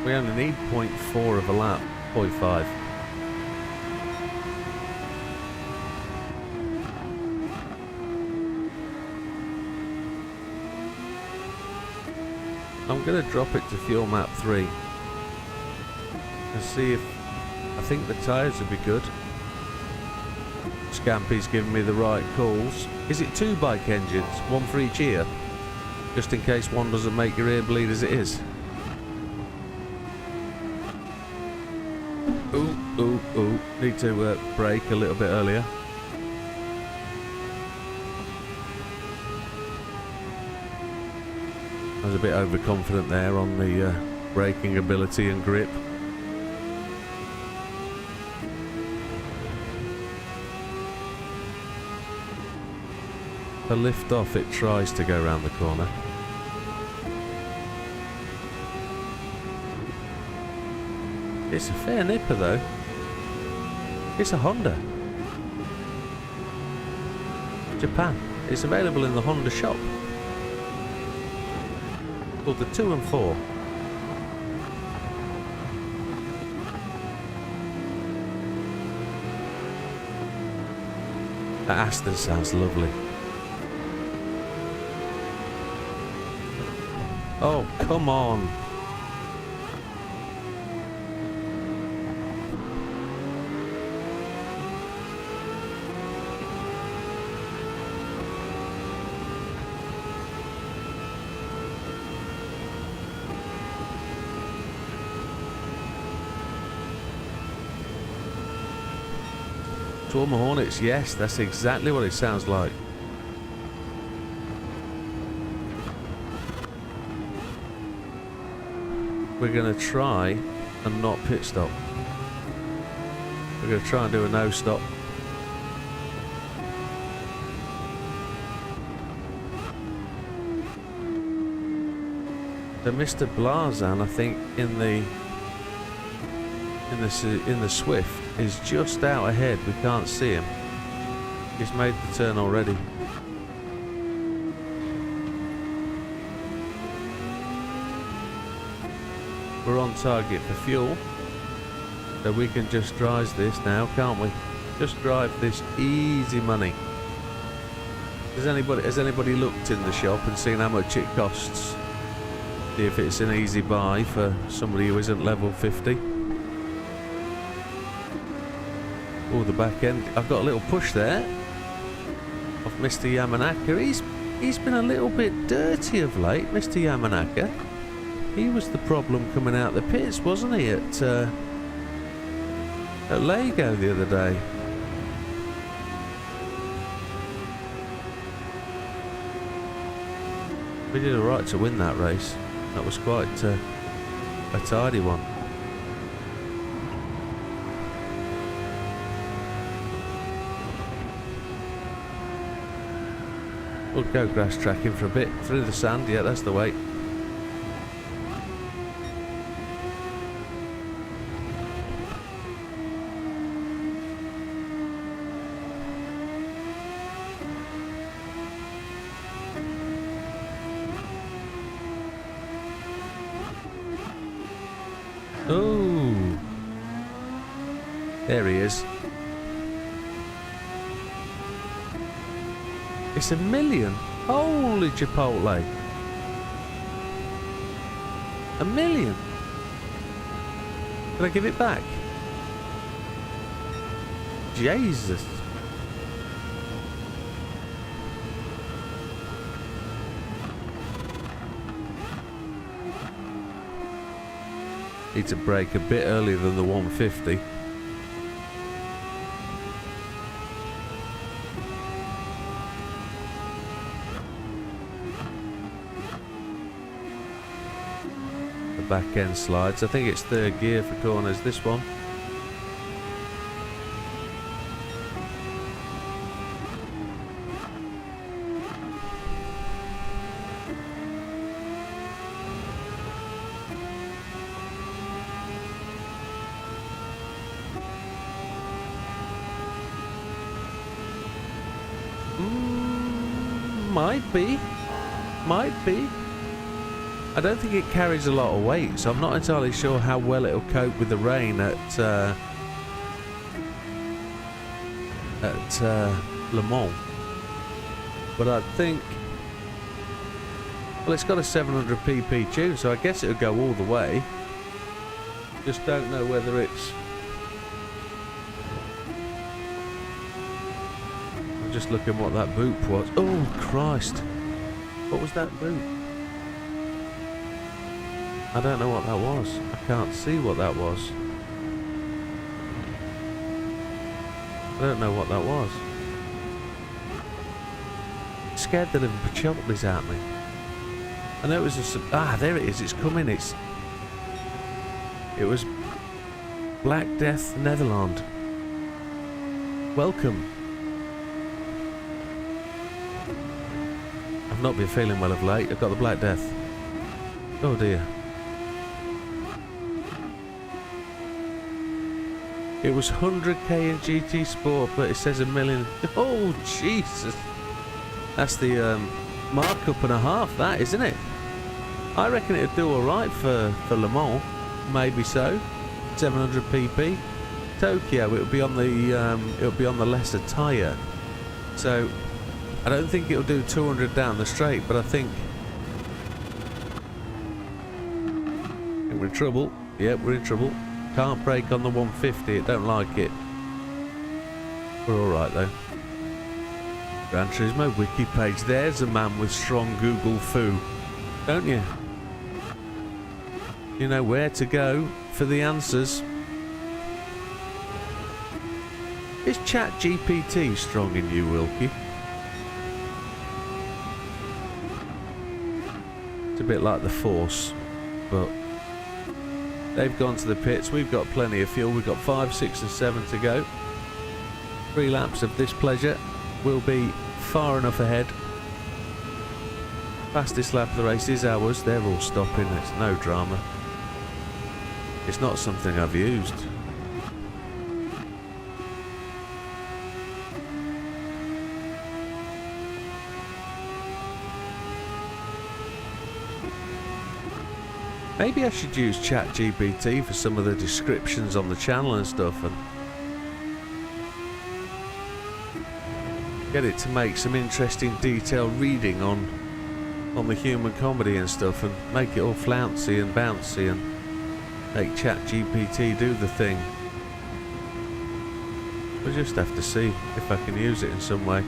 We only need 0.4 of a lap, 0.5. I'm going to drop it to fuel map 3 and see if I think the tyres would be good. Scampy's giving me the right calls. Is it 2 bike engines, 1 for each ear? Just in case one doesn't make your ear bleed as it is. Ooh. Need to brake a little bit earlier. I was a bit overconfident there on the braking ability and grip. The lift off, it tries to go around the corner. It's a fair nipper though. It's a Honda. Japan. It's available in the Honda shop. Called the 2 and 4. Aston sounds lovely. Oh, come on. Swarm of Hornets, yes, that's exactly what it sounds like. We're going to try and not pit stop. We're going to try and do a no stop. So Mr. Blazan, I think, in the Swift is just out ahead. We can't see him. He's made the turn already. We're on target for fuel, so we can just drive this now, can't we? Just drive this easy money. Has anybody looked in the shop and seen how much it costs? See if it's an easy buy for somebody who isn't level 50. Oh, the back end. I've got a little push there of Mr. Yamanaka. He's been a little bit dirty of late, Mr. Yamanaka. He was the problem coming out the pits, wasn't he, at Lego the other day? We did alright to win that race. That was quite a tidy one. We'll go grass tracking for a bit. Through the sand, yeah, that's the way. Oh, there he is. It's a million. Holy Chipotle. A million. Can I give it back? Jesus. Need to brake a bit earlier than the 150. The back end slides. I think it's third gear for corners, this one. Might be. I don't think it carries a lot of weight, so I'm not entirely sure how well it'll cope with the rain at Le Mans. But I think, well, it's got a 700 pp tune, so I guess it'll go all the way. Just don't know whether it's. Just looking what that boot was. Oh Christ, what was that boot? I don't know what that was. I can't see what that was. I don't know what that was. I'm scared that it'll chop this at me. I know it was a there it is, it's coming. It was Black Death Netherlands. Welcome. I've not been feeling well of late. I've got the Black Death. Oh dear. It was 100k in GT Sport, but it says a million. Oh Jesus. That's the markup and a half, that, isn't it? I reckon it'd do alright for Le Mans. Maybe so. 700 pp. Tokyo, it would be on the lesser tyre. So I don't think it'll do 200 down the straight, but I think we're in trouble. Yep, we're in trouble. Can't brake on the 150. It don't like it. We're all right though. Gran Turismo wiki page. There's a man with strong Google foo, don't you? You know where to go for the answers. Is ChatGPT strong in you, Wilkie? It's a bit like the Force, but they've gone to the pits. We've got plenty of fuel. We've got 5, 6 and 7 to go. 3 laps of this pleasure will be far enough ahead. Fastest lap of the race is ours. They're all stopping. It's no drama. It's not something I've used. Maybe I should use ChatGPT for some of the descriptions on the channel and stuff, and get it to make some interesting detailed reading on the human comedy and stuff, and make it all flouncy and bouncy, and make ChatGPT do the thing. We'll just have to see if I can use it in some way.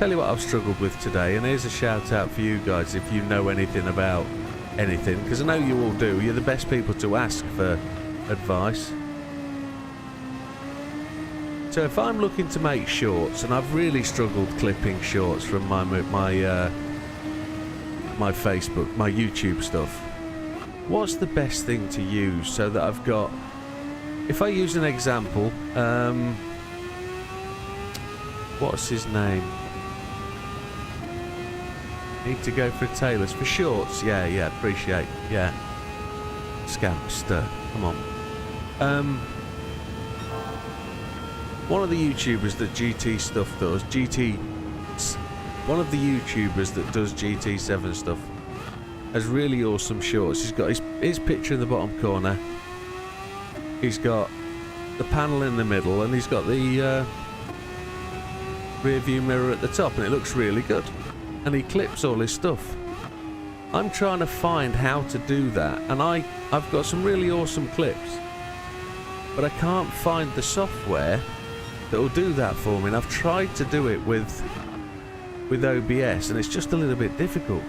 Tell you what I've struggled with today, and here's a shout out for you guys if you know anything about anything, because I know you all do. You're the best people to ask for advice. So if I'm looking to make shorts, and I've really struggled clipping shorts from my Facebook, my YouTube stuff, what's the best thing to use so that I've got... If I use an example, what's his name? Need to go for tailors for shorts. Yeah, appreciate. Yeah, Scampster. Come on. One of the YouTubers that GT stuff does, one of the YouTubers that does GT7 stuff has really awesome shorts. He's got his picture in the bottom corner. He's got the panel in the middle, and he's got the rear view mirror at the top, and it looks really good. And he clips all his stuff. I'm trying to find how to do that, and I've got some really awesome clips, but I can't find the software that will do that for me. And I've tried to do it with OBS, and it's just a little bit difficult.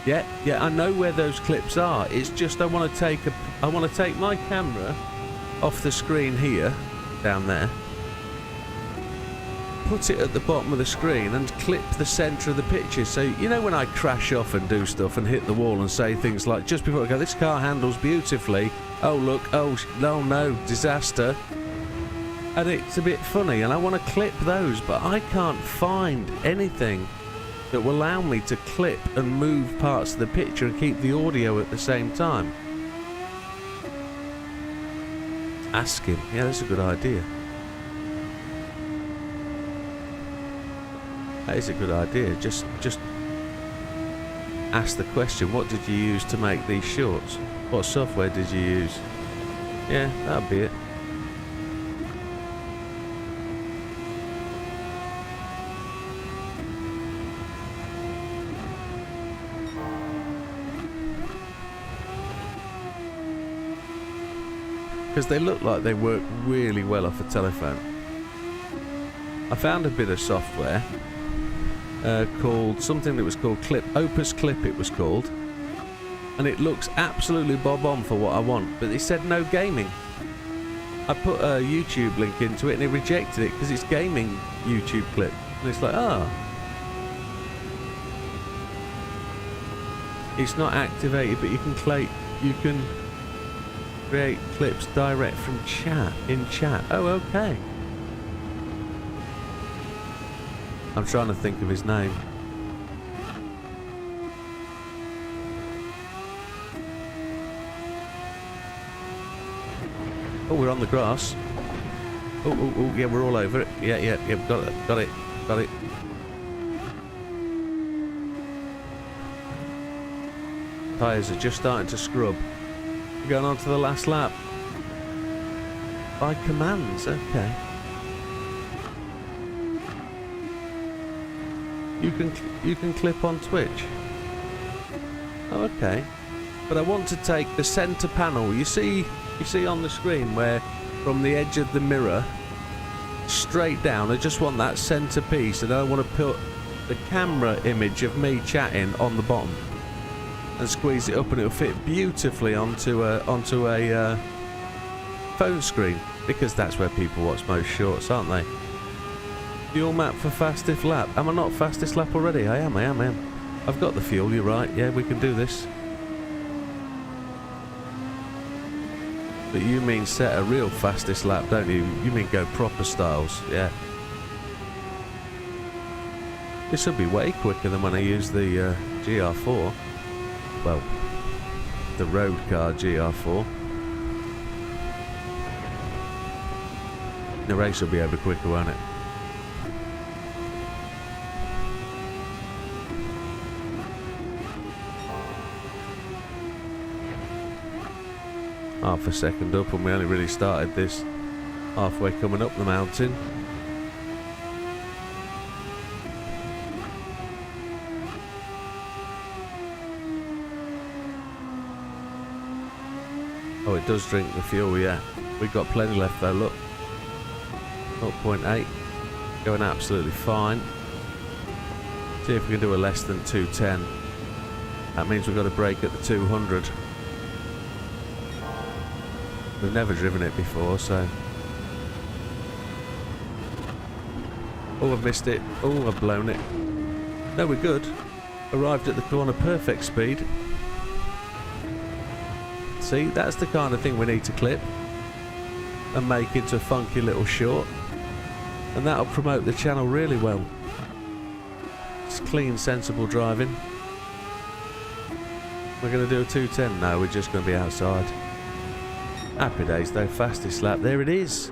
Yeah, I know where those clips are. It's just I want to take my camera off the screen here, down there, put it at the bottom of the screen and clip the centre of the picture. So you know when I crash off and do stuff and hit the wall and say things like, just before I go, this car handles beautifully, oh look, oh no, disaster, and it's a bit funny, and I want to clip those, but I can't find anything that will allow me to clip and move parts of the picture and keep the audio at the same time. Ask him. Yeah, that's a good idea. That is a good idea. Just ask the question, what did you use to make these shorts? What software did you use? Yeah, that'll be it. Because they look like they work really well off a telephone. I found a bit of software called something that was called Opus Clip it was called, and it looks absolutely bob on for what I want, but it said no gaming. I put a YouTube link into it and it rejected it because it's gaming YouTube clip, and it's like, it's not activated, but you can create clips direct from in chat. Oh, okay. I'm trying to think of his name. Oh, we're on the grass. Oh, yeah, we're all over it. Yeah, got it. Tyres are just starting to scrub. We're going on to the last lap. By commands, okay. You can clip on Twitch. Oh, okay. But I want to take the center panel. You see on the screen where from the edge of the mirror straight down, I just want that center piece, and I want to put the camera image of me chatting on the bottom and squeeze it up, and it'll fit beautifully onto a phone screen, because that's where people watch most shorts, aren't they? Fuel map for fastest lap. Am I not fastest lap already? I am. I've got the fuel, you're right. Yeah, we can do this. But you mean set a real fastest lap, don't you? You mean go proper styles, yeah. This will be way quicker than when I use the GR4. Well, the road car GR4. The race will be over quicker, won't it? Half a second up, and we only really started this halfway coming up the mountain. Oh, it does drink the fuel, yeah. We've got plenty left though, look. 0.8. Going absolutely fine. See if we can do a less than 210. That means we've got to brake at the 200. We've never driven it before, so... Oh, I've missed it. Oh, I've blown it. No, we're good. Arrived at the corner, perfect speed. See, that's the kind of thing we need to clip and make into a funky little short. And that'll promote the channel really well. It's clean, sensible driving. We're going to do a 210? No, we're just going to be outside. Happy days though, fastest lap. There it is.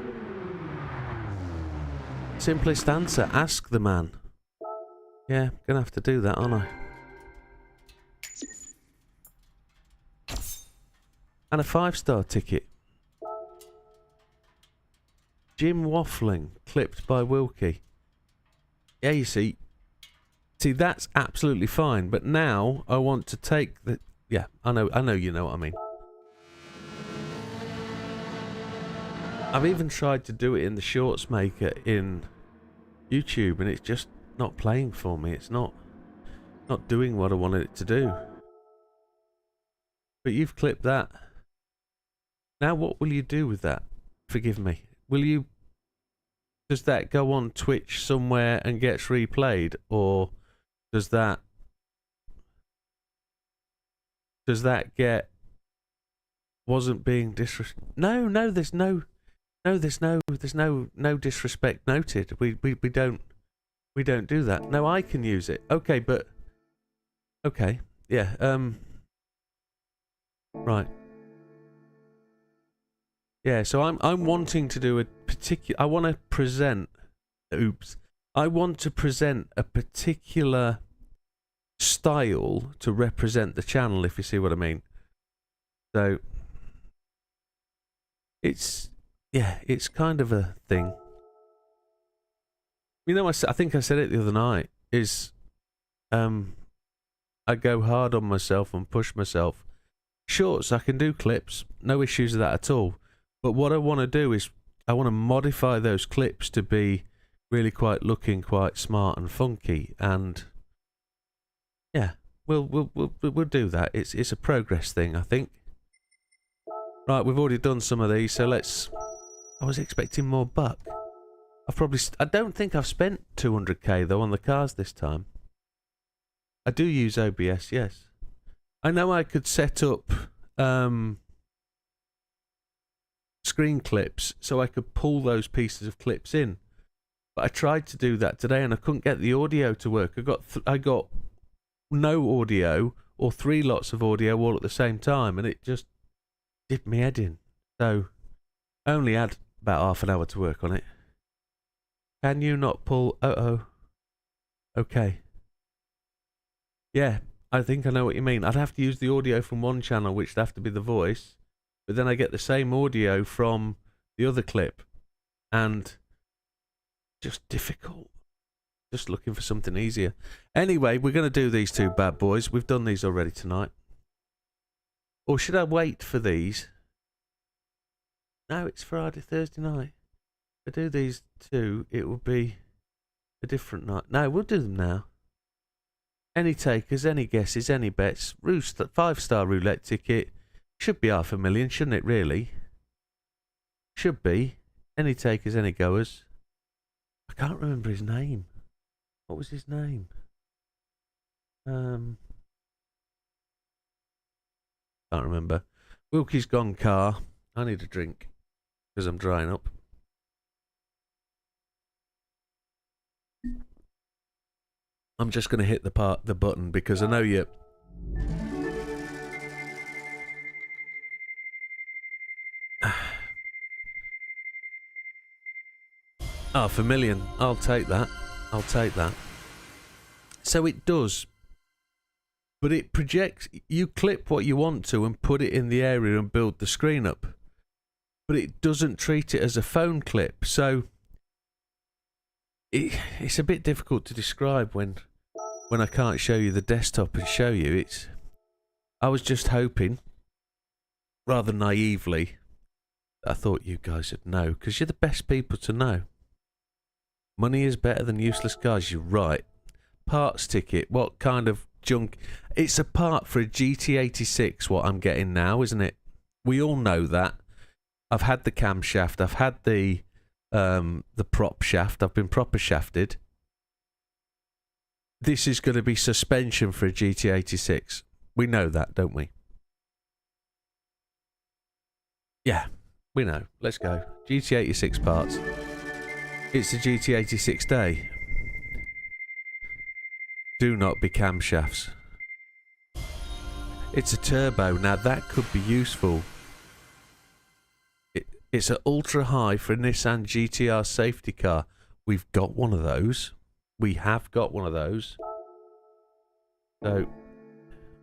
Simplest answer, ask the man. Yeah, gonna have to do that, aren't I? And a 5-star ticket. Jim Waffling, clipped by Wilkie. Yeah, you see, that's absolutely fine. But now I want to take the... Yeah, I know you know what I mean. I've even tried to do it in the Shorts Maker in YouTube, and it's just not playing for me. It's not doing what I wanted it to do. But you've clipped that. Now what will you do with that? Forgive me. Does that go on Twitch somewhere and gets replayed, or does that get wasn't being disrespectful? No, there's no disrespect noted. We don't do that. No, I can use it. Okay, but okay, yeah. Right. Yeah, so I'm wanting to do a particular... I want to present... Oops. I want to present a particular style to represent the channel, if you see what I mean. So... Yeah, it's kind of a thing. You know, I think I said it the other night, is... I go hard on myself and push myself. Shorts, I can do clips. No issues with that at all. But what I want to do is I want to modify those clips to be really looking quite smart and funky, and yeah, we'll do that. It's a progress thing, I think. Right, we've already done some of these, so let's... I was expecting more buck. I don't think I've spent 200k though on the cars this time. I do use OBS, yes. I know I could set up screen clips so I could pull those pieces of clips in, but I tried to do that today and I couldn't get the audio to work. I got no audio or 3 lots of audio all at the same time, and it just did me head in. So I only had about half an hour to work on it. Can you not pull... Okay. Yeah, I think I know what you mean. I'd have to use the audio from one channel, which would have to be the voice, but then I get the same audio from the other clip, and just difficult. Just looking for something easier. Anyway, we're going to do these two bad boys. We've done these already tonight. Or should I wait for these? No, it's Friday, Thursday night. If I do these two, it will be a different night. No, we'll do them now. Any takers, any guesses, any bets. 5-star roulette ticket. Should be 500,000, shouldn't it, really? Should be. Any takers, any goers. I can't remember his name. What was his name? Can't remember. Wilkie's gone car. I need a drink because I'm drying up. I'm just going to hit the button because I know you. $500,000. I'll take that. I'll take that. So it does. But it projects. You clip what you want to and put it in the area and build the screen up. But it doesn't treat it as a phone clip. So it's a bit difficult to describe when I can't show you the desktop and show you. I was just hoping, rather naively, I thought you guys would know, because you're the best people to know. Money is better than useless cars. You're right. Parts ticket. What kind of junk? It's a part for a GT86, what I'm getting now, isn't it? We all know that. I've had the camshaft. I've had the prop shaft. I've been proper shafted. This is going to be suspension for a GT86. We know that, don't we? Yeah, we know. Let's go. GT86 parts. It's the GT86 day. Do not be camshafts. It's a turbo. Now that could be useful. It's an ultra high for a Nissan GTR safety car. We've got one of those. We have got one of those. So,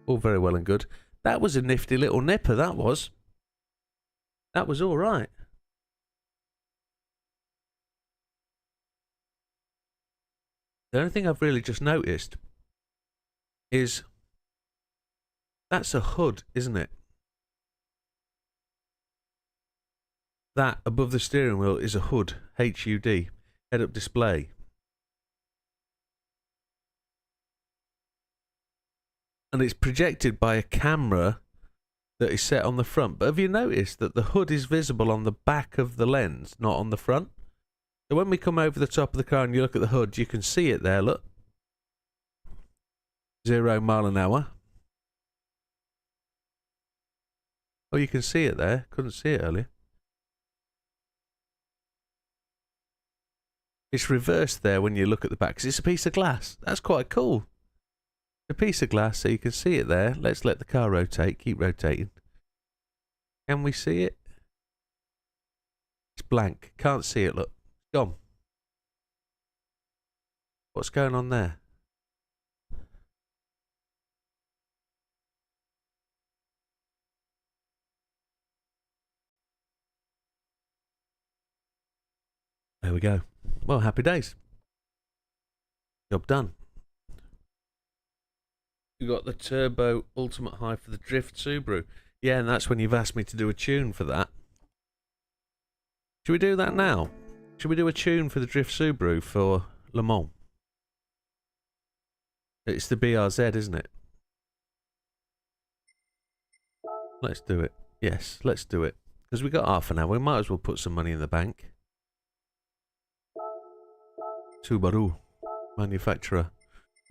all very well and good. That was a nifty little nipper, that was. That was all right. The only thing I've really just noticed is that's a hood, isn't it? That above the steering wheel is a hood, HUD, head-up display. And it's projected by a camera that is set on the front. But have you noticed that the hood is visible on the back of the lens, not on the front? So when we come over the top of the car and you look at the hood, you can see it there, look. 0 mile an hour. Oh, you can see it there. Couldn't see it earlier. It's reversed there when you look at the back, because it's a piece of glass. That's quite cool. A piece of glass, so you can see it there. Let's let the car rotate. Keep rotating. Can we see it? It's blank. Can't see it, look. It's gone. What's going on there? There we go. Well, happy days. Job done. You got the Turbo Ultimate High for the Drift Subaru. Yeah, and that's when you've asked me to do a tune for that. Should we do that now? Should we do a tune for the Drift Subaru for Le Mans? It's the BRZ, isn't it? Let's do it. Yes, let's do it. Because we got half an hour. We might as well put some money in the bank. Subaru. Manufacturer.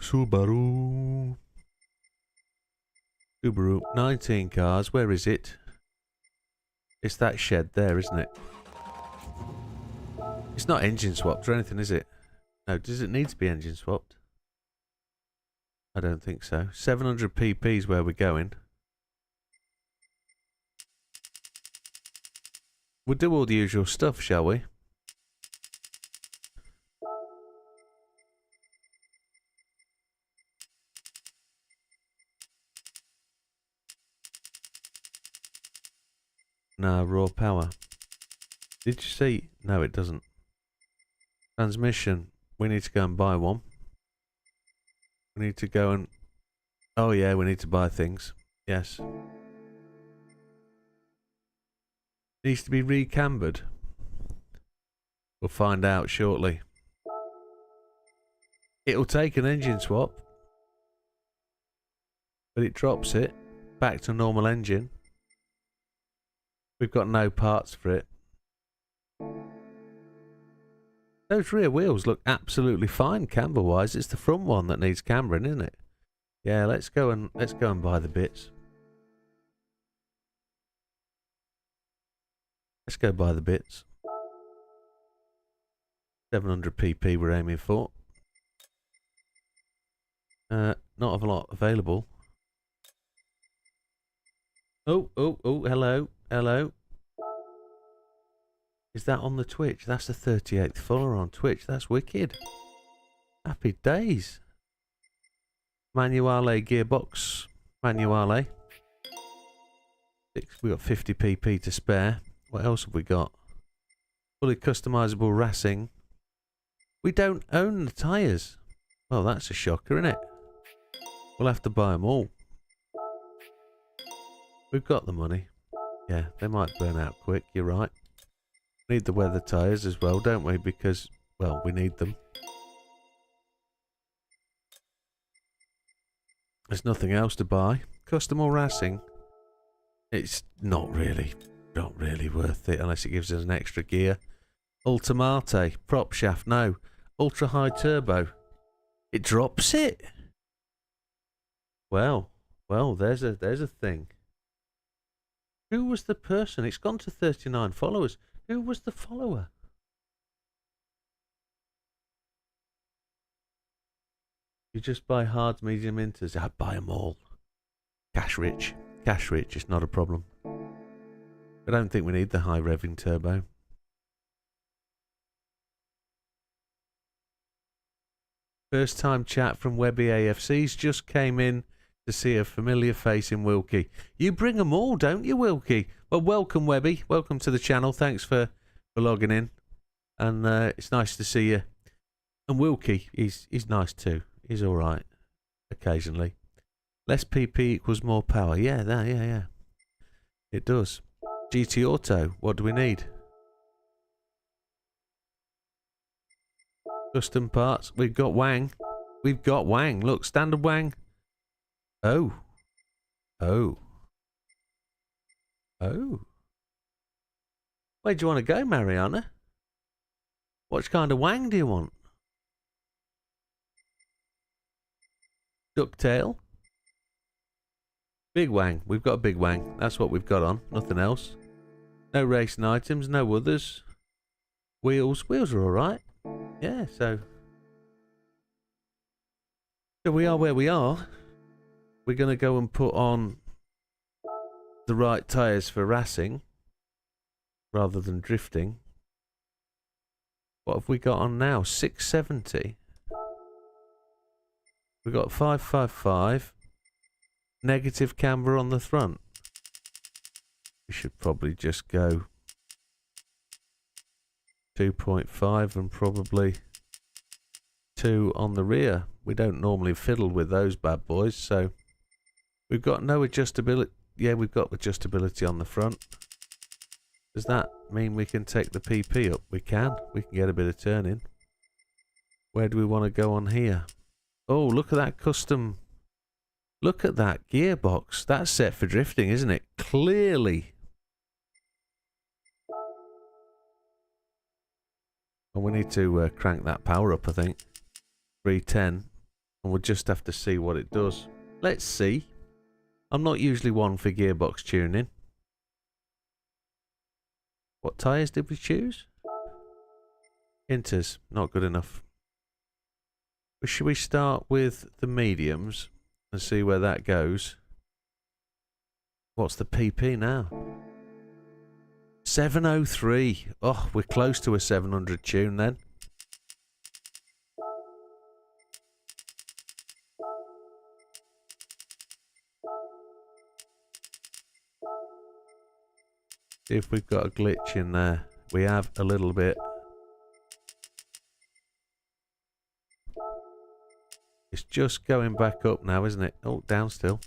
Subaru. 19 cars. Where is it? It's that shed there, isn't it? It's not engine swapped or anything, is it? No, does it need to be engine swapped? I don't think so. 700 pp is where we're going. We'll do all the usual stuff, shall we? No, raw power. Did you see? No, it doesn't. Transmission. We need to go and buy one. We need to go and... Oh yeah, we need to buy things. Yes. Needs to be recambered. We'll find out shortly. It'll take an engine swap. But it drops it back to normal engine. We've got no parts for it. Those rear wheels look absolutely fine camber-wise. It's the front one that needs cambering, isn't it? Yeah, let's go and buy the bits. Let's go buy the bits. 700 pp we're aiming for. Not a lot available. Oh, hello, hello. Is that on the Twitch? That's the 38th follower on Twitch. That's wicked. Happy days. Manuale gearbox. Manuale. We got 50 pp to spare. What else have we got? Fully customizable racing. We don't own the tyres. Well, that's a shocker, isn't it? We'll have to buy them all. We've got the money. Yeah, they might burn out quick. You're right. We need the weather tyres as well, don't we? Because, well, we need them. There's nothing else to buy. Custom or racing? It's not really worth it unless it gives us an extra gear. Ultimate, prop shaft, no. Ultra high turbo. It drops it. Well, there's a thing. Who was the person? It's gone to 39 followers. Who was the follower? You just buy hards, medium, inters. I buy them all. Cash rich. Cash rich is not a problem. I don't think we need the high revving turbo. First time chat from Webby AFCs. Just came in to see a familiar face in Wilkie. You bring them all, don't you, Wilkie? Well, welcome, Webby. Welcome to the channel. Thanks for logging in. And it's nice to see you. And Wilkie, he's nice too. He's all right occasionally. Less PP equals more power. Yeah. It does. GT Auto. What do we need? Custom parts. We've got Wang. Look, standard Wang. Oh. Where do you want to go, Mariana? What kind of Wang do you want? Ducktail. Big Wang. We've got a big Wang. That's what we've got on. Nothing else. No racing items. No others. Wheels. Wheels are alright. Yeah, so we are where we are. We're going to go and put on the right tyres for racing rather than drifting. What have we got on now? 670. We've got 555. Negative camber on the front. We should probably just go 2.5 and probably 2 on the rear. We don't normally fiddle with those bad boys, so we've got no adjustability. Yeah, we've got adjustability on the front. Does that mean we can take the PP up? We can. We can get a bit of turning. Where do we want to go on here? Oh, look at that custom. Look at that gearbox. That's set for drifting, isn't it? Clearly. And we need to crank that power up, I think. 310. And we'll just have to see what it does. Let's see. I'm not usually one for gearbox tuning. What tyres did we choose? Inters. Not good enough. But should we start with the mediums and see where that goes? What's the PP now? 703. Oh, we're close to a 700 tune then. See if we've got a glitch in there. We have a little bit. It's just going back up now, isn't it? Oh, down still.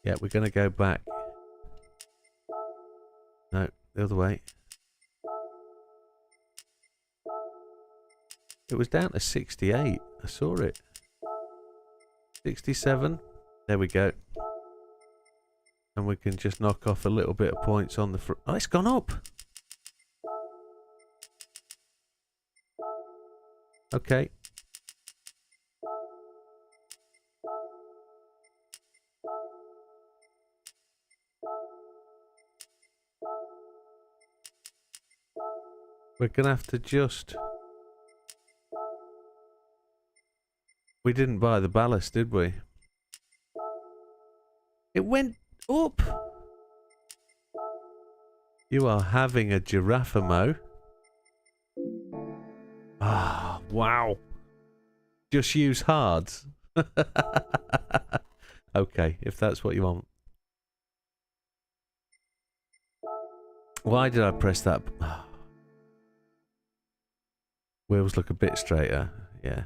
Yeah, we're going to go back. No, the other way. It was down to 68. I saw it. 67. There we go. And we can just knock off a little bit of points on the front. Oh, it's gone up. Okay. We're going to have to just... We didn't buy the ballast, did we? It went up. You are having a giraffe, Mo. Ah, wow. Just use hards. Okay, if that's what you want. Why did I press that? Wheels look a bit straighter. Yeah.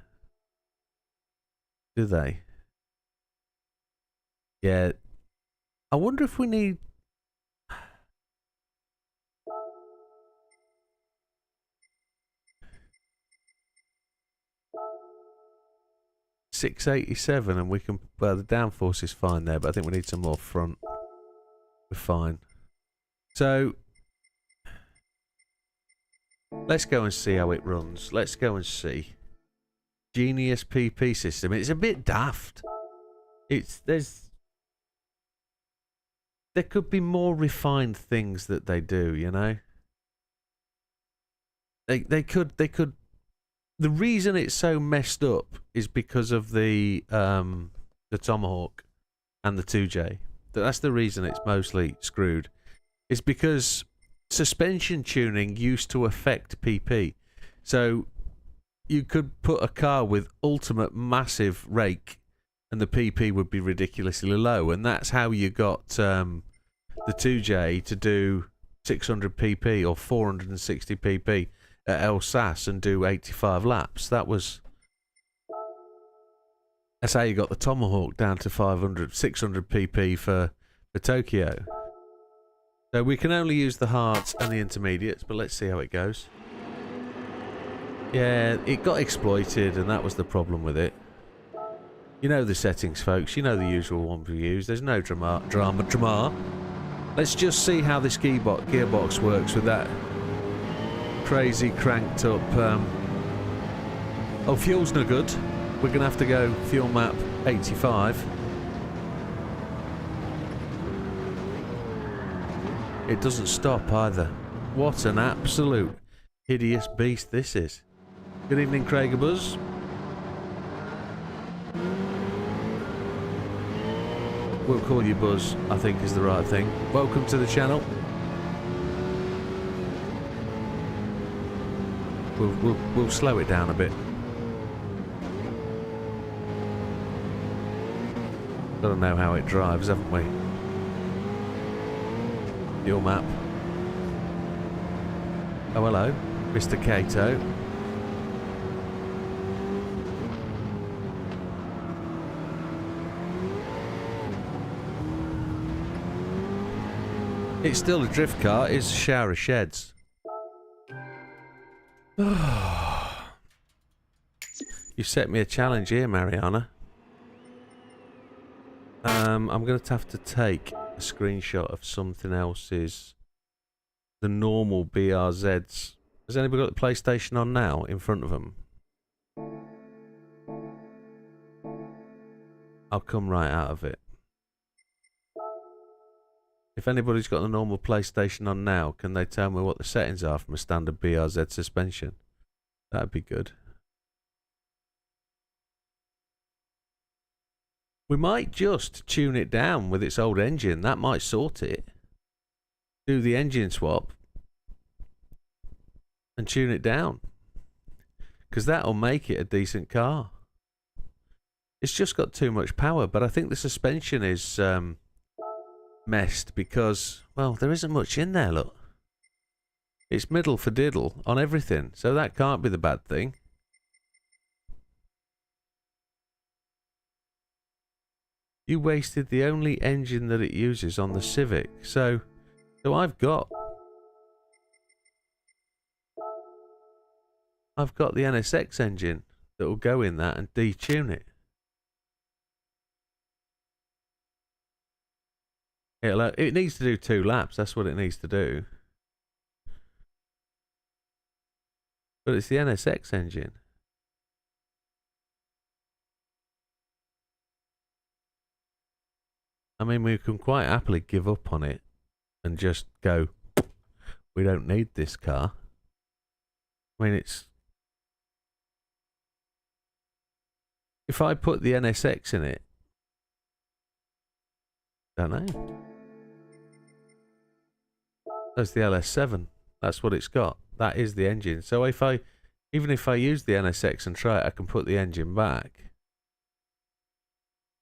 Do they? Yeah. I wonder if we need... $687 and we can... Well, the downforce is fine there, but I think we need some more front. We're fine. So... Let's go and see how it runs. Let's go and see. Genius PP system. It's a bit daft. There could be more refined things that they do, you know? They could the reason it's so messed up is because of the Tomahawk and the 2J. That's the reason it's mostly screwed. It's because suspension tuning used to affect PP. So you could put a car with ultimate massive rake and the PP would be ridiculously low, and that's how you got the 2J to do 600 PP or 460 PP at Alsace and do 85 laps. That's how you got the Tomahawk down to 600 PP for Tokyo. So we can only use the hards and the intermediates, but let's see how it goes. Yeah, it got exploited, and that was the problem with it. You know the settings, folks. You know the usual ones we use. There's no drama. Let's just see how this gearbox works with that crazy cranked up... Oh, fuel's no good. We're going to have to go fuel map 85. It doesn't stop either. What an absolute hideous beast this is. Good evening, Craigabuzz. We'll call you Buzz, I think is the right thing. Welcome to the channel. We'll slow it down a bit. Gotta know how it drives, haven't we? Your map. Oh, hello, Mr. Kato. It's still a drift car, it's a shower of sheds. You set me a challenge here, Mariana. I'm going to have to take a screenshot of something else's. The normal BRZs. Has anybody got the PlayStation on now in front of them? I'll come right out of it. If anybody's got the normal PlayStation on now, can they tell me what the settings are from a standard BRZ suspension? That'd be good. We might just tune it down with its old engine. That might sort it. Do the engine swap and tune it down, because that'll make it a decent car. It's just got too much power, but I think the suspension is messed because, well, there isn't much in there, look. It's middle for diddle on everything, so that can't be the bad thing. You wasted the only engine that it uses on the Civic, so I've got the NSX engine that will go in that and detune it. It needs to do 2 laps, that's what it needs to do. But it's the NSX engine. I mean, we can quite happily give up on it and just go, we don't need this car. I mean, it's... If I put the NSX in it, don't know. That's the LS7. That's what it's got. That is the engine. So even if I use the NSX and try it, I can put the engine back.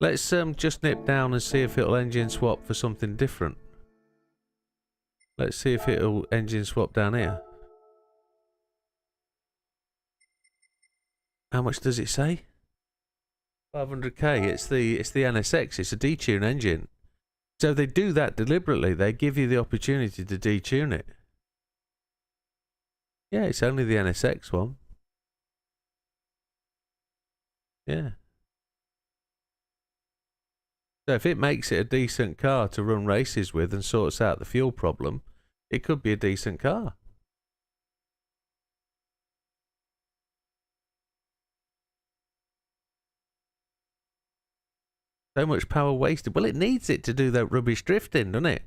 Let's just nip down and see if it'll engine swap for something different. Let's see if it'll engine swap down here. How much does it say? 500k. It's the NSX. It's a detune engine. So they do that deliberately. They give you the opportunity to detune it. Yeah, it's only the NSX one. Yeah. So if it makes it a decent car to run races with and sorts out the fuel problem, it could be a decent car. So much power wasted. Well, it needs it to do that rubbish drifting, doesn't it?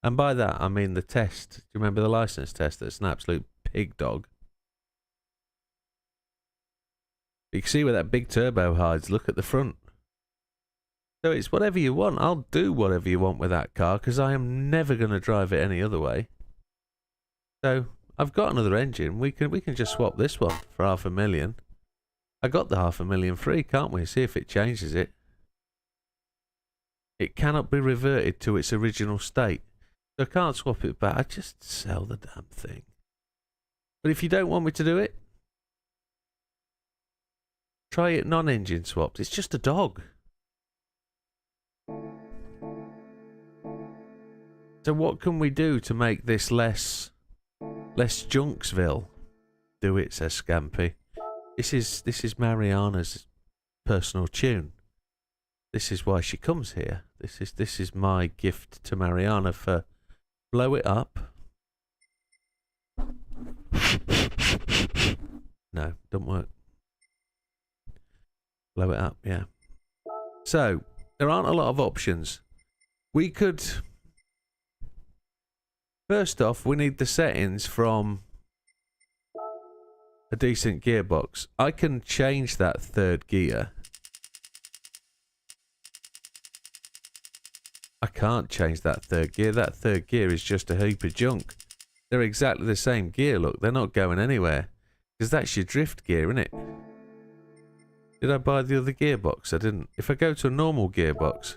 And by that, I mean the test. Do you remember the license test? That's an absolute pig dog. You can see where that big turbo hides. Look at the front. So it's whatever you want. I'll do whatever you want with that car because I am never going to drive it any other way. So I've got another engine. We can just swap this one for 500,000. I got the 500,000 free, can't we? See if it changes it. It cannot be reverted to its original state. So I can't swap it back. I just sell the damn thing. But if you don't want me to do it, try it non-engine swaps. It's just a dog. So what can we do to make this less Junksville? Do it, says Scampy. This is Mariana's personal tune. This is why she comes here. This is my gift to Mariana for blow it up. No, don't work. Blow it up, yeah. So there aren't a lot of options. We could... First off, we need the settings from a decent gearbox. I can change that third gear. I can't change that third gear. That third gear is just a heap of junk. They're exactly the same gear, look. They're not going anywhere. Because that's your drift gear, isn't it? Did I buy the other gearbox? I didn't. If I go to a normal gearbox,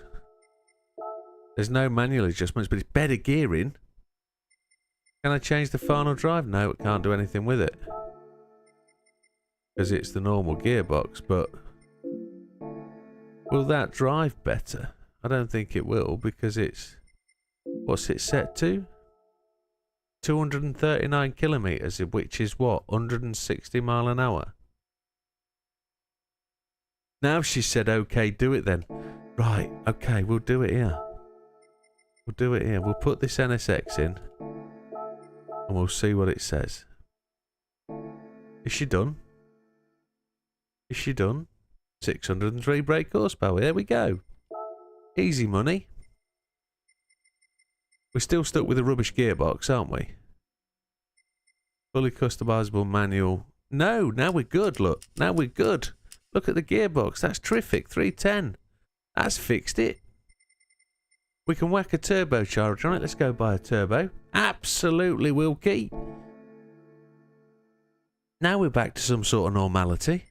there's no manual adjustments, but it's better gearing. Can I change the final drive? No, it can't do anything with it. Because it's the normal gearbox, but... Will that drive better? I don't think it will, because it's... What's it set to? 239 kilometres, which is what? 160 mile an hour? Now she said, okay, do it then. Right, okay, we'll do it here. We'll do it here. We'll put this NSX in. And we'll see what it says. Is she done? Is she done? 603 brake horsepower. There we go. Easy money. We're still stuck with a rubbish gearbox, aren't we? Fully customizable manual. No, now we're good, look. Now we're good. Look at the gearbox. That's terrific. 310. That's fixed it. We can whack a turbocharger on it. Let's go buy a turbo. Absolutely, Wilkie. Now we're back to some sort of normality.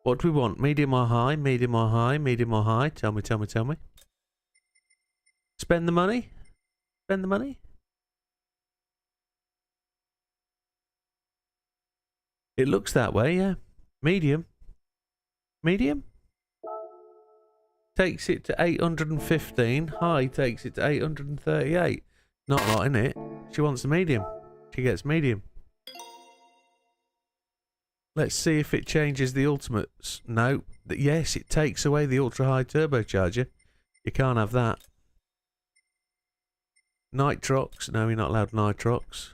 What do we want? Medium or high? Medium or high? Medium or high? Tell me, tell me, tell me. Spend the money? Spend the money? It looks that way, yeah. Medium. Medium? Takes it to 815. High takes it to 838. Not a lot in it. She wants a medium. She gets medium. Let's see if it changes the ultimates. No. Yes, it takes away the ultra-high turbocharger. You can't have that. Nitrox. No, you're not allowed nitrox.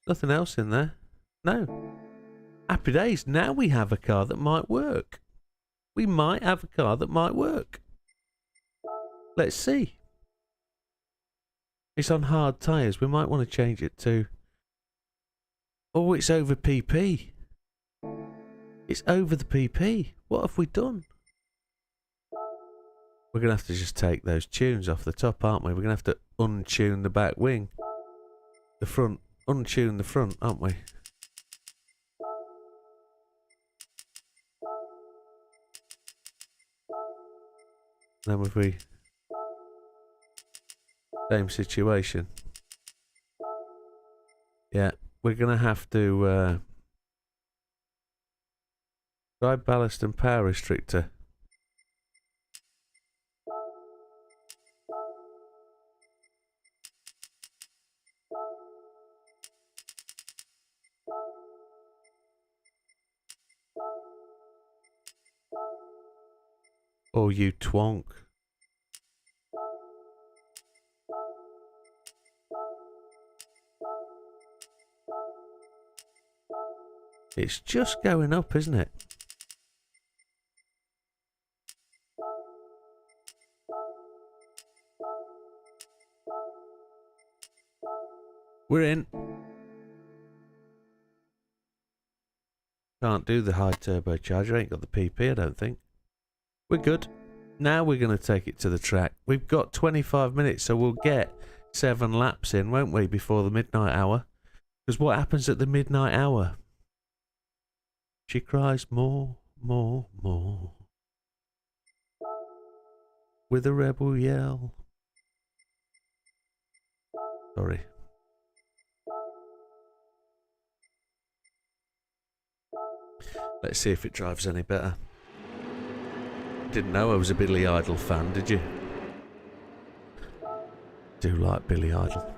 Nothing else in there. No. Happy days. Now we have a car that might work. We might have a car that might work. Let's see. It's on hard tyres. We might want to change it to... Oh, it's over PP. It's over the PP. What have we done? We're going to have to just take those tunes off the top, aren't we? We're going to have to untune the back wing. The front. Untune the front, aren't we? Then if we... Same situation. Yeah, we're going to have to... try ballast and power restrictor. Oh, you twonk. It's just going up, isn't it? We're in. Can't do the high turbocharger. Ain't got the PP, I don't think. We're good. Now we're going to take it to the track. We've got 25 minutes, so we'll get 7 laps in, won't we, before the midnight hour? Because what happens at the midnight hour? She cries more, more, more. With a rebel yell. Sorry. Let's see if it drives any better. Didn't know I was a Billy Idol fan, did you? Do like Billy Idol.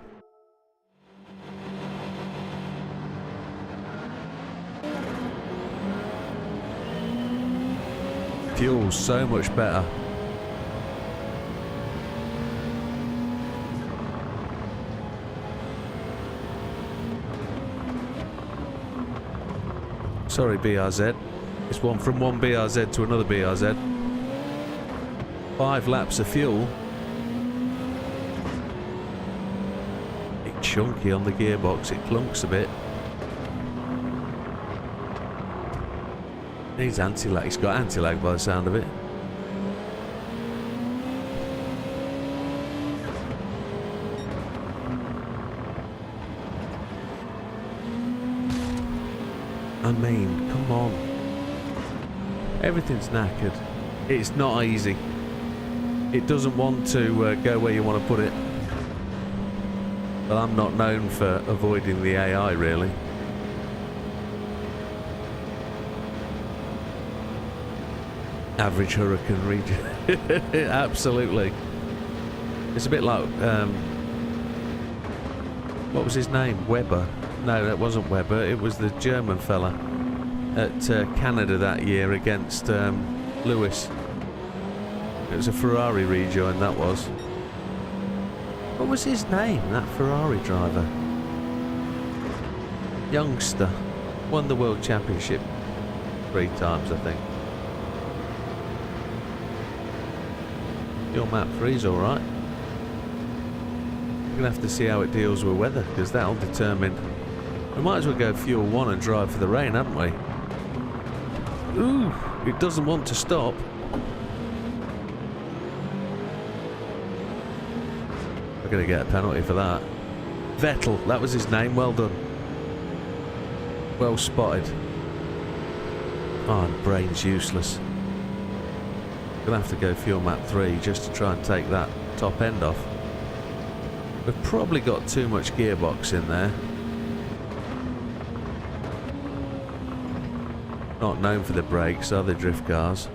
Fuel's so much better. Sorry, BRZ. It's one from one BRZ to another BRZ. 5 laps of fuel. It's chunky on the gearbox. It clunks a bit. Needs anti-lag. It's got anti-lag by the sound of it. I mean, come on. Everything's knackered. It's not easy. It doesn't want to go where you want to put it. But I'm not known for avoiding the AI, really. Average hurricane region. Absolutely. It's a bit like... what was his name? Weber? No, that wasn't Weber. It was the German fella at Canada that year against Lewis. It was a Ferrari rejoin, that was. What was his name, that Ferrari driver? Youngster. Won the World Championship 3 times, I think. Your map 3's alright. We're going to have to see how it deals with weather, because that'll determine... We might as well go fuel 1 and drive for the rain, haven't we? Ooh, it doesn't want to stop. We're going to get a penalty for that. Vettel, that was his name. Well done. Well spotted. Oh, brain's useless. Gonna have to go fuel map 3 just to try and take that top end off. We've probably got too much gearbox in there. Not known for the brakes, are the drift cars?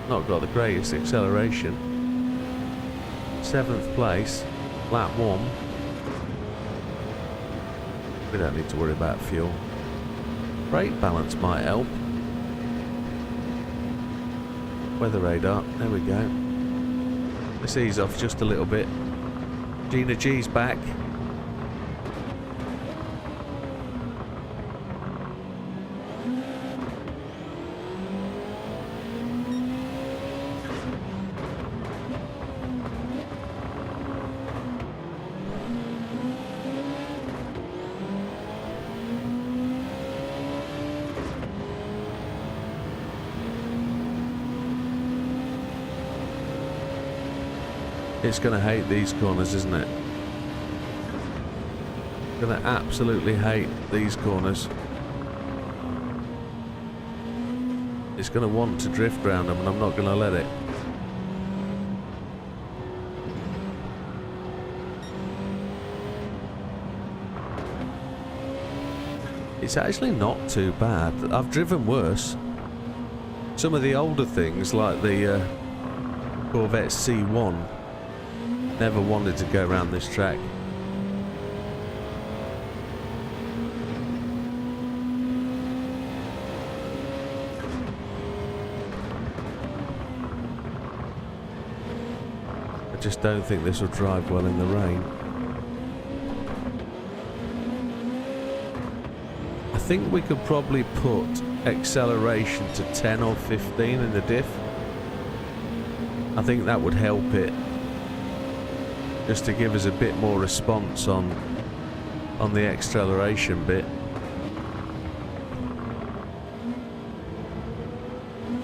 Not got the greatest acceleration. 7th place, lap 1. We don't need to worry about fuel. Brake balance might help. Weather radar, there we go. Let's ease off just a little bit. Gina G's back. It's going to hate these corners, isn't it? Going to absolutely hate these corners. It's going to want to drift round them, and I'm not going to let it. It's actually not too bad. I've driven worse. Some of the older things, like the Corvette C1, never wanted to go around this track. I just don't think this will drive well in the rain. I think we could probably put acceleration to 10 or 15 in the diff. I think that would help it. Just to give us a bit more response on the acceleration bit.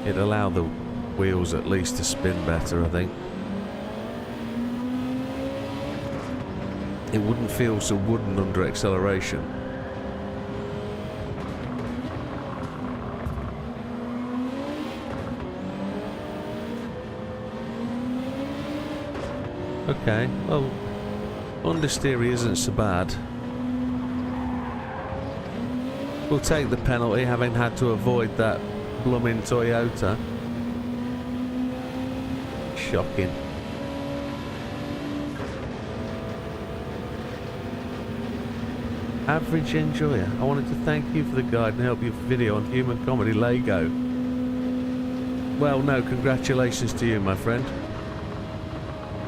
It'd allow the wheels at least to spin better, I think. It wouldn't feel so wooden under acceleration. Okay, well, understeer isn't so bad. We'll take the penalty, having had to avoid that blooming Toyota. Shocking. Average enjoyer. I wanted to thank you for the guide and help your video on human comedy Lego. Well, no, congratulations to you, my friend.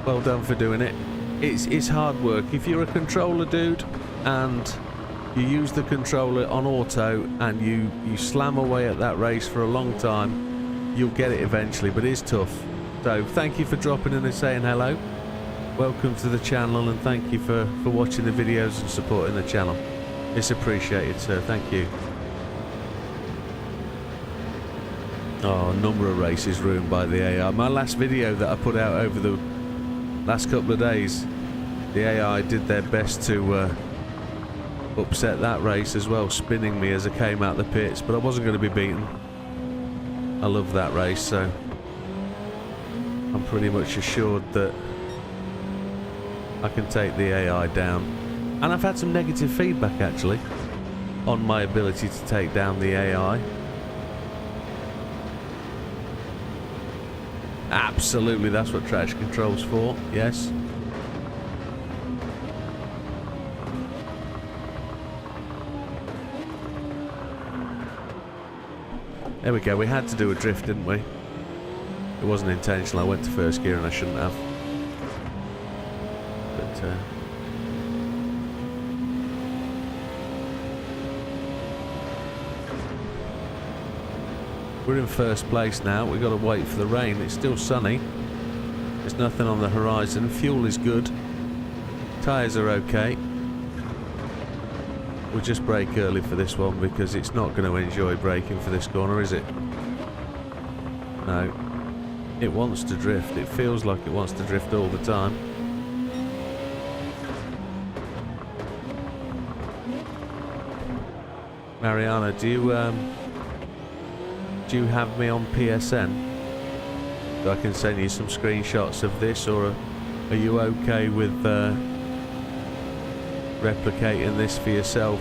Well done for doing it. It's hard work. If you're a controller dude and you use the controller on auto and you slam away at that race for a long time, you'll get it eventually, but it's tough. So thank you for dropping in and saying hello. Welcome to the channel, and thank you for watching the videos and supporting the channel. It's appreciated, sir. Thank you. Oh, a number of races ruined by the AI. My last video that I put out over the last couple of days, the AI did their best to upset that race as well, spinning me as I came out the pits, but I wasn't going to be beaten. I love that race, so I'm pretty much assured that I can take the AI down. And I've had some negative feedback actually on my ability to take down the AI. Absolutely, that's what traction control's for, yes. There we go, we had to do a drift, didn't we? It wasn't intentional, I went to first gear and I shouldn't have. But, we're in first place now. We've got to wait for the rain. It's still sunny. There's nothing on the horizon. Fuel is good. Tyres are okay. We'll just brake early for this one because it's not going to enjoy braking for this corner, is it? No. It wants to drift. It feels like it wants to drift all the time. Mariana, do do you have me on PSN? So I can send you some screenshots of this, or are you okay with replicating this for yourself?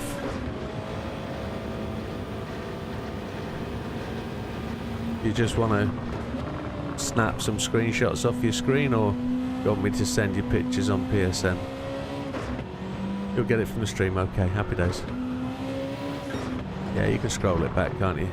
You just want to snap some screenshots off your screen, or you want me to send you pictures on PSN? You'll get it from the stream, okay, happy days. Yeah, you can scroll it back, can't you?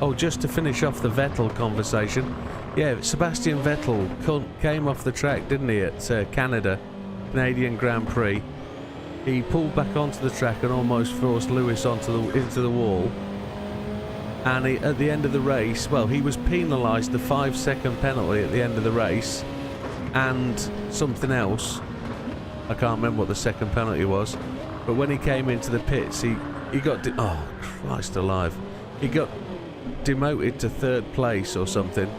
Oh, just to finish off the Vettel conversation. Yeah, Sebastian Vettel came off the track, didn't he, at Canadian Grand Prix. He pulled back onto the track and almost forced Lewis into the wall. And at the end of the race, well, he was penalised the 5-second penalty at the end of the race. And something else. I can't remember what the second penalty was. But when he came into the pits, he got... oh, Christ alive. He got demoted to 3rd place or something,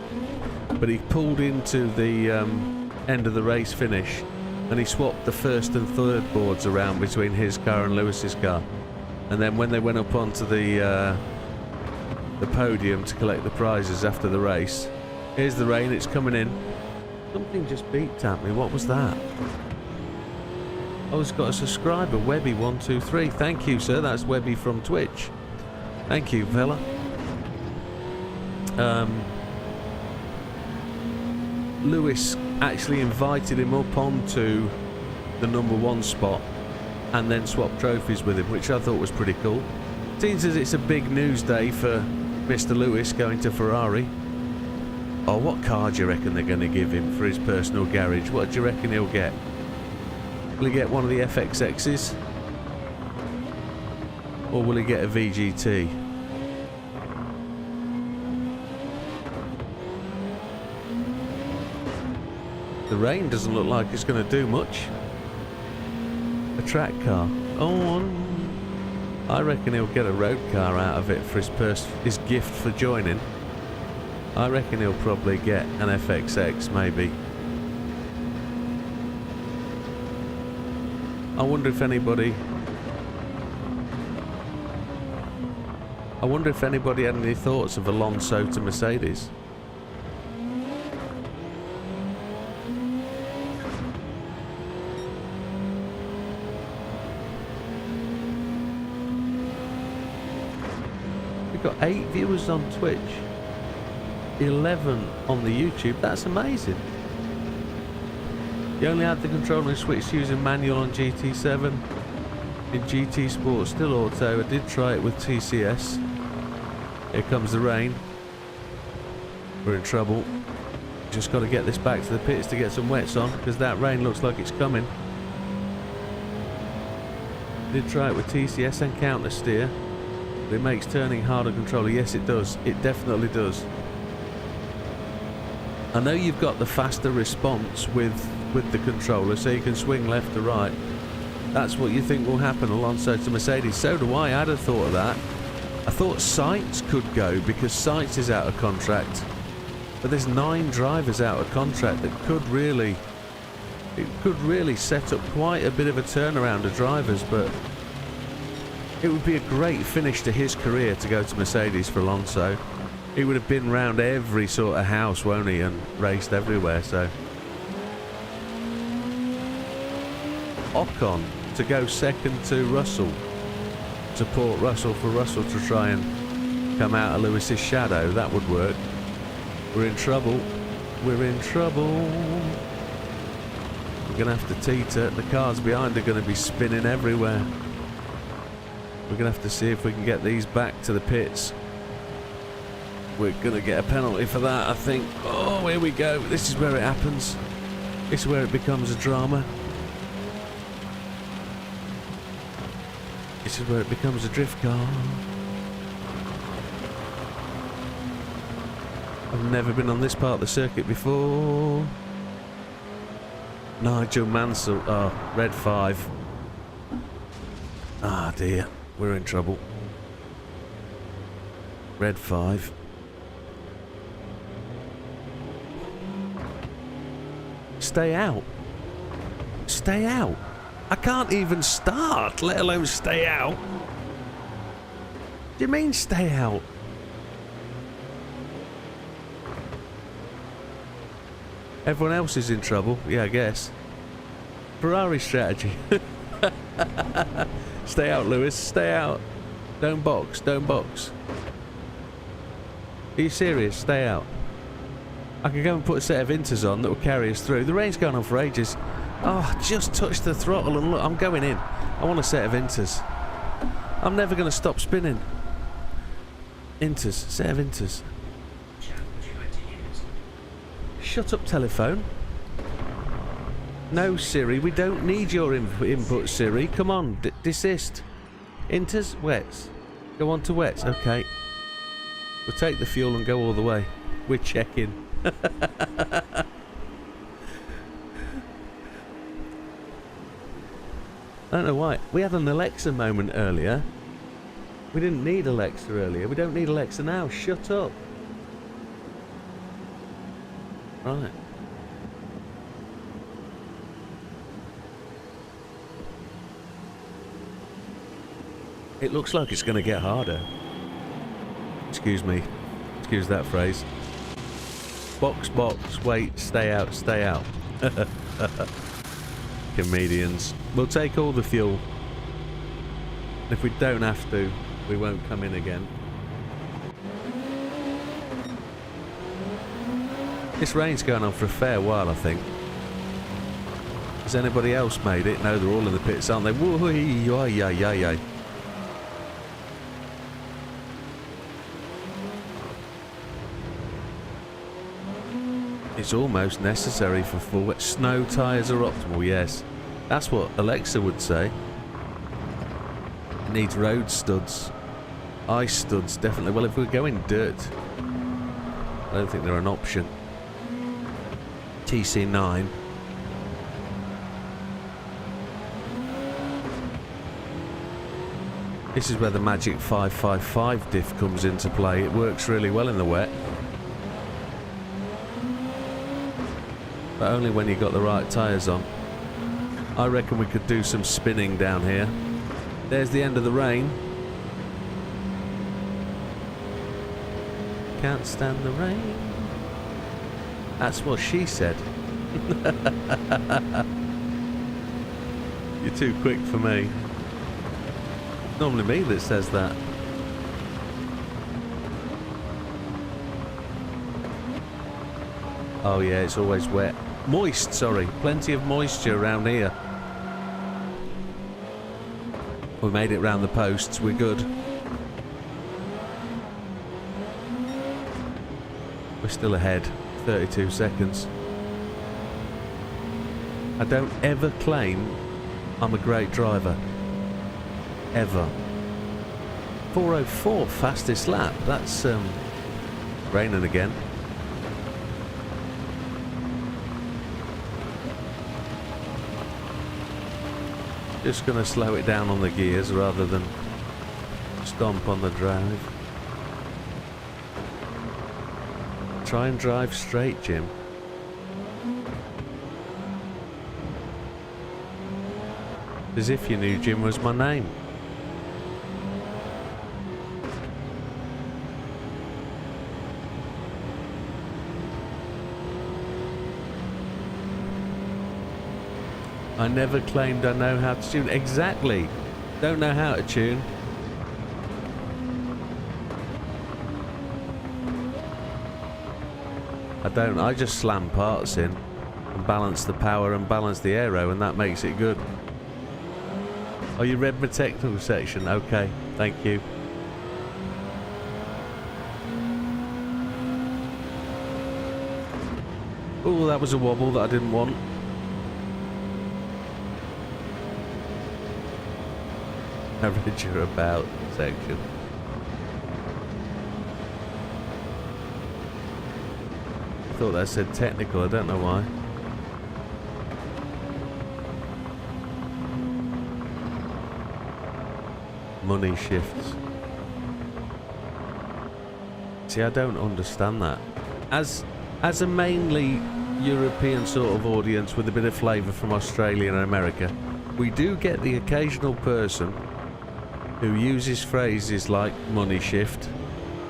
but he pulled into the end of the race finish, and he swapped the 1st and 3rd boards around between his car and Lewis's car. And then when they went up onto the podium to collect the prizes after the race, here's the rain, it's coming in. Something just beeped at me. What was that? Oh, it's got a subscriber, Webby123. Thank you, sir. That's Webby from Twitch. Thank you, fella. Lewis actually invited him up onto the #1 spot and then swapped trophies with him, which I thought was pretty cool. Seems as it's a big news day for Mr. Lewis going to Ferrari. Oh, what car do you reckon they're going to give him for his personal garage? What do you reckon he'll get? Will he get one of the FXXs? Or will he get a VGT? The rain doesn't look like it's going to do much. A track car. Oh, I reckon he'll get a road car out of it for his gift for joining. I reckon he'll probably get an FXX, maybe. I wonder if anybody had any thoughts of Alonso to Mercedes. Got 8 viewers on Twitch, 11 on the YouTube. That's amazing. You only had the controller switched using manual on GT7. In GT Sport, still auto. I did try it with TCS. Here comes the rain. We're in trouble. Just got to get this back to the pits to get some wets on, because that rain looks like it's coming. Did try it with TCS and counter steer. It makes turning harder controller. Yes, it does. It definitely does. I know you've got the faster response with the controller, so you can swing left to right. That's what you think will happen, Alonso to Mercedes. So do I. I'd have thought of that. I thought Sainz could go because Sainz is out of contract. But there's 9 drivers out of contract that could really set up quite a bit of a turnaround of drivers, but it would be a great finish to his career to go to Mercedes for Alonso. He would have been round every sort of house, won't he, and raced everywhere, so. Ocon to go second to Russell. Support Russell for Russell to try and come out of Lewis's shadow. That would work. We're in trouble. We're in trouble. We're going to have to teeter. The cars behind are going to be spinning everywhere. We're going to have to see if we can get these back to the pits. We're going to get a penalty for that, I think. Oh, here we go. This is where it happens. This is where it becomes a drama. This is where it becomes a drift car. I've never been on this part of the circuit before. Nigel Mansell. Oh, red 5. Ah, dear. We're in trouble. Red 5. Stay out. Stay out. I can't even start, let alone stay out. Do you mean stay out? Everyone else is in trouble. Yeah, I guess. Ferrari strategy. Stay out, Lewis. Stay out. Don't box. Don't box. Are you serious? Stay out. I can go and put a set of inters on that will carry us through. The rain's going on for ages. Oh, just touch the throttle and look, I'm going in. I want a set of inters. I'm never going to stop spinning. Inters. Set of inters. Shut up, telephone. No, Siri, we don't need your input, Siri. Come on, desist. Inters, wets. Go on to wets, okay. We'll take the fuel and go all the way. We're checking. I don't know why. We had an Alexa moment earlier. We didn't need Alexa earlier. We don't need Alexa now. Shut up. Right. It looks like it's going to get harder. Excuse me. Excuse that phrase. Box, box, wait, stay out, stay out. Comedians. We'll take all the fuel. If we don't have to, we won't come in again. This rain's going on for a fair while, I think. Has anybody else made it? No, they're all in the pits, aren't they? Woo-hoo-yay-yay-yay. It's almost necessary for full wet. Snow tyres are optimal, yes. That's what Alexa would say. It needs road studs. Ice studs, definitely. Well, if we're going dirt, I don't think they're an option. TC9. This is where the magic 555 diff comes into play. It works really well in the wet. But only when you've got the right tyres on. I reckon we could do some spinning down here. There's the end of the rain. Can't stand the rain. That's what she said. You're too quick for me. It's normally me that says that. Oh yeah, it's always wet. Moist, sorry. Plenty of moisture around here. We made it round the posts. We're good. We're still ahead. 32 seconds. I don't ever claim I'm a great driver. Ever. 4:04 fastest lap. That's raining again. Just going to slow it down on the gears rather than stomp on the drive. Try and drive straight, Jim. As if you knew Jim was my name. I never claimed I know how to tune. Exactly. Don't know how to tune. I don't. I just slam parts in and balance the power and balance the aero, and that makes it good. Oh, you read my technical section? Okay, thank you. Oh, that was a wobble that I didn't want. I read your about section. I thought that said technical, I don't know why. Money shifts. See, I don't understand that. As a mainly European sort of audience with a bit of flavour from Australia and America, we do get the occasional person who uses phrases like money shift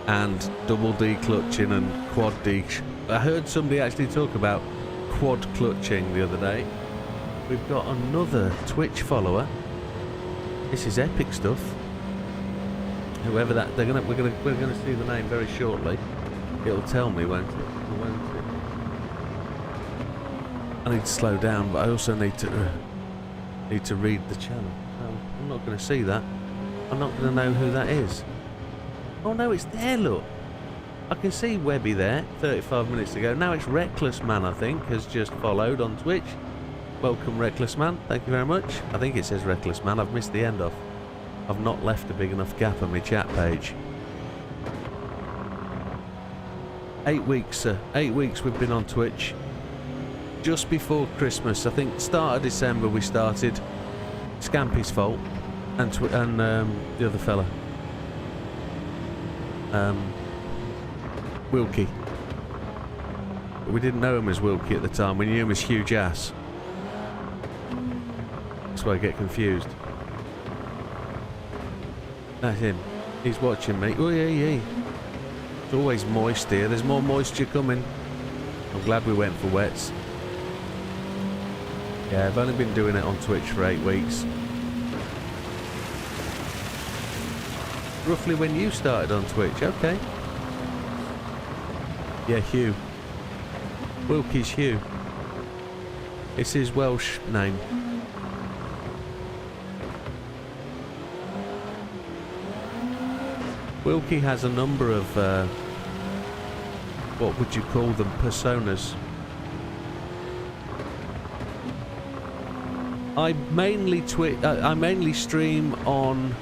and double D clutching and quad D. I heard somebody actually talk about quad clutching the other day. We've got another Twitch follower. This is epic stuff. Whoever that, we're gonna see the name very shortly. It'll tell me, won't it? I need to slow down, but I also need to read the channel. No, I'm not going to see that. I'm not going to know who that is. Oh no, it's there, look. I can see Webby there 35 minutes ago. Now it's Reckless Man, I think, has just followed on Twitch. Welcome, Reckless Man. Thank you very much. I think it says Reckless Man. I've missed the end off. I've not left a big enough gap on my chat page. 8 weeks, sir. 8 weeks we've been on Twitch. Just before Christmas, I think start of December we started. Scampy's fault. And the other fella. Wilkie. But we didn't know him as Wilkie at the time. We knew him as Huge Ass. That's why I get confused. That's him. He's watching me. Oh yeah, yeah. It's always moist here. There's more moisture coming. I'm glad we went for wets. Yeah, I've only been doing it on Twitch for 8 weeks. Roughly when you started on Twitch, okay. Yeah, Hugh. Wilkie's Hugh. It's his Welsh name. Wilkie has a number of, what would you call them, personas. I mainly stream on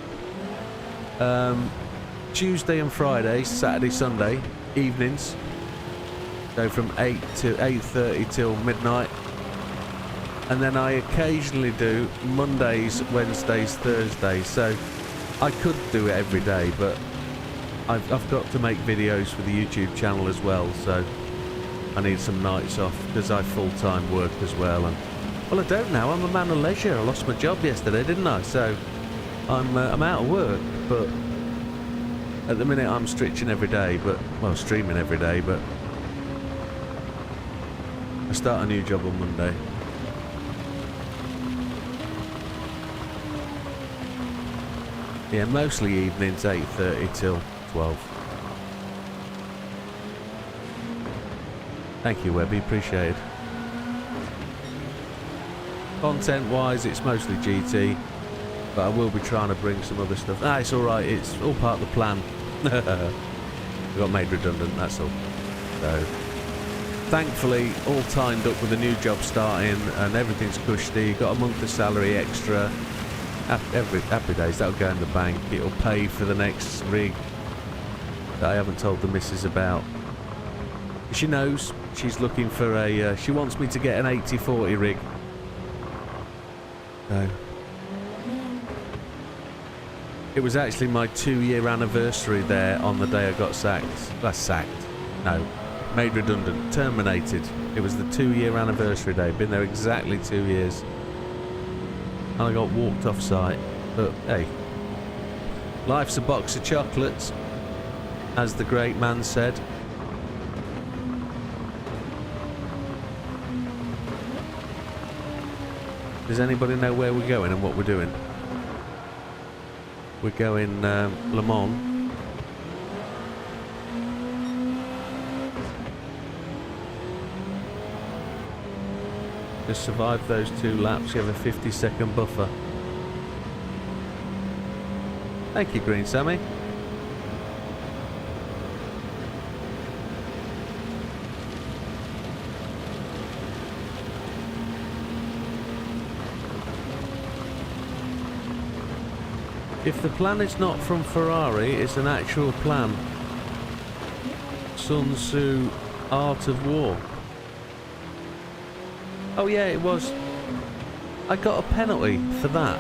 Tuesday and Friday, Saturday, Sunday evenings. So from 8 to 8:30 till midnight. And then I occasionally do Mondays, Wednesdays, Thursdays. So I could do it every day, but I've got to make videos for the YouTube channel as well, so I need some nights off because I full-time work as well. And well, I don't now. I'm a man of leisure. I lost my job yesterday, didn't I? So I'm out of work, but at the minute I'm streaming every day. But I start a new job on Monday. Yeah, mostly evenings, 8:30 till 12. Thank you, Webby, appreciate it. Content-wise, it's mostly GT, but I will be trying to bring some other stuff. Ah, it's alright, it's all part of the plan. I got made redundant, that's all. So, thankfully, all timed up with a new job starting, and everything's cushy. Got a month of salary extra. Happy days, that'll go in the bank. It'll pay for the next rig that I haven't told the missus about. She knows. She's looking for a... she wants me to get an 80/40 rig. So, it was actually my 2-year anniversary there on the day I got sacked. No, made redundant. Terminated. It was the 2-year anniversary day. Been there exactly 2 years. And I got walked off site. But hey, life's a box of chocolates, as the great man said. Does anybody know where we're going and what we're doing? We're going Le Mans. Just survive those 2 laps, you have a 50-second buffer. Thank you, Green Sammy. If the plan is not from Ferrari, it's an actual plan. Sun Tzu, Art of War. Oh yeah, it was. I got a penalty for that.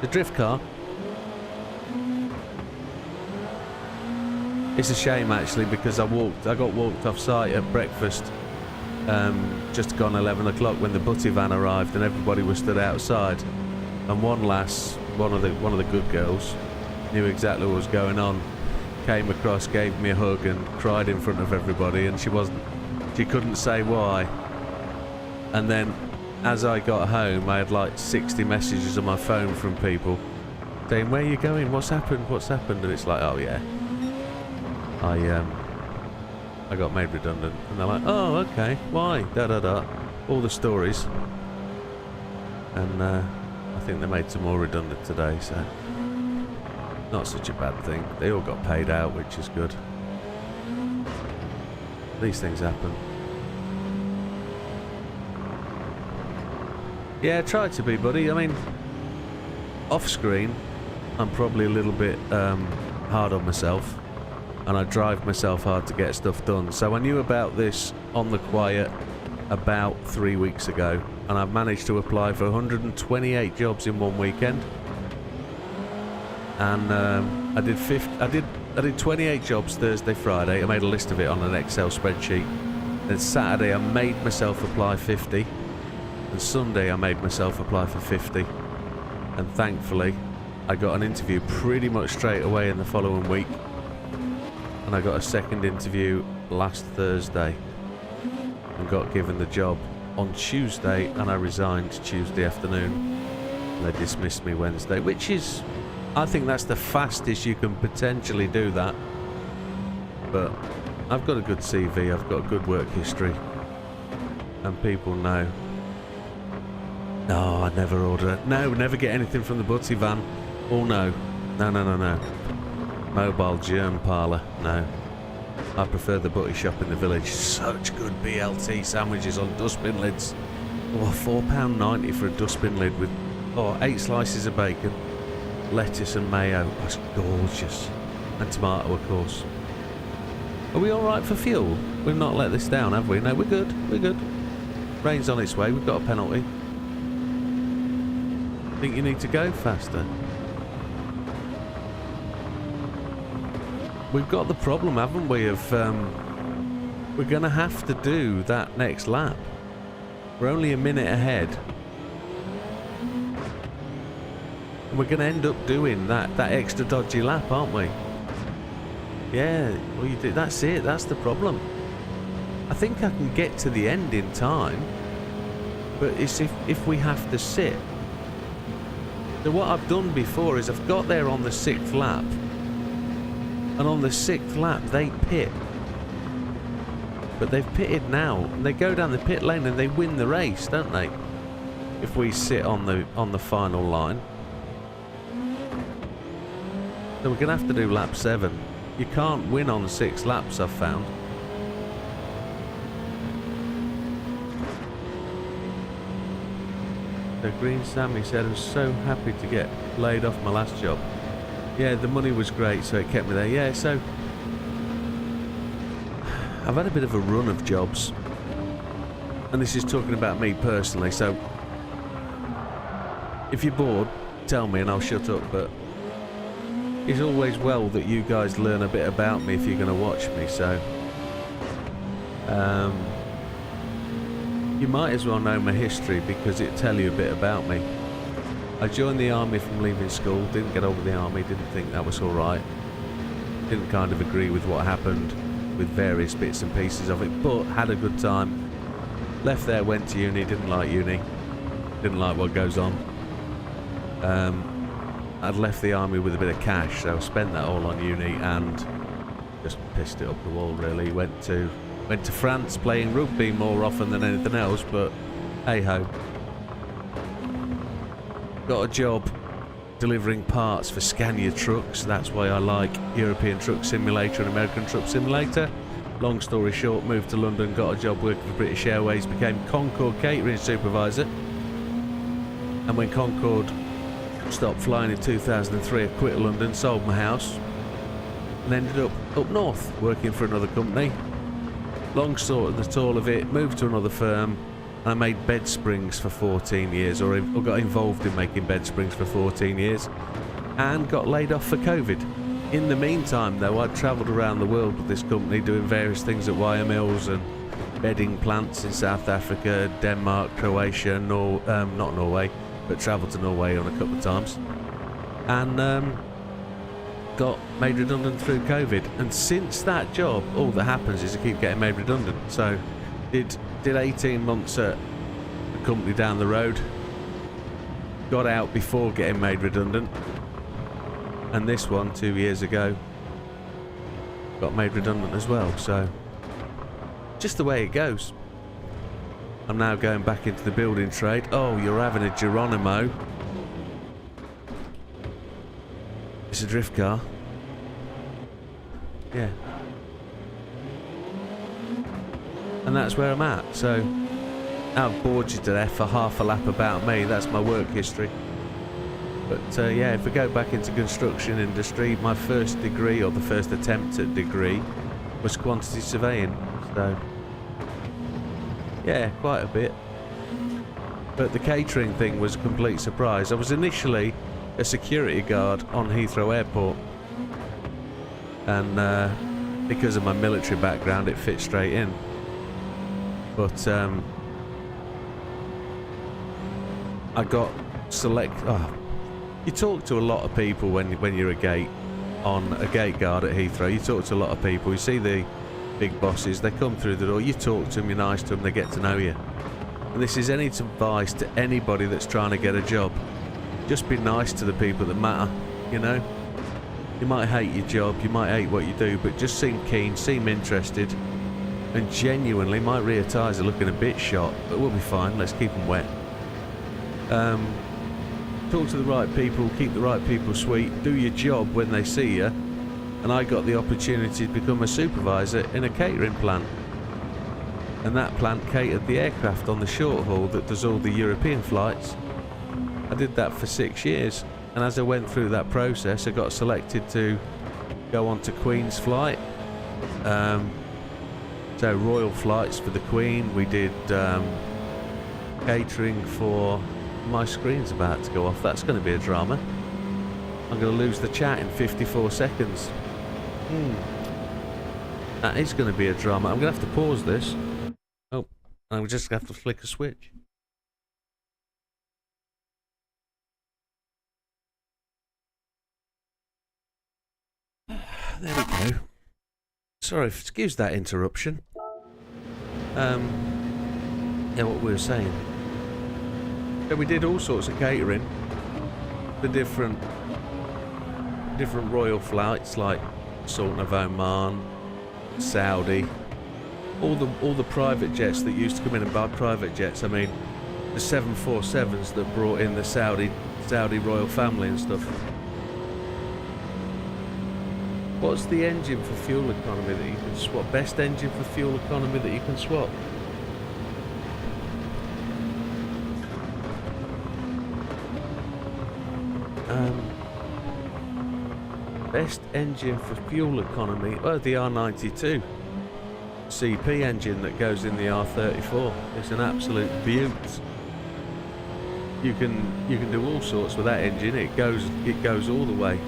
The drift car. It's a shame actually because I got walked off site at breakfast just gone 11 o'clock when the butty van arrived and everybody was stood outside, and one lass, one of the good girls, knew exactly what was going on, came across, gave me a hug and cried in front of everybody, and she couldn't say why. And then as I got home I had like 60 messages on my phone from people saying, where are you going, what's happened, and it's like, oh yeah, I got made redundant. And they're like, oh okay, why, all the stories. And I think they made some more redundant today, so not such a bad thing. They all got paid out, which is good. These things happen. Yeah, try to be, buddy. I mean, off screen I'm probably a little bit hard on myself, and I drive myself hard to get stuff done. So I knew about this on the quiet about 3 weeks ago, and I've managed to apply for 128 jobs in one weekend. And I did 28 jobs Thursday, Friday. I made a list of it on an Excel spreadsheet. Then Saturday I made myself apply 50, and Sunday I made myself apply for 50. And thankfully I got an interview pretty much straight away in the following week. And I got a second interview last Thursday and got given the job on Tuesday, and I resigned Tuesday afternoon. And they dismissed me Wednesday, which is, I think that's the fastest you can potentially do that. But I've got a good CV, I've got a good work history, and people know. No, I'd never order. No, never get anything from the butty van. Oh no. No. Mobile germ parlour, no. I prefer the butty shop in the village. Such good BLT sandwiches on dustbin lids. Oh, £4.90 for a dustbin lid with 8 slices of bacon, lettuce and mayo. That's gorgeous. And tomato, of course. Are we alright for fuel? We've not let this down, have we? No, we're good. We're good. Rain's on its way. We've got a penalty. Think you need to go faster? We've got the problem, haven't we, of we're going to have to do that next lap. We're only a minute ahead. And we're going to end up doing that extra dodgy lap, aren't we? Yeah, well, you do. That's it. That's the problem. I think I can get to the end in time, but it's if we have to sit. So what I've done before is I've got there on the 6th lap, and on the 6th lap they pit. But they've pitted now, and they go down the pit lane and they win the race, don't they? If we sit on the final line. So we're going to have to do lap 7. You can't win on 6 laps, I've found. So Green Sammy said, I'm so happy to get laid off my last job. Yeah, the money was great, so it kept me there. Yeah, so I've had a bit of a run of jobs, and this is talking about me personally, so if you're bored, tell me and I'll shut up, but it's always well that you guys learn a bit about me if you're going to watch me, so you might as well know my history because it'll tell you a bit about me. I joined the army from leaving school, didn't get on with the army, didn't think that was alright, didn't kind of agree with what happened with various bits and pieces of it, but had a good time. Left there, went to uni, didn't like uni, didn't like what goes on. I'd left the army with a bit of cash, so I spent that all on uni and just pissed it up the wall really. Went to France playing rugby more often than anything else, but hey ho. Got a job delivering parts for Scania trucks. That's why I like European Truck Simulator and American Truck Simulator. Long story short, moved to London, got a job working for British Airways, became Concorde catering supervisor. And when Concorde stopped flying in 2003, I quit London, sold my house, and ended up north working for another company. Long short of the tall of it, moved to another firm, I made bed springs for 14 years, or got involved in making bed springs for 14 years, and got laid off for COVID. In the meantime, though, I'd travelled around the world with this company doing various things at wire mills and bedding plants in South Africa, Denmark, Croatia, not Norway, but travelled to Norway on a couple of times, and got made redundant through COVID. And since that job, all that happens is I keep getting made redundant. So did 18 months at a company down the road, got out before getting made redundant, and this one 2 years ago got made redundant as well. So just the way it goes. I'm now going back into the building trade. Oh, you're having a Geronimo. It's a drift car. Yeah. And that's where I'm at. So I've bored you to death for half a lap about me. That's my work history. But yeah, if we go back into construction industry, my first degree, or the first attempt at degree, was quantity surveying. So yeah, quite a bit. But the catering thing was a complete surprise. I was initially a security guard on Heathrow Airport, and because of my military background, it fit straight in. But I got you talk to a lot of people when you're a gate guard at Heathrow. You talk to a lot of people. You see the big bosses, they come through the door, you talk to them, you're nice to them, they get to know you. And this is any advice to anybody that's trying to get a job. Just be nice to the people that matter, you know. You might hate your job, you might hate what you do, but just seem keen, seem interested, and genuinely, my rear tyres are looking a bit shot, but we'll be fine. Let's keep them wet. Talk to the right people, keep the right people sweet, do your job when they see you. And I got the opportunity to become a supervisor in a catering plant. And that plant catered the aircraft on the short haul that does all the European flights. I did that for 6 years, and as I went through that process, I got selected to go on to Queen's flight. So royal flights for the Queen. We did catering for... My screen's about to go off. That's going to be a drama. I'm going to lose the chat in 54 seconds. That is going to be a drama. I'm going to have to pause this. Oh, I'm just going to have to flick a switch. There we go. Sorry, excuse that interruption. Yeah, what we were saying. So we did all sorts of catering for different different royal flights like Sultan of Oman, Saudi, all the private jets that used to come in and buy private jets. I mean, the 747s that brought in the Saudi royal family and stuff. What's the engine for fuel economy that you can swap? Best engine for fuel economy that you can swap? Best engine for fuel economy? Well, the R92 CP engine that goes in the R34. It's an absolute beaut. You can do all sorts with that engine. It goes all the way.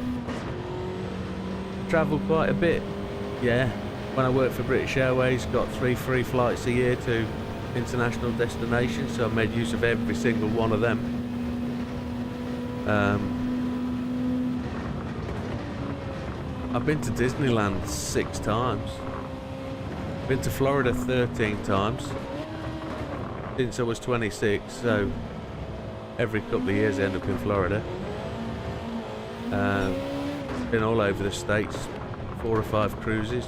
Travel quite a bit, yeah. When I worked for British Airways, got 3 free flights a year to international destinations, so I made use of every single one of them. I've been to Disneyland 6 times. Been to Florida 13 times since I was 26, so every couple of years I end up in Florida. Been all over the States, 4 or 5 cruises.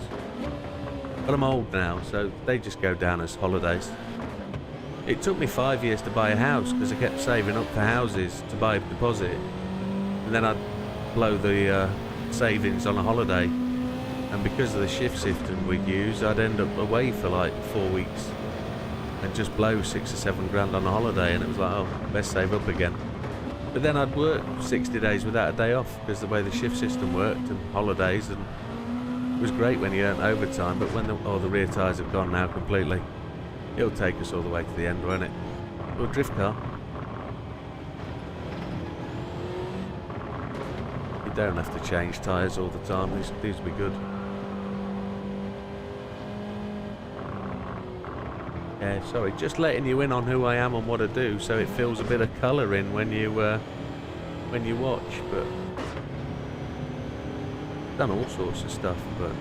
But I'm old now, so they just go down as holidays. It took me 5 years to buy a house because I kept saving up for houses to buy a deposit, and then I'd blow the savings on a holiday, and because of the shift system we'd use, I'd end up away for like 4 weeks and just blow 6 or 7 grand on a holiday, and it was like, oh, best save up again. But then I'd work 60 days without a day off because the way the shift system worked and holidays, and it was great when you earned overtime, but when the rear tyres have gone now completely. It'll take us all the way to the end, won't it? Or drift car. You don't have to change tyres all the time. These will be good. Yeah, sorry, just letting you in on who I am and what I do, so it feels a bit of colour in when you watch. But done all sorts of stuff, but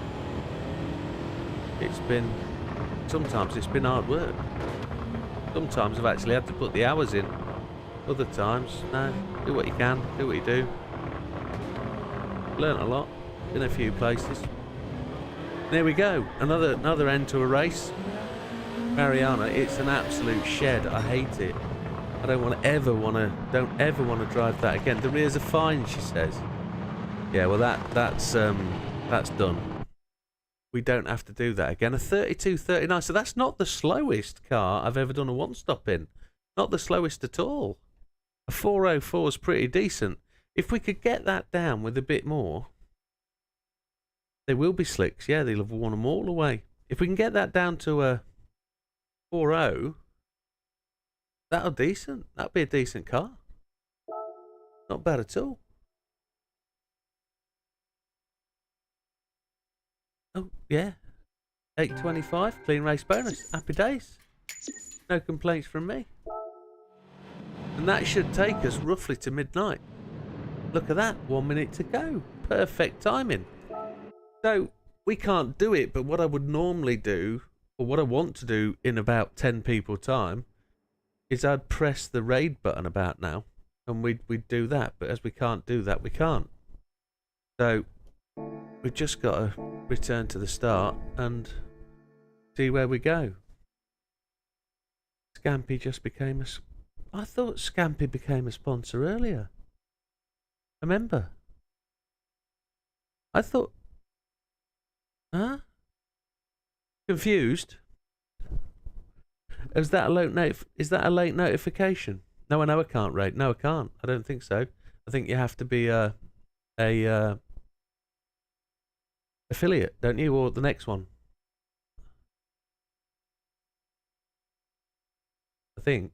sometimes it's been hard work. Sometimes I've actually had to put the hours in. Other times, no, do what you can, do what you do. Learned a lot, been a few places. There we go, another end to a race. Mariana, it's an absolute shed. I hate it. I don't ever want to drive that again. The rears are fine, she says. Yeah, well that's done. We don't have to do that again. A 32.39. So that's not the slowest car I've ever done a one-stop in. Not the slowest at all. A 404 is pretty decent. If we could get that down with a bit more, they will be slicks. Yeah, they'll have worn them all away. If we can get that down to a 4.0, that'll be a decent car. Not bad at all. Oh, yeah. 825, clean race bonus. Happy days. No complaints from me. And that should take us roughly to midnight. Look at that, 1 minute to go. Perfect timing. So, we can't do it, but what I would normally do, or what I want to do in about 10 people time, is I'd press the raid button about now, and we'd do that. But as we can't do that, we can't. So, we've just got to return to the start and see where we go. Scampy just became I thought Scampy became a sponsor earlier. Remember? I thought... Huh? Confused? Is that a late notification? No, I know I can't rate. No, I can't. I don't think so. I think you have to be a affiliate, don't you? Or the next one. I think.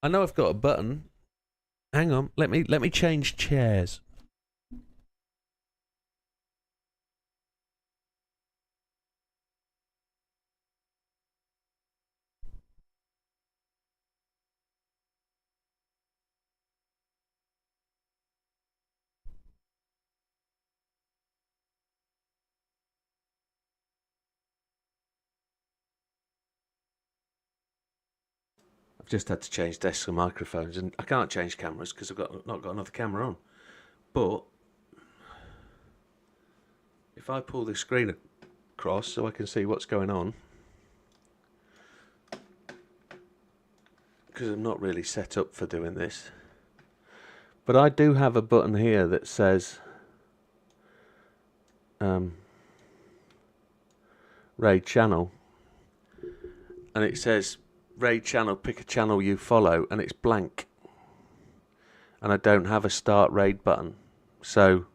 I know I've got a button. Hang on, let me change chairs. I've just had to change desks and microphones, and I can't change cameras because I've not got another camera on. But if I pull this screen across so I can see what's going on, because I'm not really set up for doing this, but I do have a button here that says raid channel, and it says raid channel, pick a channel you follow, and it's blank, and I don't have a start raid button, so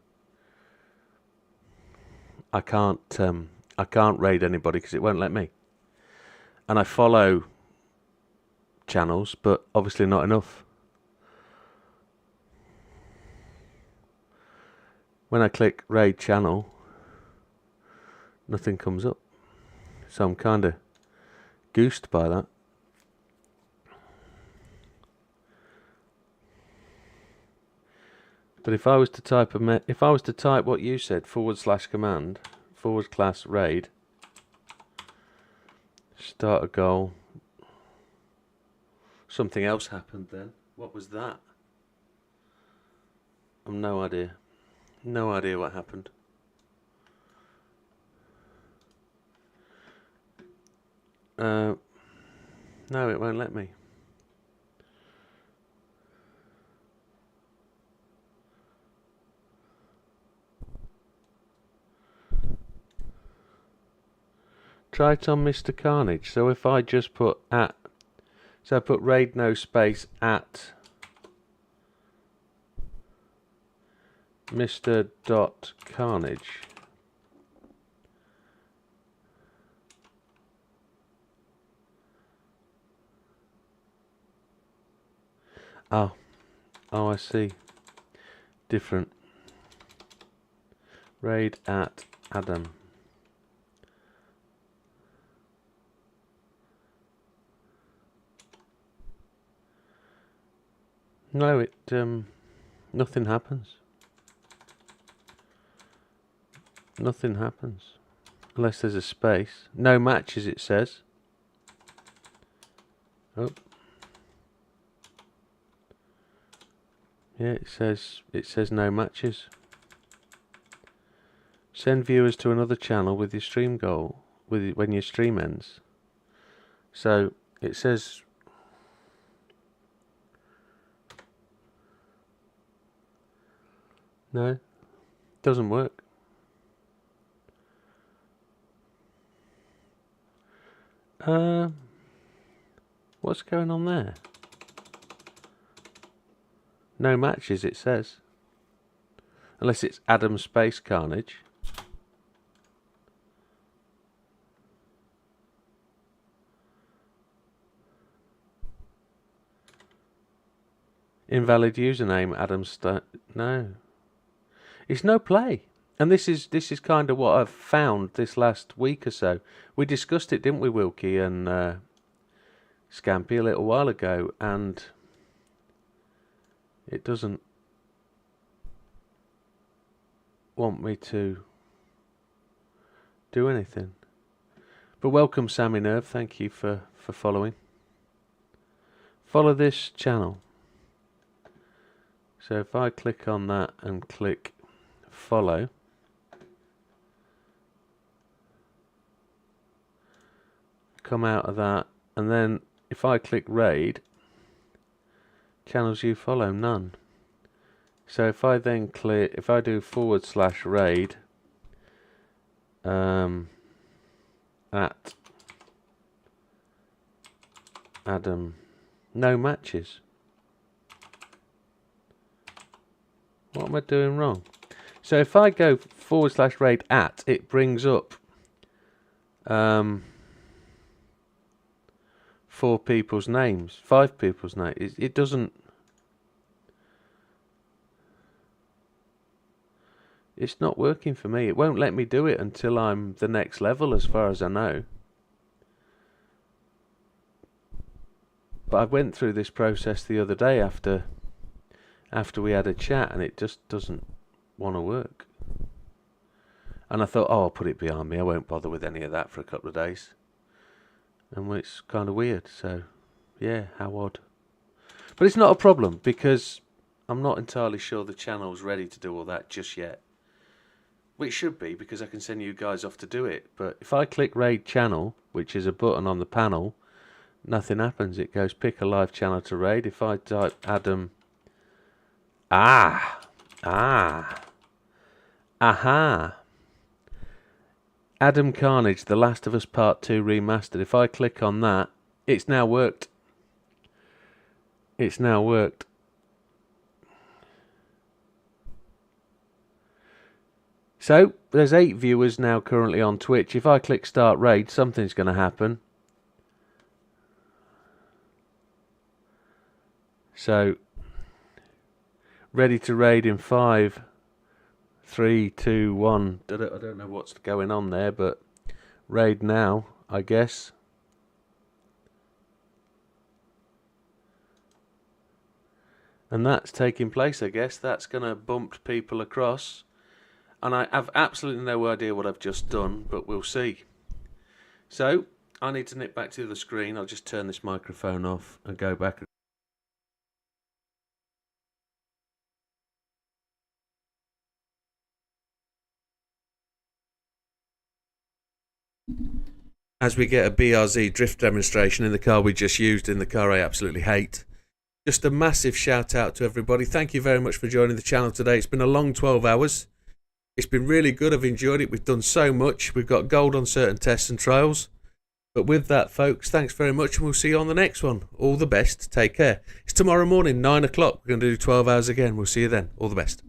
I can't raid anybody because it won't let me. And I follow channels, but obviously not enough. When I click raid channel, nothing comes up, so I'm kind of goosed by that. But if I was to type what you said, /command, /raid, start a goal, something else happened then. What was that? I've no idea. No idea what happened. No, it won't let me. Try it on Mr. Carnage. So if I just put I put raid no space at Mr. Dot Carnage. Oh, I see. Different. Raid at Adam. No, nothing happens. Nothing happens. Unless there's a space. No matches, it says. Oh. Yeah, it says no matches. Send viewers to another channel with your stream goal when your stream ends. So it says no, doesn't work. What's going on there? No matches, it says. Unless it's Adam Space Carnage. Invalid username, Adam no. It's no play. And this is kind of what I've found this last week or so. We discussed it, didn't we, Wilkie and Scampy, a little while ago, and it doesn't want me to do anything. But welcome, Sammy Nerve. Thank you for following. Follow this channel. So if I click on that and click follow, come out of that, and then if I click raid, channels you follow, none. So if I then click, if I do /raid at Adam, no matches. What am I doing wrong? So if I go /raid at, it brings up 4 people's names, 5 people's names. It doesn't. It's not working for me. It won't let me do it until I'm the next level, as far as I know. But I went through this process the other day after we had a chat, and it just doesn't want to work. And I thought, oh, I'll put it behind me. I won't bother with any of that for a couple of days. And it's kind of weird. So, yeah, how odd. But it's not a problem, because I'm not entirely sure the channel's ready to do all that just yet. Well, it should be, because I can send you guys off to do it. But if I click raid channel, which is a button on the panel, nothing happens. It goes pick a live channel to raid. If I type Adam... aha. Adam Carnage, The Last of Us Part 2 Remastered. If I click on that, it's now worked. It's now worked. So, there's 8 viewers now currently on Twitch. If I click Start Raid, something's going to happen. So, ready to raid in 5, 3, 2, 1. I don't know what's going on there, but raid now, I guess. And that's taking place, I guess. That's going to bump people across. And I have absolutely no idea what I've just done, but we'll see. So, I need to nip back to the screen. I'll just turn this microphone off and go back. As we get a BRZ drift demonstration in the car we just used, in the car I absolutely hate. Just a massive shout out to everybody. Thank you very much for joining the channel today. It's been a long 12 hours. It's been really good. I've enjoyed it. We've done so much. We've got gold on certain tests and trials. But with that, folks, thanks very much, and we'll see you on the next one. All the best. Take care. It's tomorrow morning, 9 o'clock. We're going to do 12 hours again. We'll see you then. All the best.